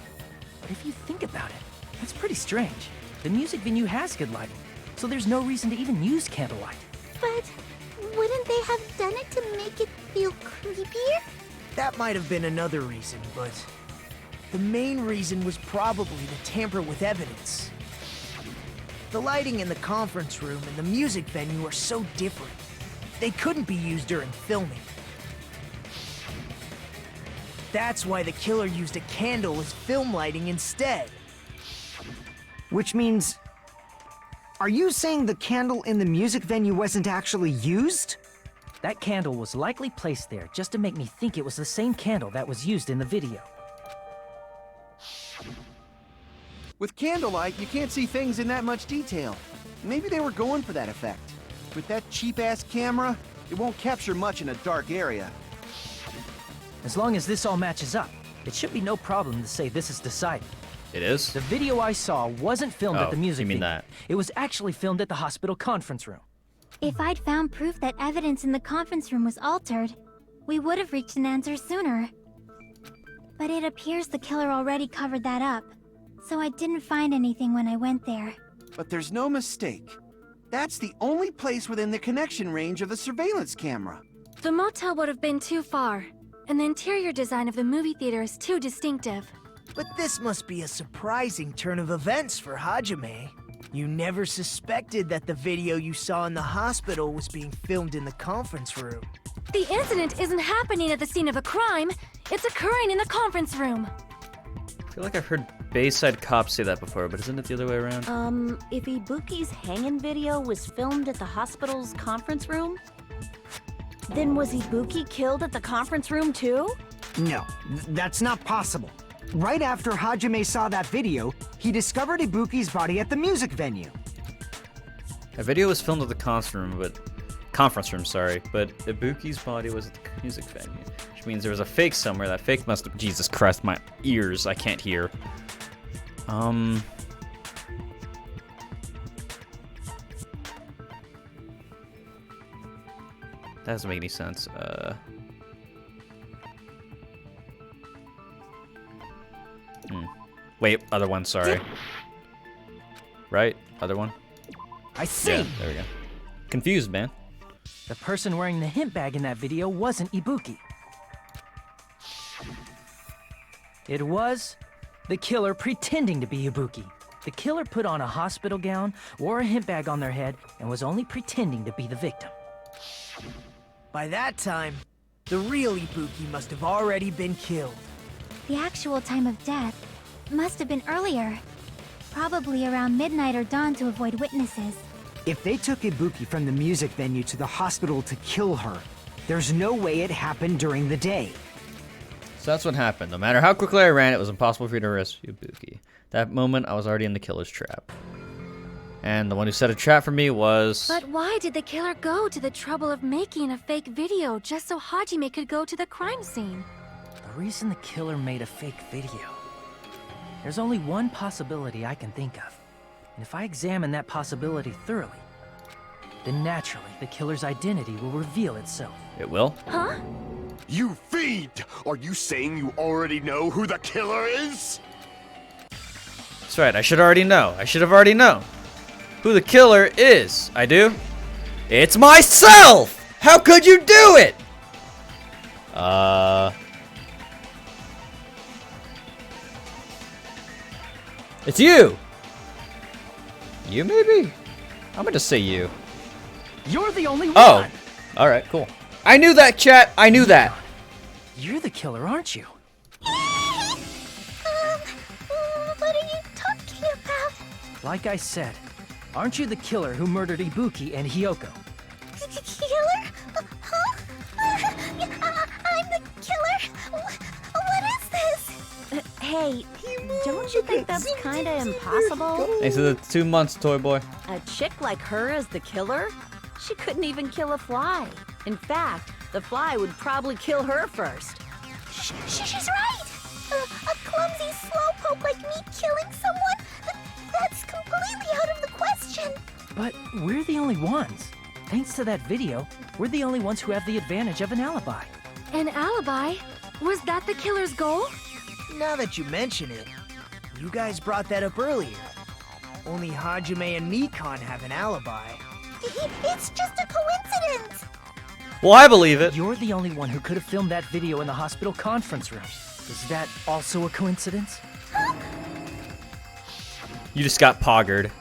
But if you think about it, that's pretty strange. The music venue has good lighting, so there's no reason to even use candlelight. But wouldn't they have done it to make it feel creepier? That might have been another reason, but the main reason was probably to tamper with evidence. The lighting in the conference room and the music venue are so different. They couldn't be used during filming. That's why the killer used a candle as film lighting instead. Which means... Are you saying the candle in the music venue wasn't actually used? That candle was likely placed there just to make me think it was the same candle that was used in the video. With candlelight, you can't see things in that much detail. Maybe they were going for that effect. With that cheap-ass camera, it won't capture much in a dark area. As long as this all matches up, it should be no problem to say this is decided. It is? The video I saw wasn't filmed at the music you mean venue. that? It was actually filmed at the hospital conference room. If I'd found proof that evidence in the conference room was altered, we would have reached an answer sooner. But it appears the killer already covered that up, so I didn't find anything when I went there. But there's no mistake. That's the only place within the connection range of the surveillance camera. The motel would have been too far, and the interior design of the movie theater is too distinctive. But this must be a surprising turn of events for Hajime. You never suspected that the video you saw in the hospital was being filmed in the conference room. The incident isn't happening at the scene of a crime, it's occurring in the conference room. I feel like I've heard Bayside cops say that before, but isn't it the other way around? If Ibuki's hanging video was filmed at the hospital's conference room, then was Ibuki killed at the conference room too? No, that's not possible. Right after Hajime saw that video, he discovered Ibuki's body at the music venue. A video was filmed at the conference room, but Ibuki's body was at the music venue, which means there was a fake somewhere. That fake must have... Jesus Christ, my ears, I can't hear. That doesn't make any sense. Wait, other one, sorry. Right? Other one? I see! Yeah, there we go. Confused, man. The person wearing the hint bag in that video wasn't Ibuki. It was the killer pretending to be Ibuki. The killer put on a hospital gown, wore a hint bag on their head, and was only pretending to be the victim. By that time, the real Ibuki must have already been killed. The actual time of death must have been earlier. Probably around midnight or dawn to avoid witnesses. If they took Ibuki from the music venue to the hospital to kill her, there's no way it happened during the day. So that's what happened. No matter how quickly I ran, it was impossible for you to rescue Ibuki. That moment, I was already in the killer's trap. And the one who set a trap for me was... But why did the killer go to the trouble of making a fake video just so Hajime could go to the crime scene? The reason the killer made a fake video... There's only one possibility I can think of. And if I examine that possibility thoroughly, then naturally the killer's identity will reveal itself. It will? Huh? You fiend! Are you saying you already know who the killer is? That's right, I should already know. I should have already known who the killer is. I do? It's myself! How could you do it? It's you! You, maybe? I'm gonna just say you. You're the only one! Oh! Alright, cool. I knew that, chat! I knew that! You're the killer, aren't you? What are you talking about? Like I said, aren't you the killer who murdered Ibuki and Hiyoko? Killer? Huh? I'm the killer? What is this? Hey, don't you think that's kinda impossible? Thanks for the 2 months, toy boy. A chick like her as the killer? She couldn't even kill a fly. In fact, the fly would probably kill her first. She's right! A clumsy slowpoke like me killing someone? That's completely out of the question! But we're the only ones. Thanks to that video, we're the only ones who have the advantage of an alibi. An alibi? Was that the killer's goal? Now that you mention it, you guys brought that up earlier. Only Hajime and Mikan have an alibi. It's just a coincidence! Well, I believe it. You're the only one who could have filmed that video in the hospital conference room. Is that also a coincidence? You just got poggered.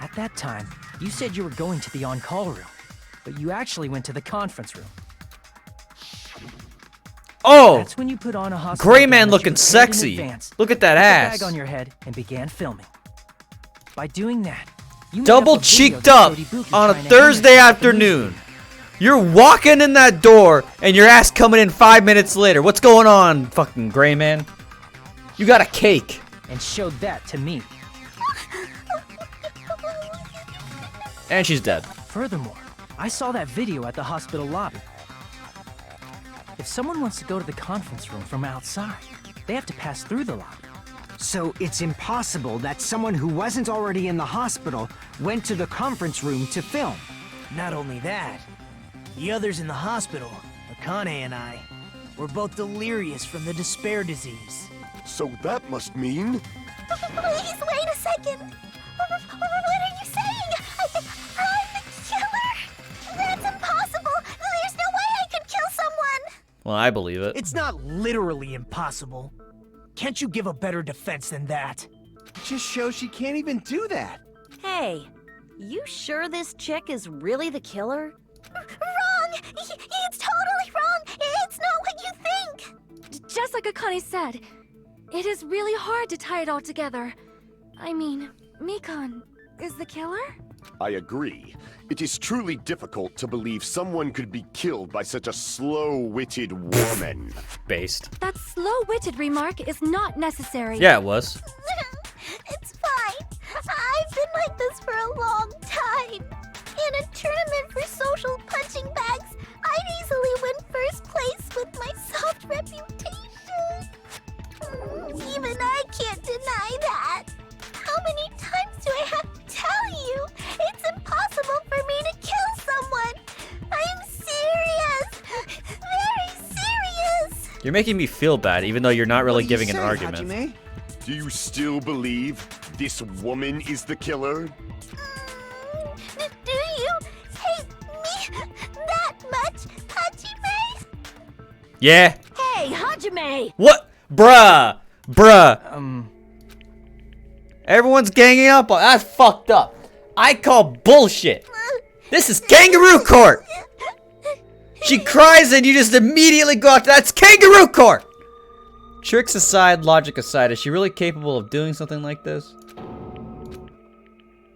At that time, you said you were going to the on-call room, but you actually went to the conference room. Oh! That's when you put on a hospital Gray gown Man that you looking prepared in sexy. advance, Look at that put the ass. bag on your head and began filming. By doing that, you Double cheeked up on a Thursday afternoon. You're walking in that door and your ass coming in 5 minutes later. What's going on, fucking Gray Man? You got a cake. And showed that to me. And she's dead. Furthermore, I saw that video at the hospital lobby. If someone wants to go to the conference room from outside, they have to pass through the lobby. So it's impossible that someone who wasn't already in the hospital went to the conference room to film. Not only that, the others in the hospital, Akane and I, were both delirious from the despair disease. So that must mean... Please wait a second. What are you saying? I'm the killer? That's impossible. There's no way I could kill someone. Well, I believe it. It's not literally impossible. Can't you give a better defense than that? Just shows she can't even do that. Hey, you sure this chick is really the killer? Wrong! It's totally wrong! It's not what you think! Just like Akane said, it is really hard to tie it all together. I mean, Mikan is the killer? I agree. It is truly difficult to believe someone could be killed by such a slow-witted woman. Based. That slow-witted remark is not necessary. Yeah, it was. It's fine. I've been like this for a long time. In a tournament for social punching bags, I'd easily win first place with my soft reputation. Even I can't deny that. How many times do I have to tell you? It's impossible for me to kill someone. I'm serious. Very serious. You're making me feel bad, even though you're not really giving an argument. Hajime? Do you still believe this woman is the killer? Do you hate me that much, Hajime? Yeah. Hey, Hajime! What? Bruh. Everyone's ganging up on. That's fucked up. I call bullshit. This is kangaroo court. She cries and you just immediately go out. That's kangaroo court. Tricks aside, logic aside, is she really capable of doing something like this?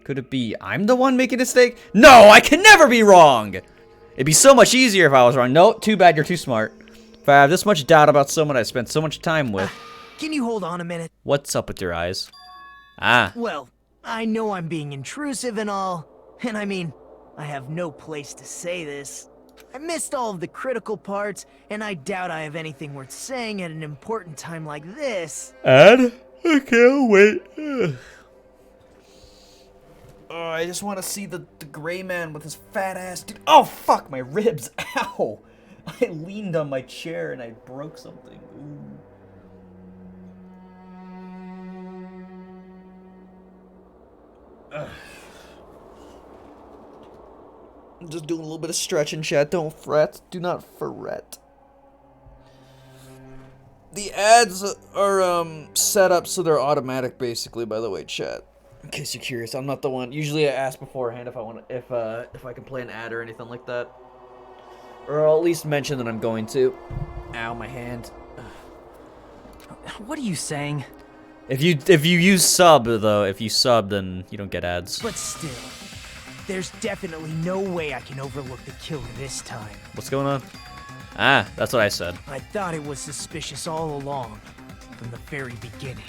Could it be I'm the one making a mistake? No, I can never be wrong. It'd be so much easier if I was wrong. No, too bad, you're too smart. If I have this much doubt about someone I spent so much time with. Can you hold on a minute? What's up with your eyes? Ah. Well, I know I'm being intrusive and all, and I mean, I have no place to say this. I missed all of the critical parts, and I doubt I have anything worth saying at an important time like this. Ed? I can't wait. Oh, I just want to see the gray man with his fat ass. Dude. Oh, fuck, my ribs. Ow. I leaned on my chair and I broke something. Ooh. Ugh. I'm just doing a little bit of stretching, chat. Don't fret. Do not fret. The ads are set up so they're automatic, basically. By the way, chat. In case you're curious, I'm not the one. Usually, I ask beforehand if I want if I can play an ad or anything like that, or I'll at least mention that I'm going to. Ow, my hand. What are you saying? If you use sub though, if you sub, then you don't get ads. But still, there's definitely no way I can overlook the killer this time. What's going on? Ah, that's what I said. I thought it was suspicious all along, from the very beginning.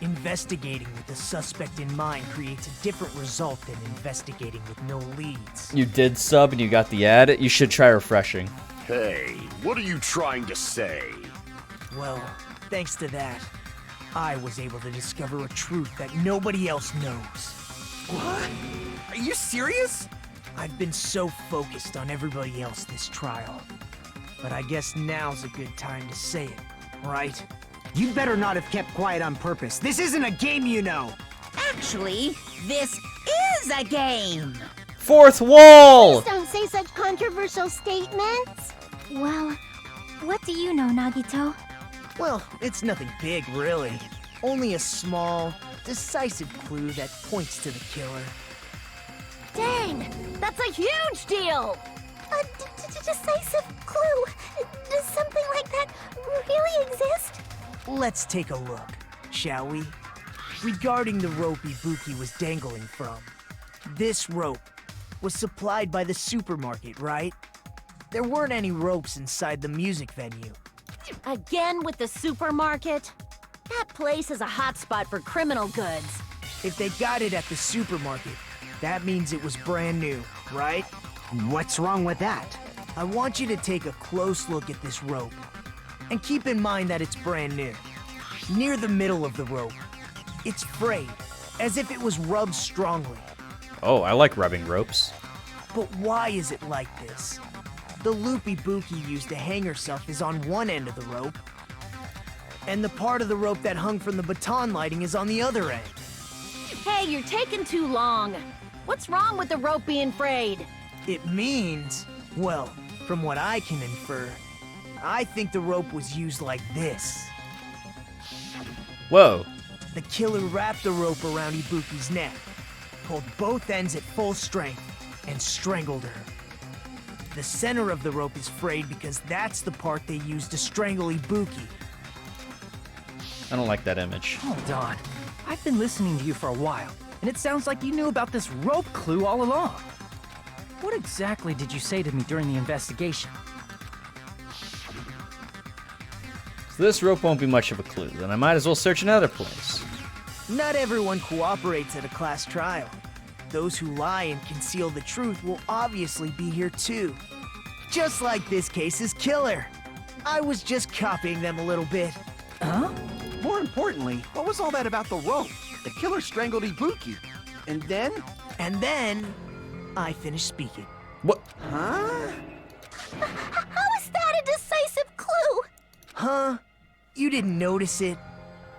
Investigating with the suspect in mind creates a different result than investigating with no leads. You did sub and you got the ad. You should try refreshing. Hey, what are you trying to say? Well, thanks to that, I was able to discover a truth that nobody else knows. What? Are you serious? I've been so focused on everybody else this trial. But I guess now's a good time to say it, right? You'd better not have kept quiet on purpose. This isn't a game, you know. Actually, this is a game. Fourth wall! Please don't say such controversial statements. Well, what do you know, Nagito? Well, it's nothing big, really. Only a small, decisive clue that points to the killer. Dang! That's a huge deal! A decisive clue. Does something like that really exist? Let's take a look, shall we? Regarding the rope Ibuki was dangling from, this rope was supplied by the supermarket, right? There weren't any ropes inside the music venue. Again with the supermarket? That place is a hotspot for criminal goods. If they got it at the supermarket, that means it was brand new, right? What's wrong with that? I want you to take a close look at this rope. And keep in mind that it's brand new. Near the middle of the rope, it's frayed, as if it was rubbed strongly. Oh, I like rubbing ropes. But why is it like this? The loop Ibuki used to hang herself is on one end of the rope, and the part of the rope that hung from the baton lighting is on the other end. Hey, you're taking too long. What's wrong with the rope being frayed? It means, well, from what I can infer, I think the rope was used like this. Whoa. The killer wrapped the rope around Ibuki's neck, pulled both ends at full strength, and strangled her. The center of the rope is frayed because that's the part they used to strangle Ibuki. I don't like that image. Hold on. I've been listening to you for a while, and it sounds like you knew about this rope clue all along. What exactly did you say to me during the investigation? So this rope won't be much of a clue, then I might as well search another place. Not everyone cooperates at a class trial. Those who lie and conceal the truth will obviously be here too. Just like this case's killer. I was just copying them a little bit. Huh? More importantly, what was all that about the rope? The killer strangled Ibuki. And then? And then, I finished speaking. What? Huh? How is that a decisive clue? Huh? You didn't notice it?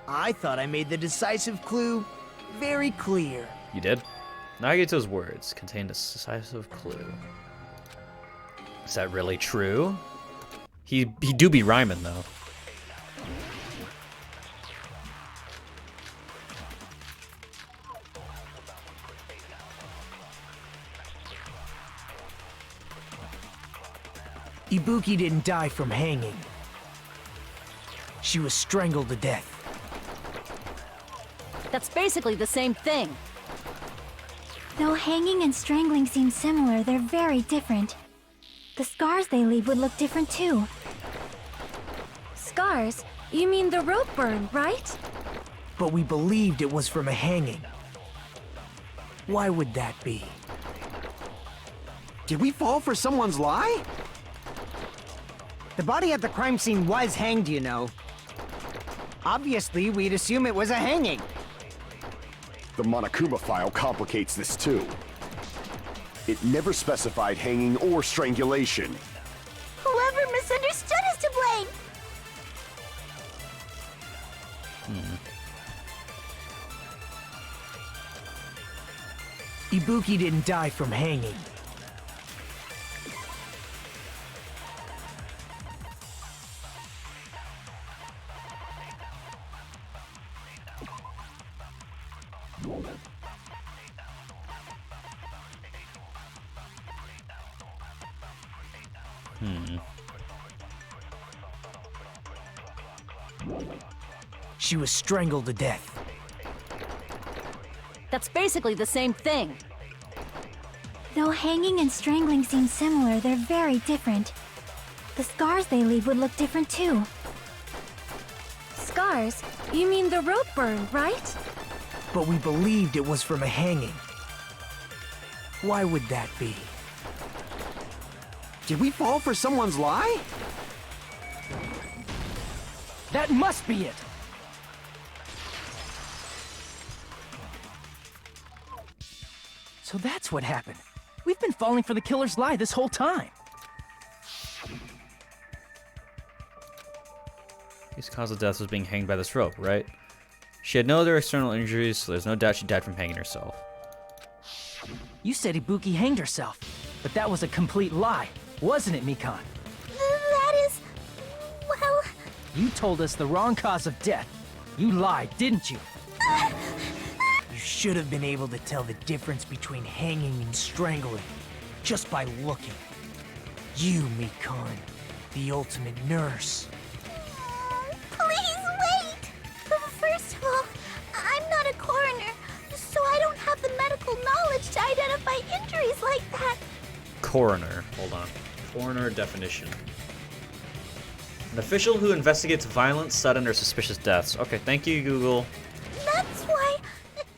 I thought I made the decisive clue very clear. You did? Nagito's words contain a decisive clue. Is that really true? He do be rhyming though. Ibuki didn't die from hanging. She was strangled to death. That's basically the same thing. Though hanging and strangling seem similar, they're very different. The scars they leave would look different too. Scars? You mean the rope burn, right? But we believed it was from a hanging. Why would that be? Did we fall for someone's lie? The body at the crime scene was hanged, you know. Obviously, we'd assume it was a hanging. The Monokuma file complicates this too. It never specified hanging or strangulation. Whoever misunderstood is to blame. Ibuki didn't die from hanging. She was strangled to death. That's basically the same thing. Though hanging and strangling seem similar, they're very different. The scars they leave would look different too. Scars? You mean the rope burn, right? But we believed it was from a hanging. Why would that be? Did we fall for someone's lie? That must be it! So that's what happened. We've been falling for the killer's lie this whole time. His cause of death was being hanged by this rope, right? She had no other external injuries, so there's no doubt she died from hanging herself. You said Ibuki hanged herself, but that was a complete lie, wasn't it, Mikan? That is... well... You told us the wrong cause of death. You lied, didn't you? You should have been able to tell the difference between hanging and strangling just by looking. You, Mikan, the ultimate nurse. Please wait! First of all, I'm not a coroner, so I don't have the medical knowledge to identify injuries like that. Coroner. Hold on. Coroner definition. An official who investigates violent, sudden, or suspicious deaths. Okay, thank you, Google. That's why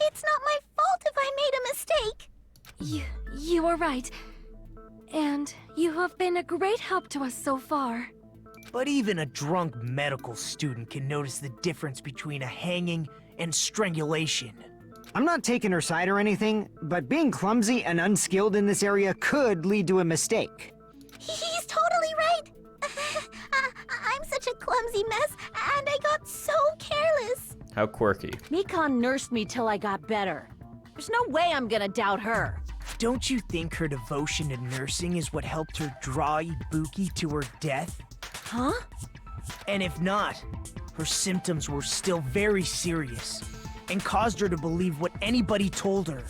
it's not my fault if I made a mistake. You are right. And you have been a great help to us so far. But even a drunk medical student can notice the difference between a hanging and strangulation. I'm not taking her side or anything, but being clumsy and unskilled in this area could lead to a mistake. He's totally right. I'm such a clumsy mess, and I got so careless. How quirky. Mikan nursed me till I got better. There's no way I'm gonna doubt her. Don't you think her devotion to nursing is what helped her draw Ibuki to her death? Huh? And if not, her symptoms were still very serious and caused her to believe what anybody told her.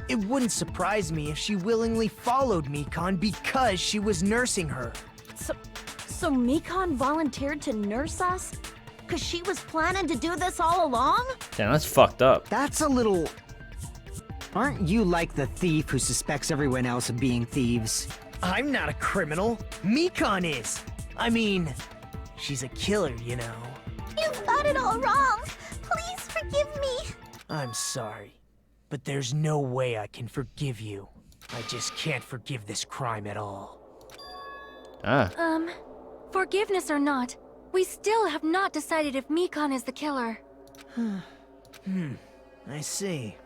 It wouldn't surprise me if she willingly followed Mikan because she was nursing her. So Mikan volunteered to nurse us? Cause she was planning to do this all along? Damn, that's fucked up. That's a little... Aren't you like the thief who suspects everyone else of being thieves? I'm not a criminal. Mikan is. I mean, she's a killer, you know. You've got it all wrong. Please forgive me. I'm sorry, but there's no way I can forgive you. I just can't forgive this crime at all. Forgiveness or not, we still have not decided if Mikan is the killer. I see.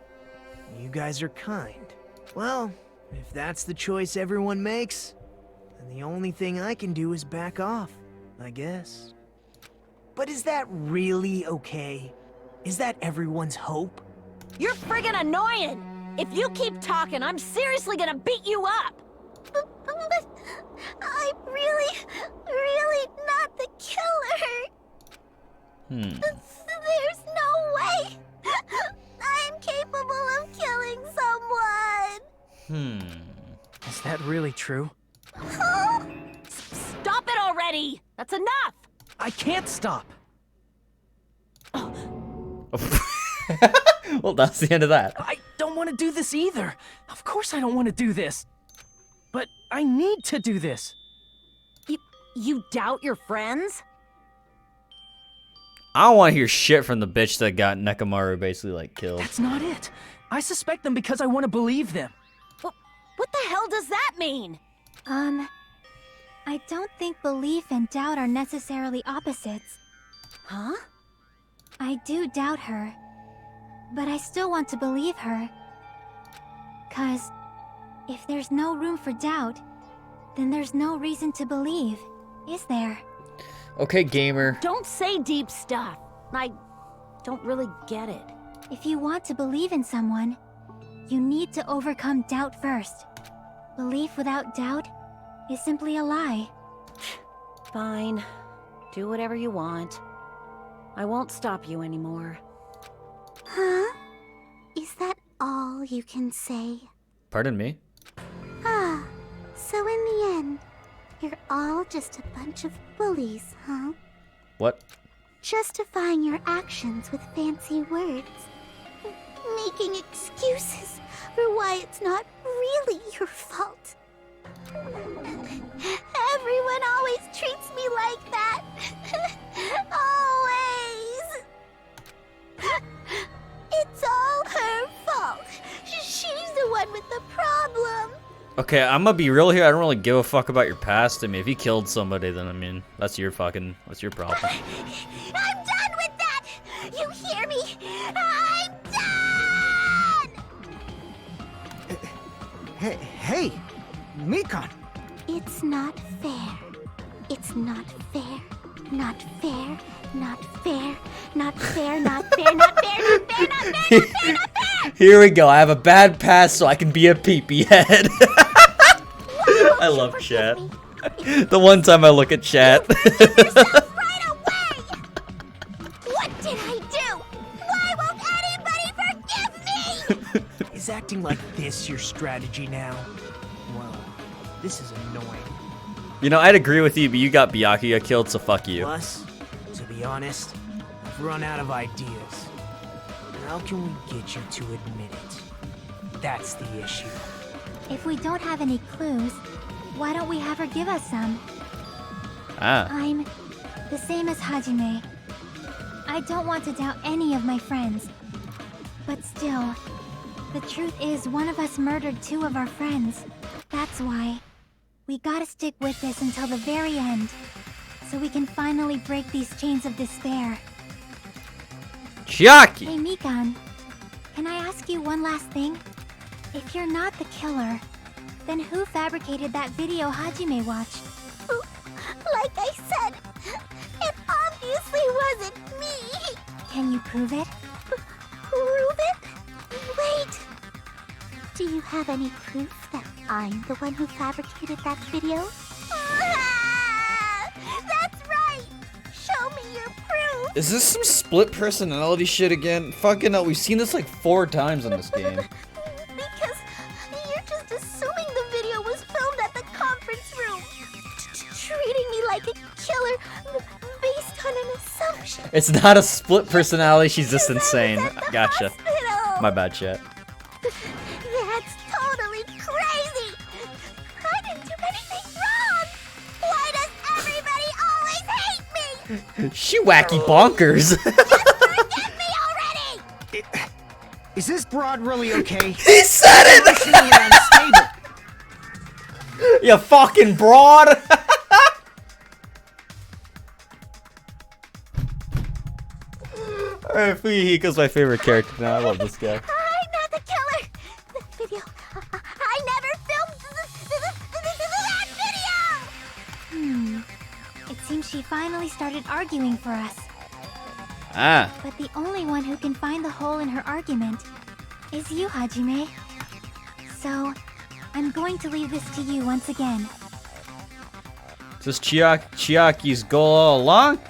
You guys are kind. Well, if that's the choice everyone makes, then the only thing I can do is back off, I guess. But is that really okay? Is that everyone's hope? You're friggin' annoying! If you keep talking, I'm seriously gonna beat you up! But I'm really not the killer. There's no way I'm capable of killing someone. Is that really true? Stop it already! That's enough! I can't stop! Well, that's the end of that. I don't want to do this either. Of course I don't want to do this. But I need to do this. You doubt your friends? I don't want to hear shit from the bitch that got Nekomaru basically, like, killed. That's not it. I suspect them because I want to believe them. What the hell does that mean? I don't think belief and doubt are necessarily opposites. Huh? I do doubt her, but I still want to believe her. 'Cause if there's no room for doubt, then there's no reason to believe, is there? Okay, gamer. Don't say deep stuff. I don't really get it. If you want to believe in someone, you need to overcome doubt first. Belief without doubt is simply a lie. Fine. Do whatever you want. I won't stop you anymore. Huh? Is that all you can say? Pardon me? Ah, so in the end, you're all just a bunch of bullies, huh? What? Justifying your actions with fancy words. Making excuses for why it's not really your fault. Everyone always treats me like that. Always. It's all her fault. She's the one with the problem. Okay, I'm gonna be real here. I don't really give a fuck about your past. I mean, if you killed somebody, then I mean, that's your problem. I'm done with that. You hear me? I'm done. Hey, Mikan. It's not fair. It's not fair. Not fair. Not fair. Not fair. Not fair. Not fair. Not fair. Not fair. Not fair. Not fair. Here we go. I have a bad past, so I can be a peepee head. I love chat. The one time I look at chat. Right away. What did I do? Why won't anybody forgive me? Is acting like this your strategy now? Well, this is annoying. You know, I'd agree with you, but you got Byakuya killed, so fuck you. Plus, to be honest, I've run out of ideas. How can we get you to admit it? That's the issue. If we don't have any clues, why don't we have her give us some? Ah. I'm the same as Hajime. I don't want to doubt any of my friends. But still, the truth is one of us murdered 2 of our friends. That's why we gotta stick with this until the very end, so we can finally break these chains of despair. Chiaki! Hey, Mikan, can I ask you one last thing? If you're not the killer, then who fabricated that video Hajime watched? Like I said, it obviously wasn't me! Can you prove it? Prove it? Wait! Do you have any proof that I'm the one who fabricated that video? That's right! Show me your proof! Is this some split personality shit again? Fucking hell, we've seen this like 4 times in this game. Because you're just assuming the video was filmed at the conference room. Treating me like a killer based on an assumption. It's not a split personality, she's just insane. Gotcha. Hospital. My bad, chat. That's totally crazy! I didn't do anything wrong! Why does everybody always hate me? She wacky bonkers. Forgive me already! Is this broad really okay? He said it! You fucking broad! Alright, Fuyuhiko's my favorite character now. I love this guy. I'm not the killer! The video... I never filmed that video! It seems she finally started arguing for us. Ah. But the only one who can find the hole in her argument is you, Hajime. So, I'm going to leave this to you once again. Is this Chiaki's goal all along?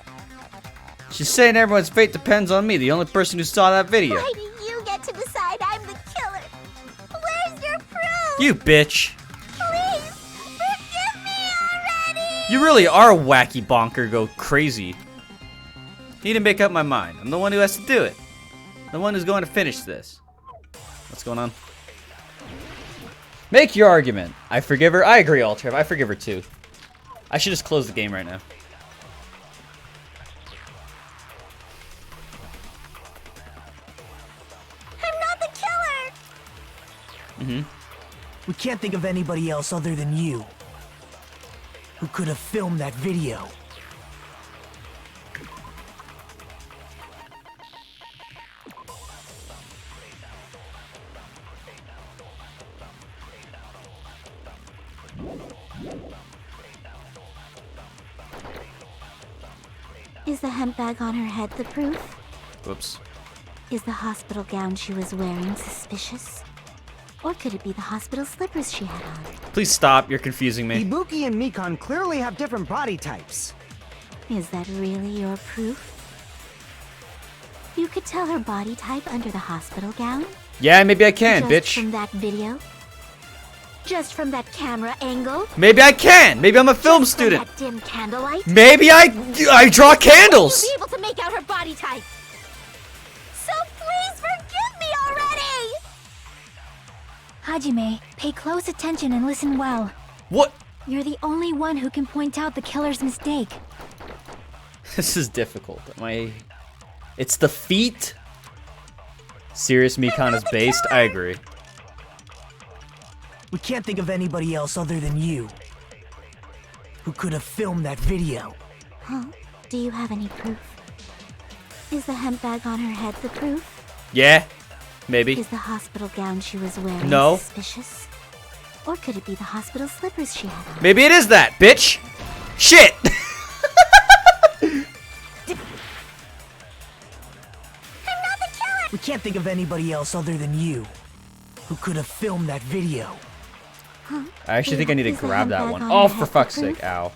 She's saying everyone's fate depends on me, the only person who saw that video. Why do you get to decide I'm the killer? Where's your proof? You bitch. Please, forgive me already! You really are a wacky bonker, go crazy. Need to make up my mind. I'm the one who has to do it. The one who's going to finish this. What's going on? Make your argument. I forgive her. I agree, Alterv. I forgive her too. I should just close the game right now. I'm not the killer! We can't think of anybody else other than you who could have filmed that video. Is the hemp bag on her head the proof? Whoops. Is the hospital gown she was wearing suspicious? Or could it be the hospital slippers she had on? Please stop. You're confusing me. Ibuki and Mikan clearly have different body types. Is that really your proof? You could tell her body type under the hospital gown? Yeah, maybe I can, Just bitch. from that video? Just from that camera angle? Maybe I can. Maybe I'm a film Just from student. that dim candlelight? Maybe I draw candles. You'll be able to make out her body type. So please forgive me already! Hajime, pay close attention and listen well. What? You're the only one who can point out the killer's mistake. This is difficult. It's the feet. Serious Mikan is based. I agree. We can't think of anybody else other than you who could have filmed that video. Huh? Do you have any proof? Is the hemp bag on her head the proof? Yeah, maybe. Is the hospital gown she was wearing No. suspicious? Or could it be the hospital slippers she had on? Maybe it is that, bitch. Shit. We can't think of anybody else other than you who could have filmed that video. Huh? I actually think I need to Is the grab that handbag one. on Oh, her for head fuck's the proof? sake. Ow.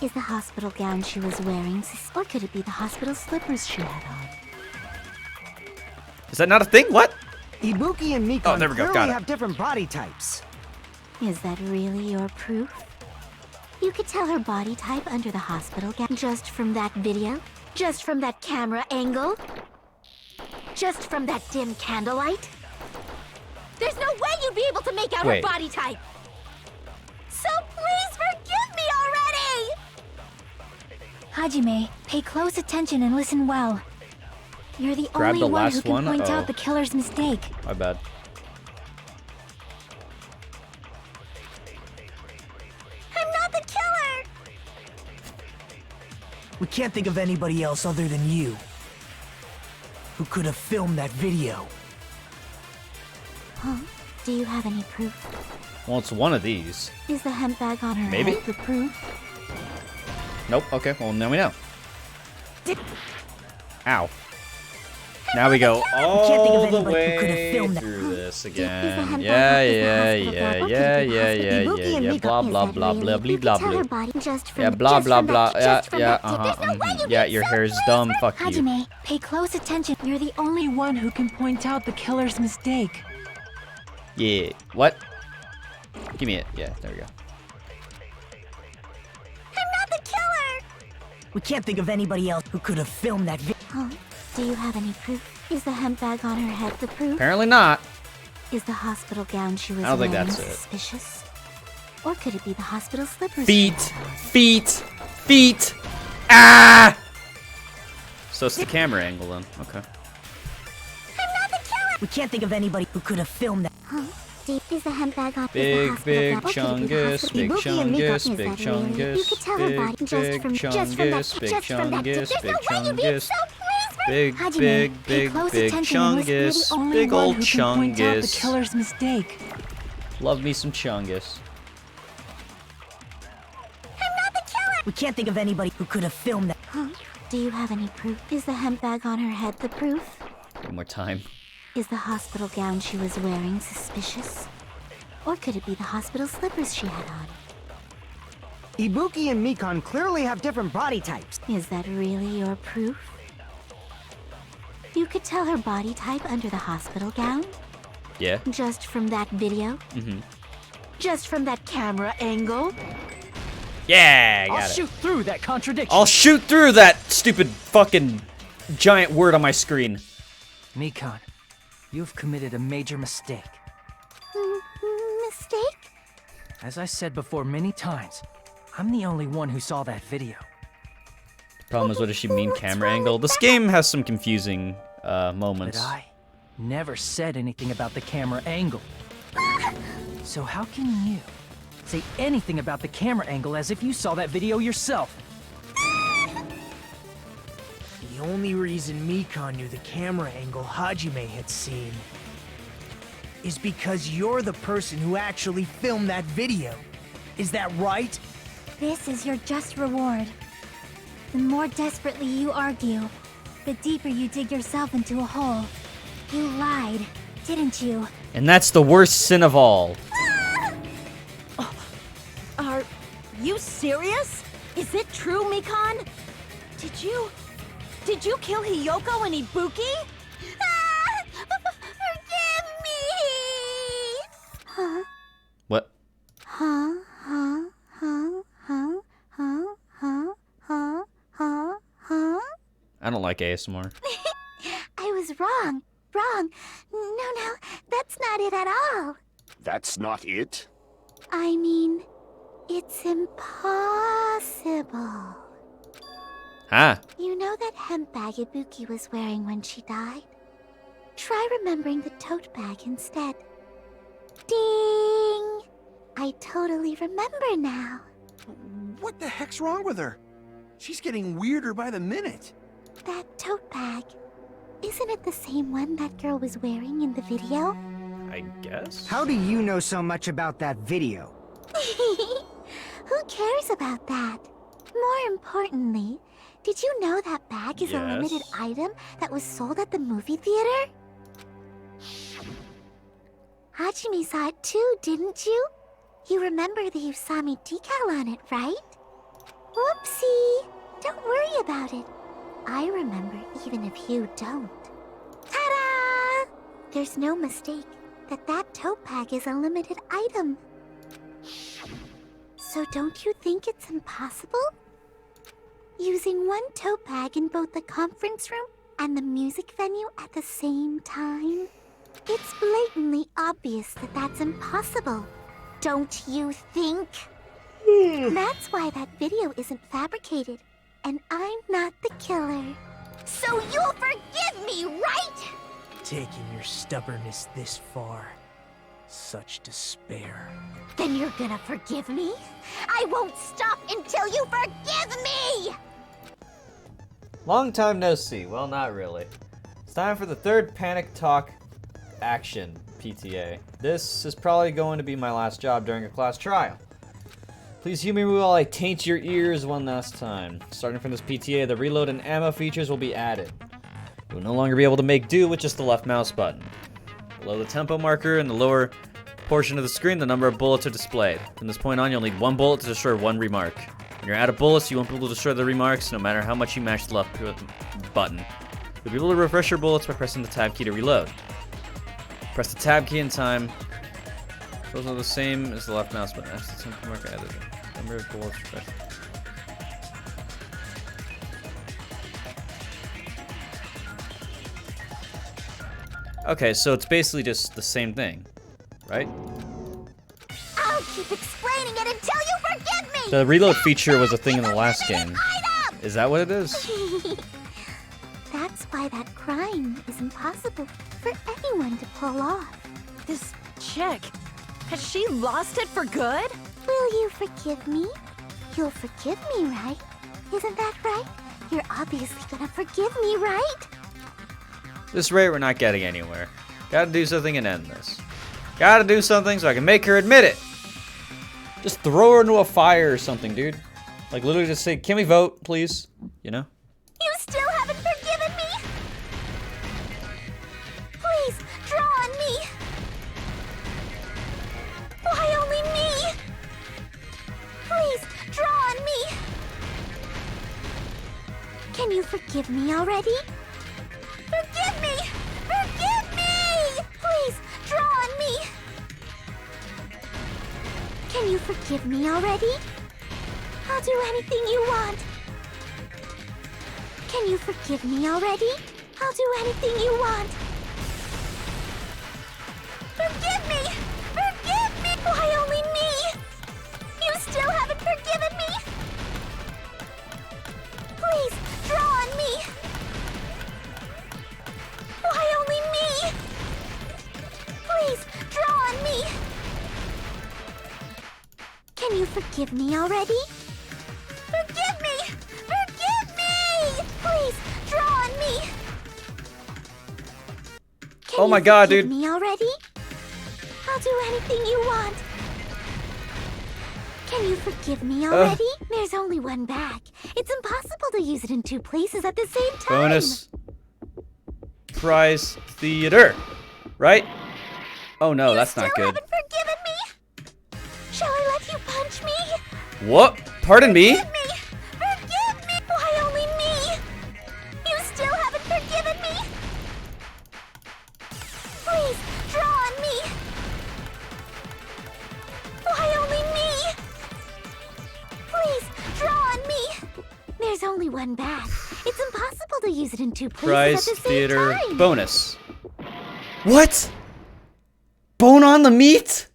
Is the hospital gown she was wearing or could it be the hospital slippers she had on? Is that not a thing? What? Ibuki and Mikan there we go, clearly got it. have different body types. Is that really your proof? You could tell her body type under the hospital gown just from that video, just from that camera angle, just from that dim candlelight. There's no way you'd be able to make out Wait. her body type. So please forgive me already! Hajime, pay close attention and listen well. You're the Grab only the one last who can one? point Oh. out the killer's mistake. My bad. I'm not the killer! We can't think of anybody else other than you who could have filmed that video. Huh? Do you have any proof? Well, it's one of these. Is the hemp bag on her Maybe? head the proof? Nope. Okay. Well, now we know. Ow. Now we go can't think of all the anybody who could have way filmed that. through this Is again. the hemp Yeah, bag yeah, is the yeah, hospital yeah, bag? yeah, yeah, Ibuki yeah, and yeah. Miko, Blah, is blah, that blah, really? blah, blah, You blah, could tell her blah. body just from Yeah, the- blah, just blah, from blah. that- Yeah, just from yeah, that tip. There's no way you'd Yeah, be your so hair's pleased dumb. with- Fuck you. Hajime, pay close attention. You're the only one who can point out the killer's mistake. Yeah. What? Give me it. Yeah, there we go. I'm not the killer! We can't think of anybody else who could have filmed that video. Huh? Do you have any proof? Is the hemp bag on her head the proof? Apparently not. Is the hospital gown she was I don't think wearing that's it. suspicious? Or could it be the hospital slippers? Feet. Feet. Feet. Ah! So it's the camera angle then. Okay. I'm not the killer! We can't think of anybody who could have filmed that. Huh? Is the hemp bag on Big, is the big hospital gown? Or could it be the chungus, hospital- big Ibuki and Miko, chungus, is big that really? You chungus, could tell her body big, just from big that chungus, big just from that tip. chungus, There's big no way you'd be chungus. so pleased with- Big, Hajime, big, pay big, close big attention and listen. You're the chungus. only Big one old who can point out the chungus. killer's mistake. Love me some chungus. I'm not the killer! We can't think of anybody who could have filmed that. Huh? Do you have any proof? Is the hemp bag on her head the proof? One more time. Is the hospital gown she was wearing suspicious? Or could it be the hospital slippers she had on? Ibuki and Mikon clearly have different body types. Is that really your proof? You could tell her body type under the hospital gown? Yeah. Just from that video? Mm-hmm. Just from that camera angle? Yeah, I got I'll it. shoot through that contradiction. I'll shoot through that stupid fucking giant word on my screen. Mikon, you've committed a major mistake. Mistake? As I said before many times, I'm the only one who saw that video. Problem is, what does she mean, camera angle? This game has some confusing moments. But I never said anything about the camera angle. So how can you say anything about the camera angle as if you saw that video yourself? The only reason Mikon knew the camera angle Hajime had seen is because you're the person who actually filmed that video. Is that right? This is your just reward. The more desperately you argue, the deeper you dig yourself into a hole. You lied, didn't you? And that's the worst sin of all. Are you serious? Is it true, Mikon? Did you kill Hiyoko and Ibuki? Forgive me! Huh? What? Huh? Huh? Huh? Huh? Huh? Huh? Huh? Huh? Huh? I don't like ASMR. I was wrong. Wrong. No, that's not it at all. That's not it? I mean, it's impossible. Huh? You know that hemp bag Ibuki was wearing when she died? Try remembering the tote bag instead. Ding! I totally remember now. What the heck's wrong with her? She's getting weirder by the minute. That tote bag. Isn't it the same one that girl was wearing in the video? I guess. How do you know so much about that video? Who cares about that? More importantly, did you know that bag is a limited Yes. item that was sold at the movie theater? Hajime saw it too, didn't you? You remember the Usami decal on it, right? Whoopsie! Don't worry about it. I remember even if you don't. Ta-da! There's no mistake that tote bag is a limited item. So don't you think it's impossible? Using one tote bag in both the conference room and the music venue at the same time? It's blatantly obvious that that's impossible. Don't you think? That's why that video isn't fabricated, and I'm not the killer. So you'll forgive me, right? Taking your stubbornness this far. Such despair. Then you're gonna forgive me? I won't stop until you forgive me! Long time no see. Well, not really. It's time for the third Panic Talk action PTA. This is probably going to be my last job during a class trial. Please humor me while I taint your ears one last time. Starting from this PTA, the reload and ammo features will be added. You will no longer be able to make do with just the left mouse button. Below the tempo marker in the lower portion of the screen, the number of bullets are displayed. From this point on, you'll need one bullet to destroy one remark. When you're out of bullets, you won't be able to destroy the remarks no matter how much you mash the left button. You'll be able to refresh your bullets by pressing the tab key to reload. Press the tab key in time. Those are the same as the left mouse button. That's the tempo marker added. Number of bullets refreshed. Okay, so it's basically just the same thing, right? I'll keep explaining it until you forgive me! The reload feature was a thing in the last game. Is that what it is? That's why that crime is impossible for anyone to pull off. This chick, has she lost it for good? Will you forgive me? You'll forgive me, right? Isn't that right? You're obviously gonna forgive me, right? This rate, we're not getting anywhere. Gotta do something and end this. Gotta do something so I can make her admit it. Just throw her into a fire or something, dude. Like, literally just say, can we vote, please? You know? You still haven't forgiven me? Please, draw on me. Why only me? Please, draw on me. Can you forgive me already? Forgive me! Forgive me! Please, draw on me. Can you forgive me already? I'll do anything you want. Can you forgive me already? I'll do anything you want. Forgive me! Forgive me! Why only me? You still haven't forgiven me? Please, draw on me. Why only me? Please, draw on me. Can you forgive me already? Forgive me! Forgive me! Please, draw on me. Can Oh my god, dude. me already? I'll do anything you want. Can you forgive me already? There's only one bag. It's impossible to use it in two places at the same time. Bonus prize theater, right? Oh no, that's not good. Haven't forgiven me? Shall I let you punch me? What? Pardon me? Forgive me! Forgive me! Why only me? You still haven't forgiven me? Please, draw on me. Why only me? Please, draw on me. There's only one bag. It's impossible to use it in two places Prize at the same theater time. bonus. What? Bone on the meat?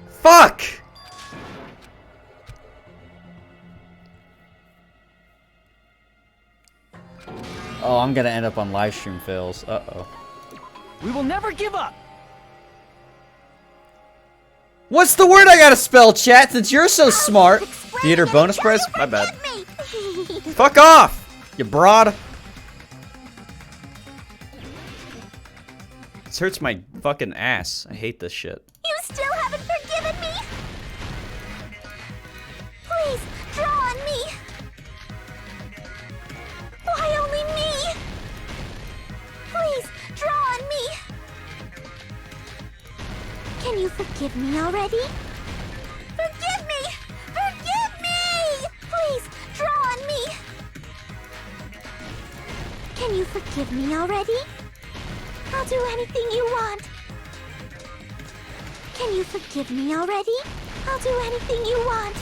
Fuck! Oh, I'm gonna end up on live stream fails. Uh-oh. We will never give up. What's the word I gotta spell, chat, since you're so smart? Theater bonus prize? My bad. Fuck off, you broad. This hurts my fucking ass. I hate this shit. You still haven't forgiven me? Please, draw on me. Why only me? Please, draw on me. Can you forgive me already? Forgive me! Forgive me! Please, draw on me. Can you forgive me already? I'll do anything you want. Can you forgive me already? I'll do anything you want.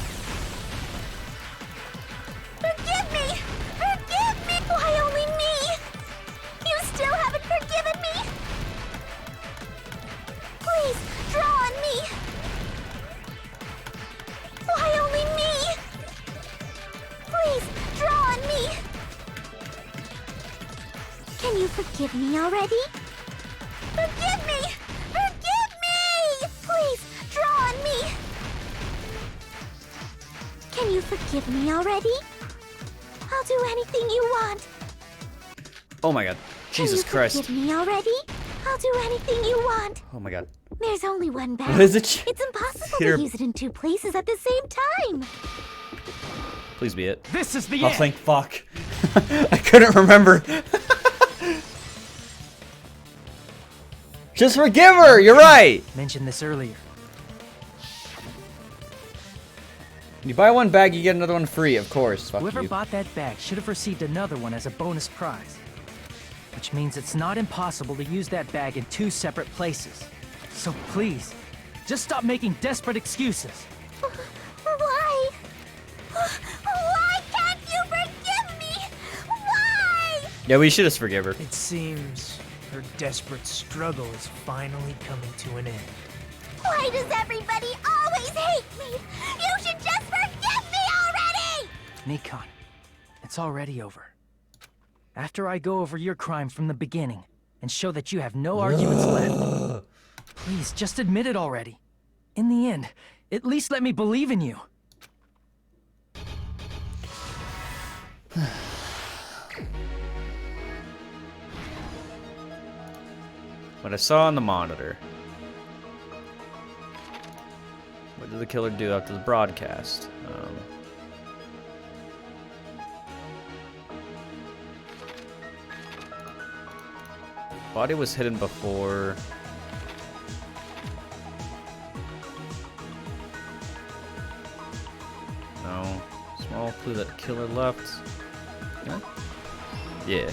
Forgive me! Forgive me! Why only me? You still haven't forgiven me? Please, draw on me! Why only me? Please, draw on me! Can you forgive me already? Forgive me! Forgive me! Please, draw on me! Can you forgive me already? I'll do anything you want. Oh my god. Jesus Christ. Forgive me already? I'll do anything you want. Oh my god. There's only one bag. What is it? It's impossible Here. to use it in two places at the same time. Please be it. This is the Oh, end. thank fuck. I couldn't remember. Just forgive her. You're right. Mentioned this earlier. You buy one bag, you get another one free. Of course. Fuck Whoever you. bought that bag should have received another one as a bonus prize. Which means it's not impossible to use that bag in two separate places. So please, just stop making desperate excuses. Why? Why can't you forgive me? Why? Yeah, we should just forgive her. It seems her desperate struggle is finally coming to an end. Why does everybody always hate me? You should just forgive me already! Nikon, it's already over. After I go over your crime from the beginning and show that you have no arguments left, please just admit it already. In the end, at least let me believe in you. What I saw on the monitor. What did the killer do after the broadcast? Body was hidden before. No. Small clue that killer left. Huh? Yeah.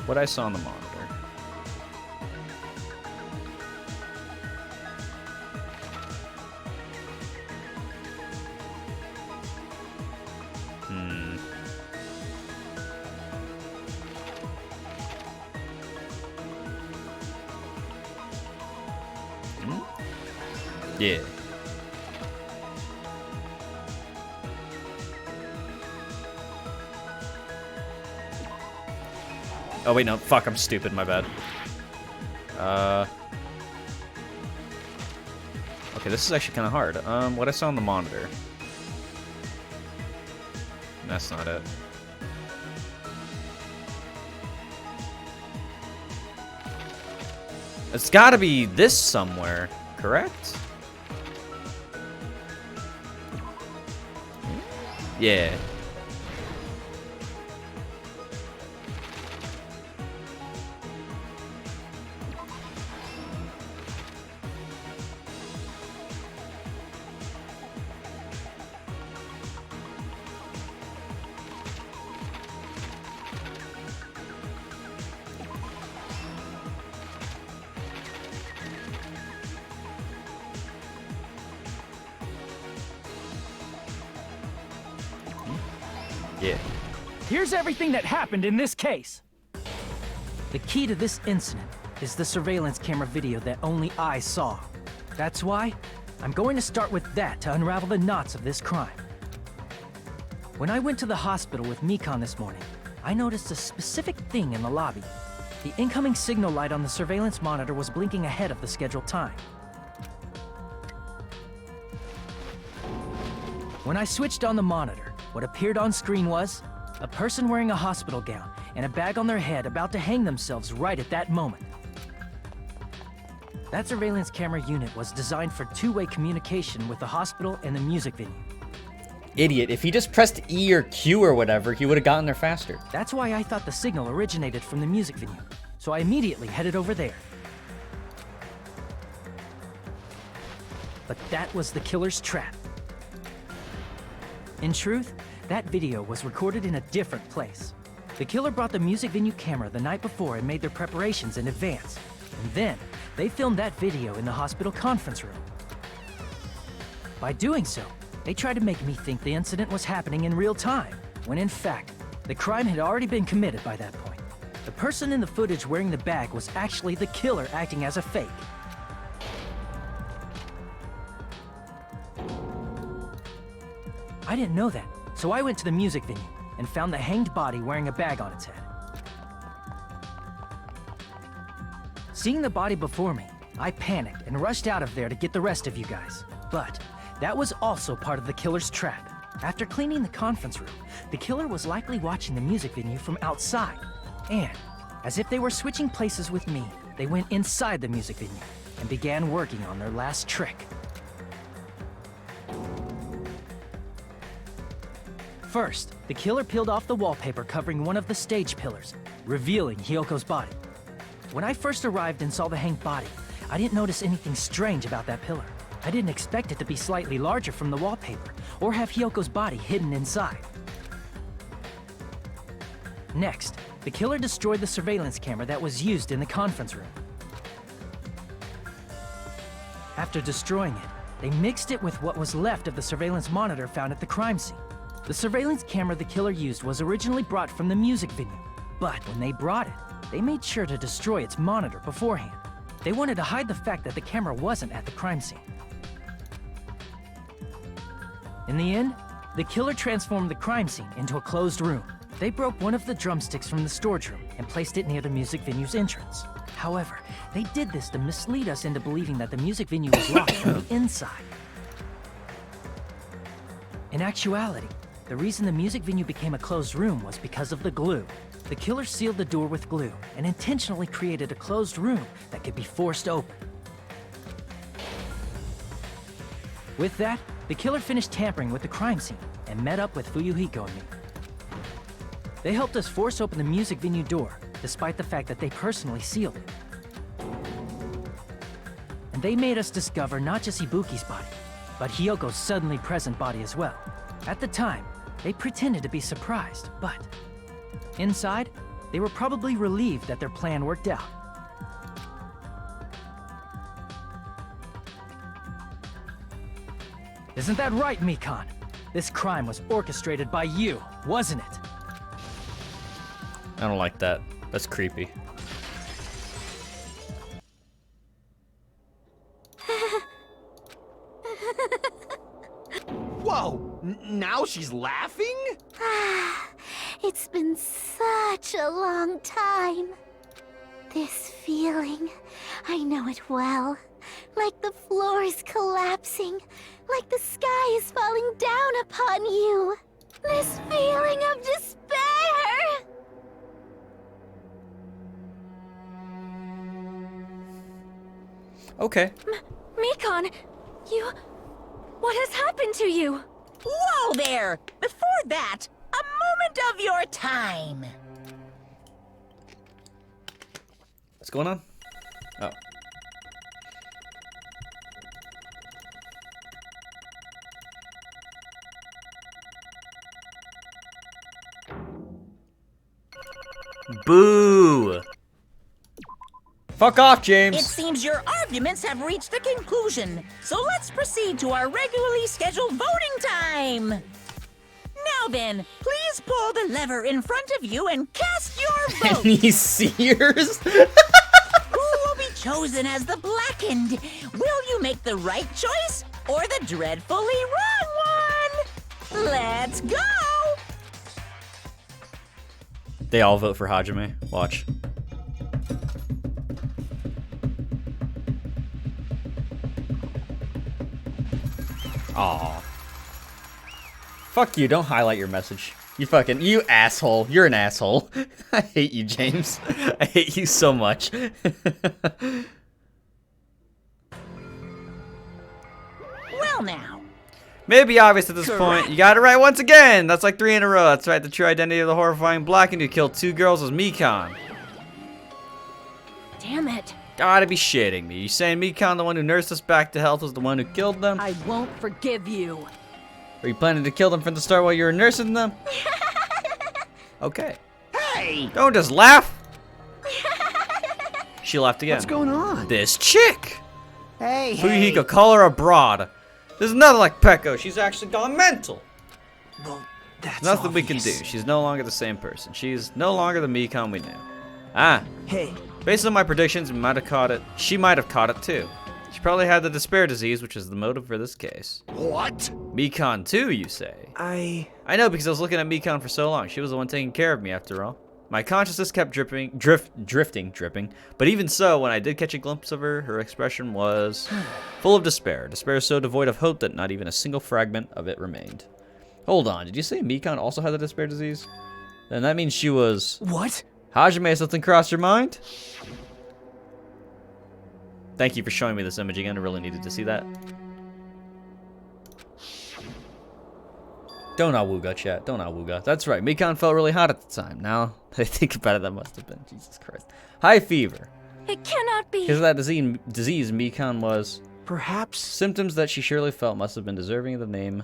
What I saw on the monitor. Yeah. Oh wait, no, fuck, I'm stupid, my bad. Okay, this is actually kind of hard. What I saw on the monitor. That's not it. It's gotta be this somewhere, correct? Yeah. Yeah. Here's everything that happened in this case. The key to this incident is the surveillance camera video that only I saw. That's why I'm going to start with that to unravel the knots of this crime. When I went to the hospital with Mikon this morning, I noticed a specific thing in the lobby. The incoming signal light on the surveillance monitor was blinking ahead of the scheduled time. When I switched on the monitor, what appeared on screen was a person wearing a hospital gown and a bag on their head about to hang themselves right at that moment. That surveillance camera unit was designed for two-way communication with the hospital and the music venue. Idiot, if he just pressed E or Q or whatever, he would have gotten there faster. That's why I thought the signal originated from the music venue, so I immediately headed over there. But that was the killer's trap. In truth, that video was recorded in a different place. The killer brought the music venue camera the night before and made their preparations in advance. And then, they filmed that video in the hospital conference room. By doing so, they tried to make me think the incident was happening in real time, when in fact, the crime had already been committed by that point. The person in the footage wearing the bag was actually the killer acting as a fake. I didn't know that, so I went to the music venue and found the hanged body wearing a bag on its head. Seeing the body before me, I panicked and rushed out of there to get the rest of you guys. But that was also part of the killer's trap. After cleaning the conference room, the killer was likely watching the music venue from outside. And, as if they were switching places with me, they went inside the music venue and began working on their last trick. First, the killer peeled off the wallpaper covering one of the stage pillars, revealing Hyoko's body. When I first arrived and saw the hanged body, I didn't notice anything strange about that pillar. I didn't expect it to be slightly larger from the wallpaper, or have Hyoko's body hidden inside. Next, the killer destroyed the surveillance camera that was used in the conference room. After destroying it, they mixed it with what was left of the surveillance monitor found at the crime scene. The surveillance camera the killer used was originally brought from the music venue, but when they brought it, they made sure to destroy its monitor beforehand. They wanted to hide the fact that the camera wasn't at the crime scene. In the end, the killer transformed the crime scene into a closed room. They broke one of the drumsticks from the storage room and placed it near the music venue's entrance. However, they did this to mislead us into believing that the music venue was locked from the inside. In actuality, the reason the music venue became a closed room was because of the glue. The killer sealed the door with glue and intentionally created a closed room that could be forced open. With that, the killer finished tampering with the crime scene and met up with Fuyuhiko and me. They helped us force open the music venue door, despite the fact that they personally sealed it. And they made us discover not just Ibuki's body, but Hyoko's suddenly present body as well. At the time, they pretended to be surprised, but inside, they were probably relieved that their plan worked out. Isn't that right, Mikan? This crime was orchestrated by you, wasn't it? I don't like that. That's creepy. Whoa! Now she's laughing? It's been such a long time. This feeling, I know it well. Like the floor is collapsing, like the sky is falling down upon you. This feeling of despair! Okay. Mikan, you... What has happened to you? Whoa there! Before that, a moment of your time. What's going on? Oh. Boo! Fuck off, James! It seems your arguments have reached a conclusion, so let's proceed to our regularly scheduled voting time. Now then, please pull the lever in front of you and cast your vote. Any seers? Who will be chosen as the blackened? Will you make the right choice or the dreadfully wrong one? Let's go! They all vote for Hajime. Watch. Aw. Fuck you, don't highlight your message. You asshole. You're an asshole. I hate you, James. I hate you so much. Well now. Maybe obvious at this point. You got it right once again. That's like 3 in a row. That's right. The true identity of the horrifying blackened who killed 2 girls was Mikan. Damn it. Gotta be shitting me. You saying Mikan, the one who nursed us back to health, was the one who killed them? I won't forgive you. Were you planning to kill them from the start while you were nursing them? Okay. Hey! Don't just laugh! She laughed again. What's going on? This chick! Hey, Fuyuhiko, call her a broad. This is nothing like Peko. She's actually gone mental. Well, that's Nothing we can do. obvious. She's no longer the same person. She's no longer the Mikan we knew. Ah. Hey. Based on my predictions, we might have caught it. She might have caught it too. She probably had the despair disease, which is the motive for this case. What? Mikan too, you say? I know because I was looking at Mikan for so long. She was the one taking care of me after all. My consciousness kept drifting. But even so, when I did catch a glimpse of her, her expression was full of despair. Despair so devoid of hope that not even a single fragment of it remained. Hold on, did you say Mikan also had the despair disease? Then that means she was... What? Hajime, something crossed your mind? Thank you for showing me this image again. I really needed to see that. Don't awooga, chat. Don't awooga. That's right. Mikan felt really hot at the time. Now that I think about it, that must have been. Jesus Christ. High fever. It cannot be. Because of that disease Mikan was... Perhaps... Symptoms that she surely felt must have been deserving of the name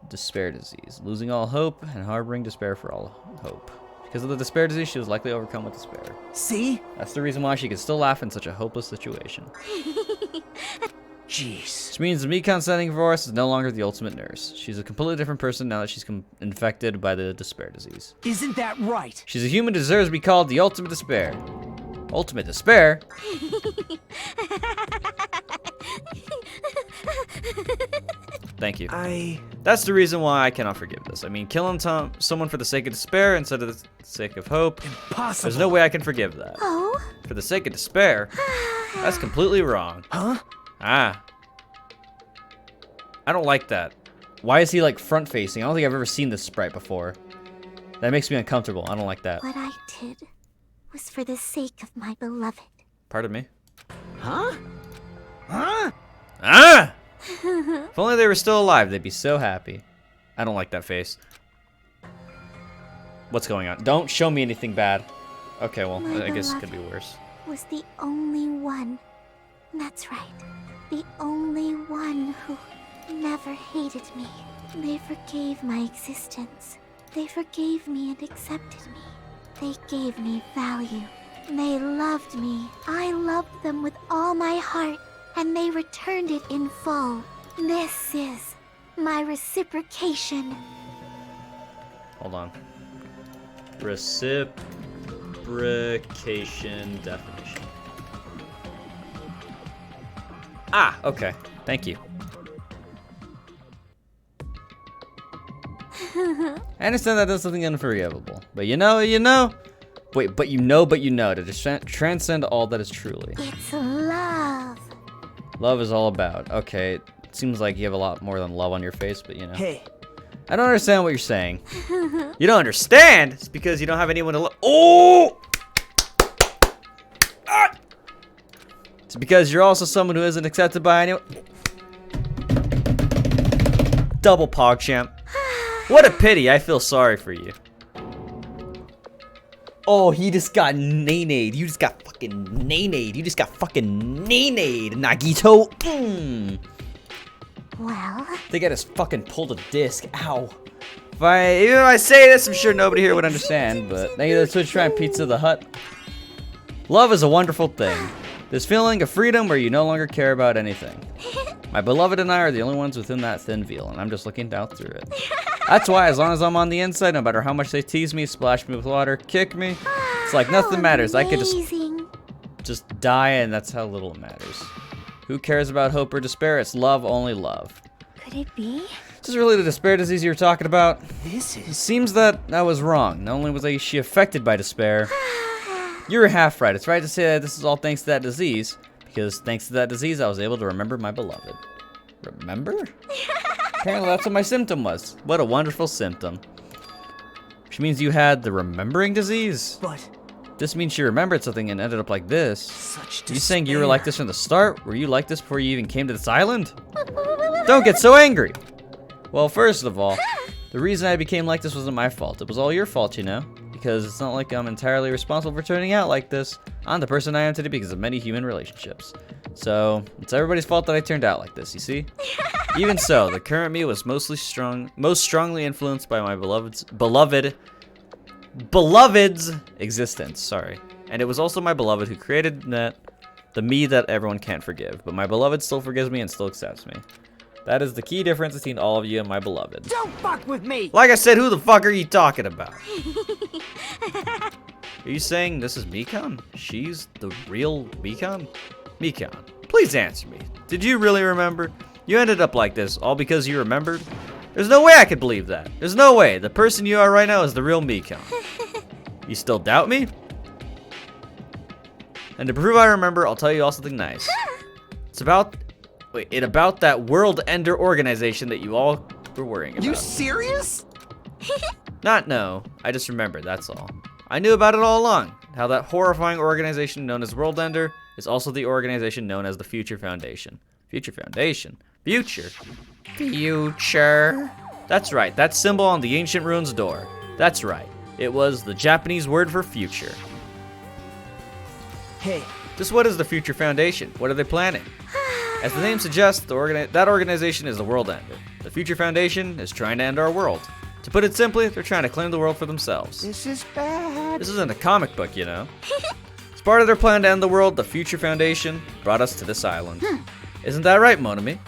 despair disease. Losing all hope and harboring despair for all hope. Because of the despair disease, she was likely overcome with despair. See? That's the reason why she could still laugh in such a hopeless situation. Jeez. Which means the Mikan standing for us is no longer the ultimate nurse. She's a completely different person now that she's infected by the despair disease. Isn't that right? She's a human who deserves to be called the ultimate despair. Ultimate despair? Thank you. That's the reason why I cannot forgive this. I mean, killing someone for the sake of despair instead of the sake of hope. Impossible. There's no way I can forgive that. Oh? For the sake of despair? That's completely wrong. Huh? Ah. I don't like that. Why is he like front facing? I don't think I've ever seen this sprite before. That makes me uncomfortable. I don't like that. What I did was for the sake of my beloved. Pardon me? Huh? Huh? Ah! If only they were still alive, they'd be so happy. I don't like that face. What's going on? Don't show me anything bad. Okay, well, My I guess it beloved could be worse. Was the only one. That's right. The only one who never hated me. They forgave my existence. They forgave me and accepted me. They gave me value. They loved me. I loved them with all my heart, and they returned it in full. This is my reciprocation. Hold on. Reciprocation definition. Ah, okay. Thank you. I understand that is something unforgivable. But you know. Wait, but you know, to just transcend all that is truly. It's love. Love is all about. Okay, it seems like you have a lot more than love on your face, but you know. Hey. I don't understand what you're saying. You don't understand? It's because you don't have anyone to love. Oh! Ah! It's because you're also someone who isn't accepted by anyone. Double PogChamp. What a pity. I feel sorry for you. Oh, he just got nay-nayed. You just got fucking nay-nayed. You just got fucking nay-nayed, Nagito. Well, I think I just fucking pulled a disc. Ow. Even if I say this, I'm sure nobody here would understand, but thank you to the Twitch Prime Pizza the Hut. Love is a wonderful thing. This feeling of freedom where you no longer care about anything. My beloved and I are the only ones within that thin veil, and I'm just looking down through it. That's why, as long as I'm on the inside, no matter how much they tease me, splash me with water, kick me, it's like nothing matters. I could just die, and that's how little it matters. Who cares about hope or despair? It's love, only love. Could it be? Is this really the despair disease you were talking about? This is... It seems that I was wrong. Not only was she affected by despair, you were half right. It's right to say that this is all thanks to that disease, because thanks to that disease, I was able to remember my beloved. Remember? Apparently that's what my symptom was. What a wonderful symptom. Which means you had the remembering disease? But... This means she remembered something and ended up like this. Such You saying you were like this from the start? Were you like this before you even came to this island? Don't get so angry! Well, first of all, the reason I became like this wasn't my fault. It was all your fault, you know? Because it's not like I'm entirely responsible for turning out like this. I'm the person I am today because of many human relationships. So, it's everybody's fault that I turned out like this, you see? Even so, the current me was most strongly influenced by my beloved's existence, sorry. And it was also my beloved who created the me that everyone can't forgive. But my beloved still forgives me and still accepts me. That is the key difference between all of you and my beloved. Don't fuck with me! Like I said, who the fuck are you talking about? Are you saying this is Mikan? She's the real Mikan? Mikan, please answer me. Did you really remember? You ended up like this all because you remembered? There's no way I could believe that. There's no way. The person you are right now is the real Mikan. You still doubt me? And to prove I remember, I'll tell you all something nice. It's about that World Ender organization that you all were worrying about. You serious? No. I just remembered, that's all. I knew about it all along. How that horrifying organization known as World Ender is also the organization known as the Future Foundation. Future Foundation? Future? Future? That's right, that symbol on the ancient ruins door. That's right. It was the Japanese word for future. Hey. Just what is the Future Foundation? What are they planning? As the name suggests, that organization is the World Ender. The Future Foundation is trying to end our world. To put it simply, they're trying to claim the world for themselves. This is bad. This isn't a comic book, you know. As part of their plan to end the world, the Future Foundation brought us to this island. Isn't that right, Monami?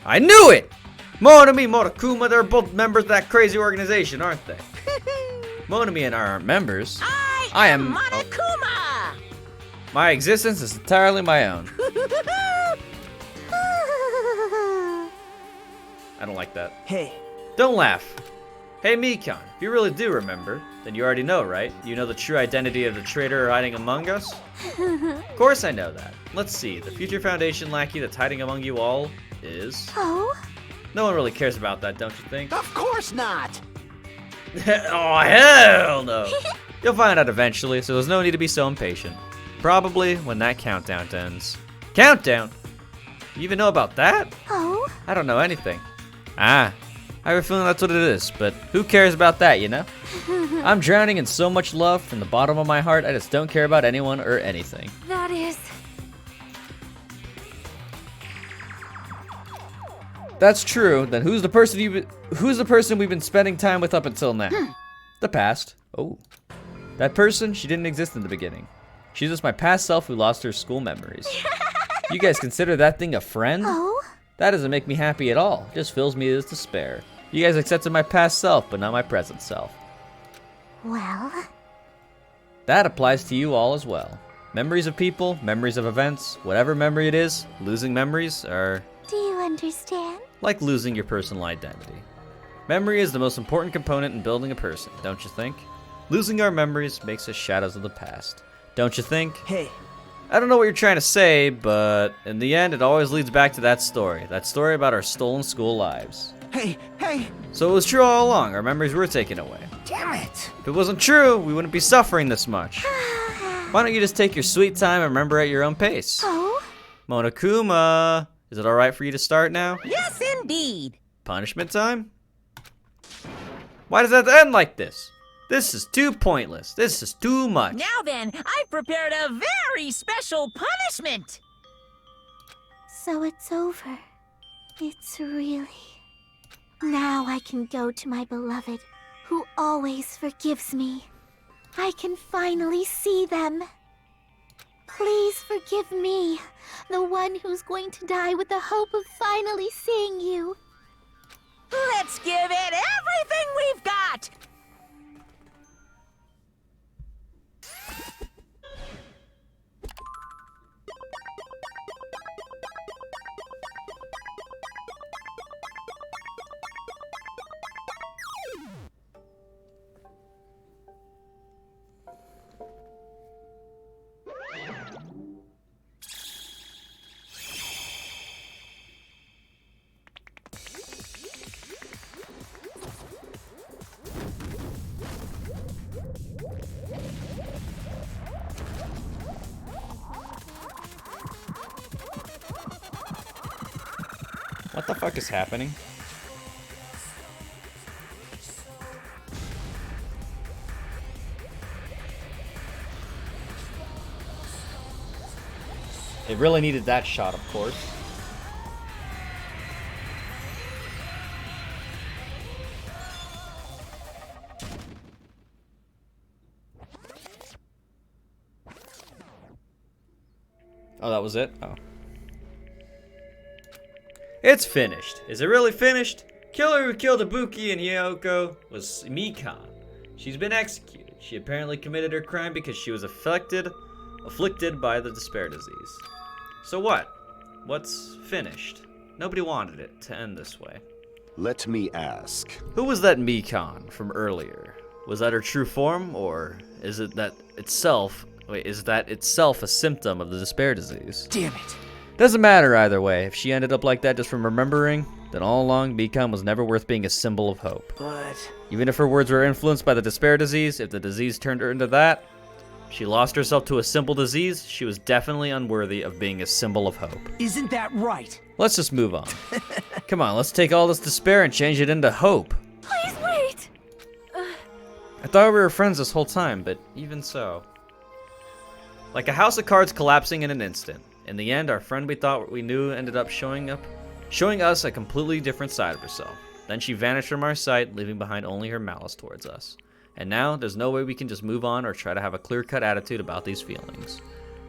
I knew it! Monami, Monokuma, they're both members of that crazy organization, aren't they? Monami and I aren't members. I am Monokuma! My existence is entirely my own. I don't like that. Hey. Don't laugh. Hey, Mikan, if you really do remember, then you already know, right? You know the true identity of the traitor hiding among us? Of course I know that. Let's see, the Future Foundation lackey that's hiding among you all is... Oh? No one really cares about that, don't you think? Of course not! Oh, hell no! You'll find out eventually, so there's no need to be so impatient. Probably when that countdown ends. Countdown? You even know about that? Oh? I don't know anything. I have a feeling that's what it is, but who cares about that, you know? I'm drowning in so much love from the bottom of my heart, I just don't care about anyone or anything. That is... That's true, then who's the person we've been spending time with up until now? The past. Oh. That person, she didn't exist in the beginning. She's just my past self who lost her school memories. You guys consider that thing a friend? Oh? That doesn't make me happy at all. It just fills me with despair. You guys accepted my past self, but not my present self. Well... That applies to you all as well. Memories of people, memories of events, whatever memory it is, losing memories are... Do you understand? Like losing your personal identity. Memory is the most important component in building a person, don't you think? Losing our memories makes us shadows of the past. Don't you think? Hey. I don't know what you're trying to say, but in the end, it always leads back to that story about our stolen school lives. Hey. So it was true all along, our memories were taken away. Damn it. If it wasn't true, we wouldn't be suffering this much. Why don't you just take your sweet time and remember at your own pace? Oh? Monokuma, is it alright for you to start now? Yes, indeed. Punishment time? Why does that have to end like this? This is too pointless. This is too much. Now then, I've prepared a very special punishment. So it's over. It's really... Now I can go to my beloved, who always forgives me. I can finally see them. Please forgive me, the one who's going to die with the hope of finally seeing you. Let's give it everything we've got. What the fuck is happening? It really needed that shot, of course. Oh, that was it? Oh. It's finished. Is it really finished? Killer who killed Ibuki and Hiyoko was Mikan. She's been executed. She apparently committed her crime because she was afflicted by the despair disease. So what? What's finished? Nobody wanted it to end this way. Let me ask. Who was that Mikan from earlier? Was that her true form, or is it that itself... Wait, is that itself a symptom of the despair disease? Damn it. Doesn't matter either way. If she ended up like that just from remembering, then all along Mikan was never worth being a symbol of hope. But... Even if her words were influenced by the despair disease, if the disease turned her into that, she lost herself to a simple disease, she was definitely unworthy of being a symbol of hope. Isn't that right? Let's just move on. Come on, let's take all this despair and change it into hope. Please wait! I thought we were friends this whole time, but even so. Like a house of cards collapsing in an instant. In the end, our friend we thought we knew ended up showing us a completely different side of herself. Then she vanished from our sight, leaving behind only her malice towards us. And now, there's no way we can just move on or try to have a clear-cut attitude about these feelings.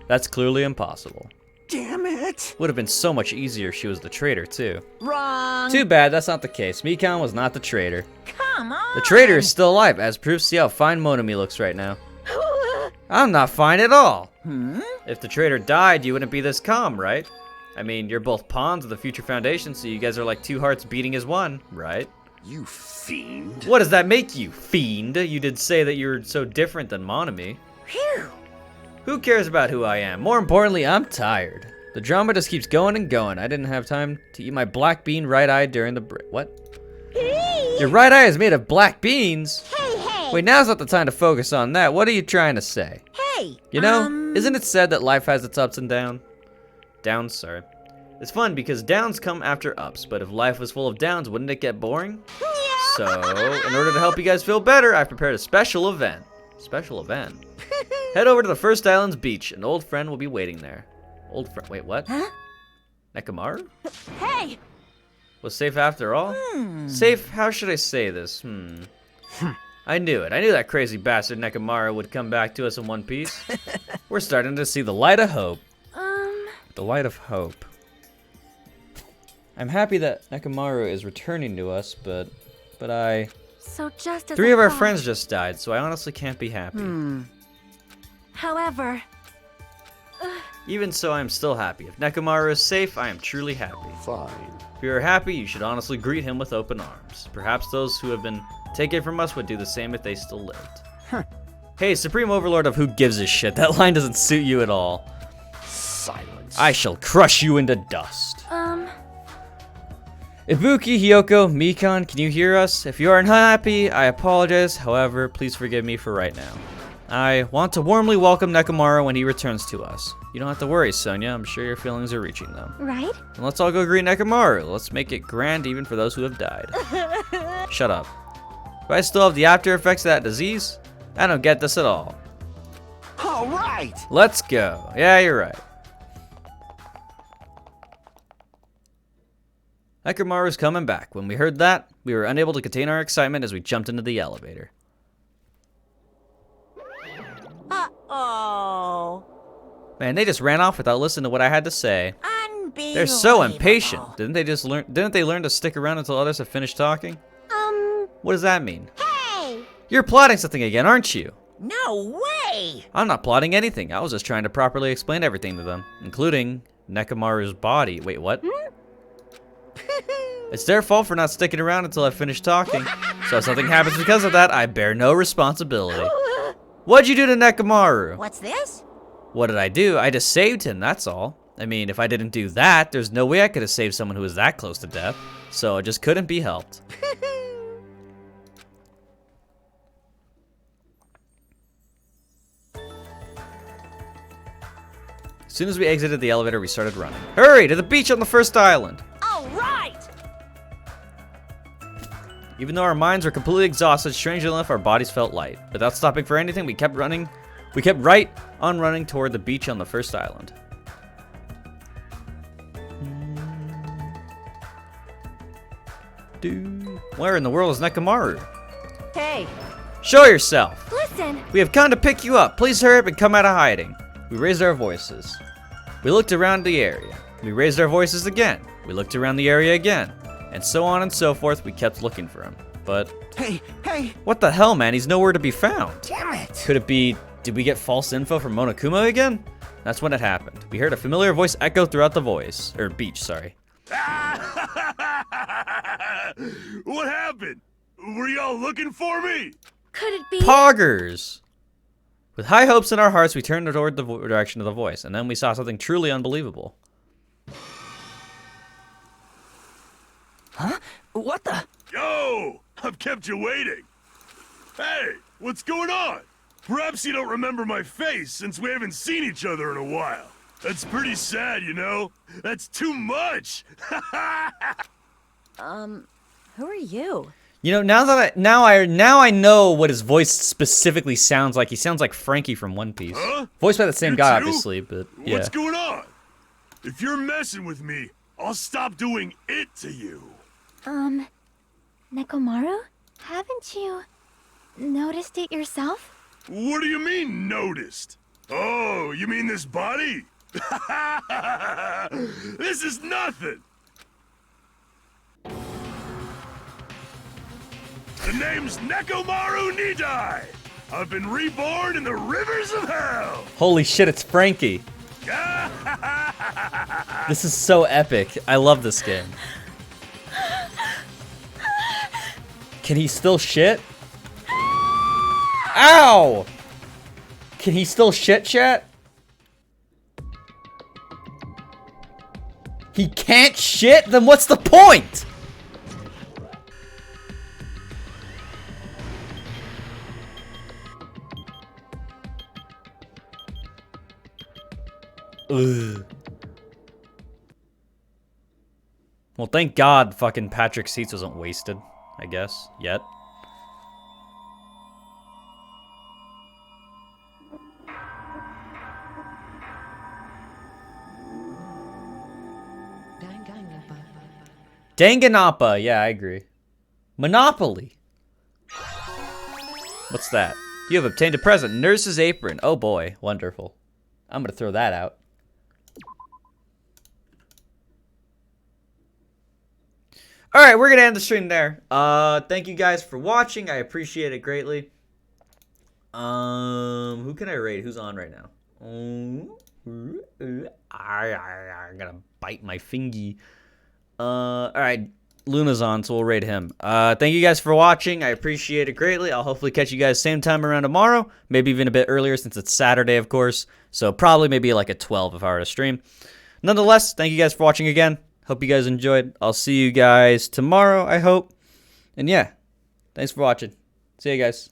That's clearly impossible. Damn it! Would have been so much easier if she was the traitor, too. Wrong. Too bad, that's not the case. Mikan was not the traitor. Come on. The traitor is still alive, as proof. See how fine Monami looks right now. I'm not fine at all. If the traitor died, you wouldn't be this calm, right? I mean, you're both pawns of the future foundation, so you guys are like two hearts beating as one, right? You fiend. What does that make you, fiend? You did say that you're so different than Monami. Phew. Who cares about who I am? More importantly, I'm tired. The drama just keeps going and going. I didn't have time to eat my black bean right-eyed during the break. What? Your right eye is made of black beans? Hey. Wait, now's not the time to focus on that. What are you trying to say? Hey. You know, isn't it said that life has its ups and downs, sorry. It's fun because downs come after ups, but if life was full of downs, wouldn't it get boring? So, in order to help you guys feel better, I've prepared a special event. Head over to the First Island's beach. An old friend will be waiting there. Old friend, wait, what? Huh? Nekomaru? Hey! Was safe after all? Safe, how should I say this? I knew it. I knew that crazy bastard Nekomaru would come back to us in one piece. We're starting to see the light of hope. The light of hope. I'm happy that Nekomaru is returning to us, but I... So just as Three I of our thought. friends just died, so I honestly can't be happy. However, Even so, I am still happy. If Nekomaru is safe, I am truly happy. Fine. If you are happy, you should honestly greet him with open arms. Perhaps those who have been taken from us would do the same if they still lived. Hey, Supreme Overlord of Who Gives a Shit, that line doesn't suit you at all. Silence. I shall crush you into dust. Ibuki, Hiyoko, Mikan, can you hear us? If you are unhappy, I apologize. However, please forgive me for right now. I want to warmly welcome Nekomaru when he returns to us. You don't have to worry, Sonia. I'm sure your feelings are reaching them. Right? And let's all go greet Nekomaru. Let's make it grand even for those who have died. Shut up. Do I still have the after effects of that disease? I don't get this at all. All right! Let's go. Yeah, you're right. Nekomaru's coming back. When we heard that, we were unable to contain our excitement as we jumped into the elevator. Uh-oh. Man, they just ran off without listening to what I had to say. Unbelievable. They're so impatient. Didn't they learn to stick around until others have finished talking? What does that mean? Hey! You're plotting something again, aren't you? No way! I'm not plotting anything. I was just trying to properly explain everything to them, including Nekomaru's body. Wait, what? It's their fault for not sticking around until I finish talking. So if something happens because of that, I bear no responsibility. What'd you do to Nekomaru? What's this? What did I do? I just saved him, that's all. I mean, if I didn't do that, there's no way I could have saved someone who was that close to death. So it just couldn't be helped. As soon as we exited the elevator, we started running. Hurry, to the beach on the first island! All right! Even though our minds were completely exhausted, strangely enough, our bodies felt light. Without stopping for anything, we kept running. We kept right on running toward the beach on the first island. Where in the world is Nekomaru? Hey, Show yourself! Listen, We have come to pick you up. Please hurry up and come out of hiding. We raised our voices. We looked around the area. We raised our voices again. We looked around the area again. And so on and so forth, we kept looking for him. But... Hey! What the hell, man? He's nowhere to be found. Damn it! Could it be... Did we get false info from Monokuma again? That's when it happened. We heard a familiar voice echo throughout the voice. Or beach, sorry. What happened? Were y'all looking for me? could it be? Poggers! With high hopes in our hearts, we turned toward the direction of the voice, and then we saw something truly unbelievable. Huh? What the? Yo! I've kept you waiting. Hey, what's going on? Perhaps you don't remember my face since we haven't seen each other in a while. That's pretty sad, you know? That's too much! Who are you? You know, now I know what his voice specifically sounds like. He sounds like Frankie from One Piece. Huh? Voiced by the same You guy, too? obviously, but yeah. What's going on? If you're messing with me, I'll stop doing it to you. Nekomaru? Haven't you noticed it yourself? What do you mean, noticed? Oh, you mean this body? This is nothing! The name's Nekomaru Nidai! I've been reborn in the rivers of hell! Holy shit, it's Frankie. This is so epic. I love this game. Can he still shit? Ow! Can he still shit, chat? He can't shit? Then what's the point? Ugh. Well, thank God fucking Patrick's seats wasn't wasted, I guess, yet. Danganronpa, yeah, I agree. Monopoly. What's that? You have obtained a present, Nurse's Apron. Oh boy, wonderful. I'm gonna throw that out. Alright, we're gonna end the stream there. Thank you guys for watching. I appreciate it greatly. Who can I rate? Who's on right now? I'm gonna bite my fingy. Alright, Luna's on, so we'll rate him. Thank you guys for watching. I appreciate it greatly. I'll hopefully catch you guys same time around tomorrow. Maybe even a bit earlier since it's Saturday, of course. So probably maybe like at 12 if I were to stream. Nonetheless, thank you guys for watching again. Hope you guys enjoyed. I'll see you guys tomorrow, I hope. And yeah, thanks for watching. See you guys.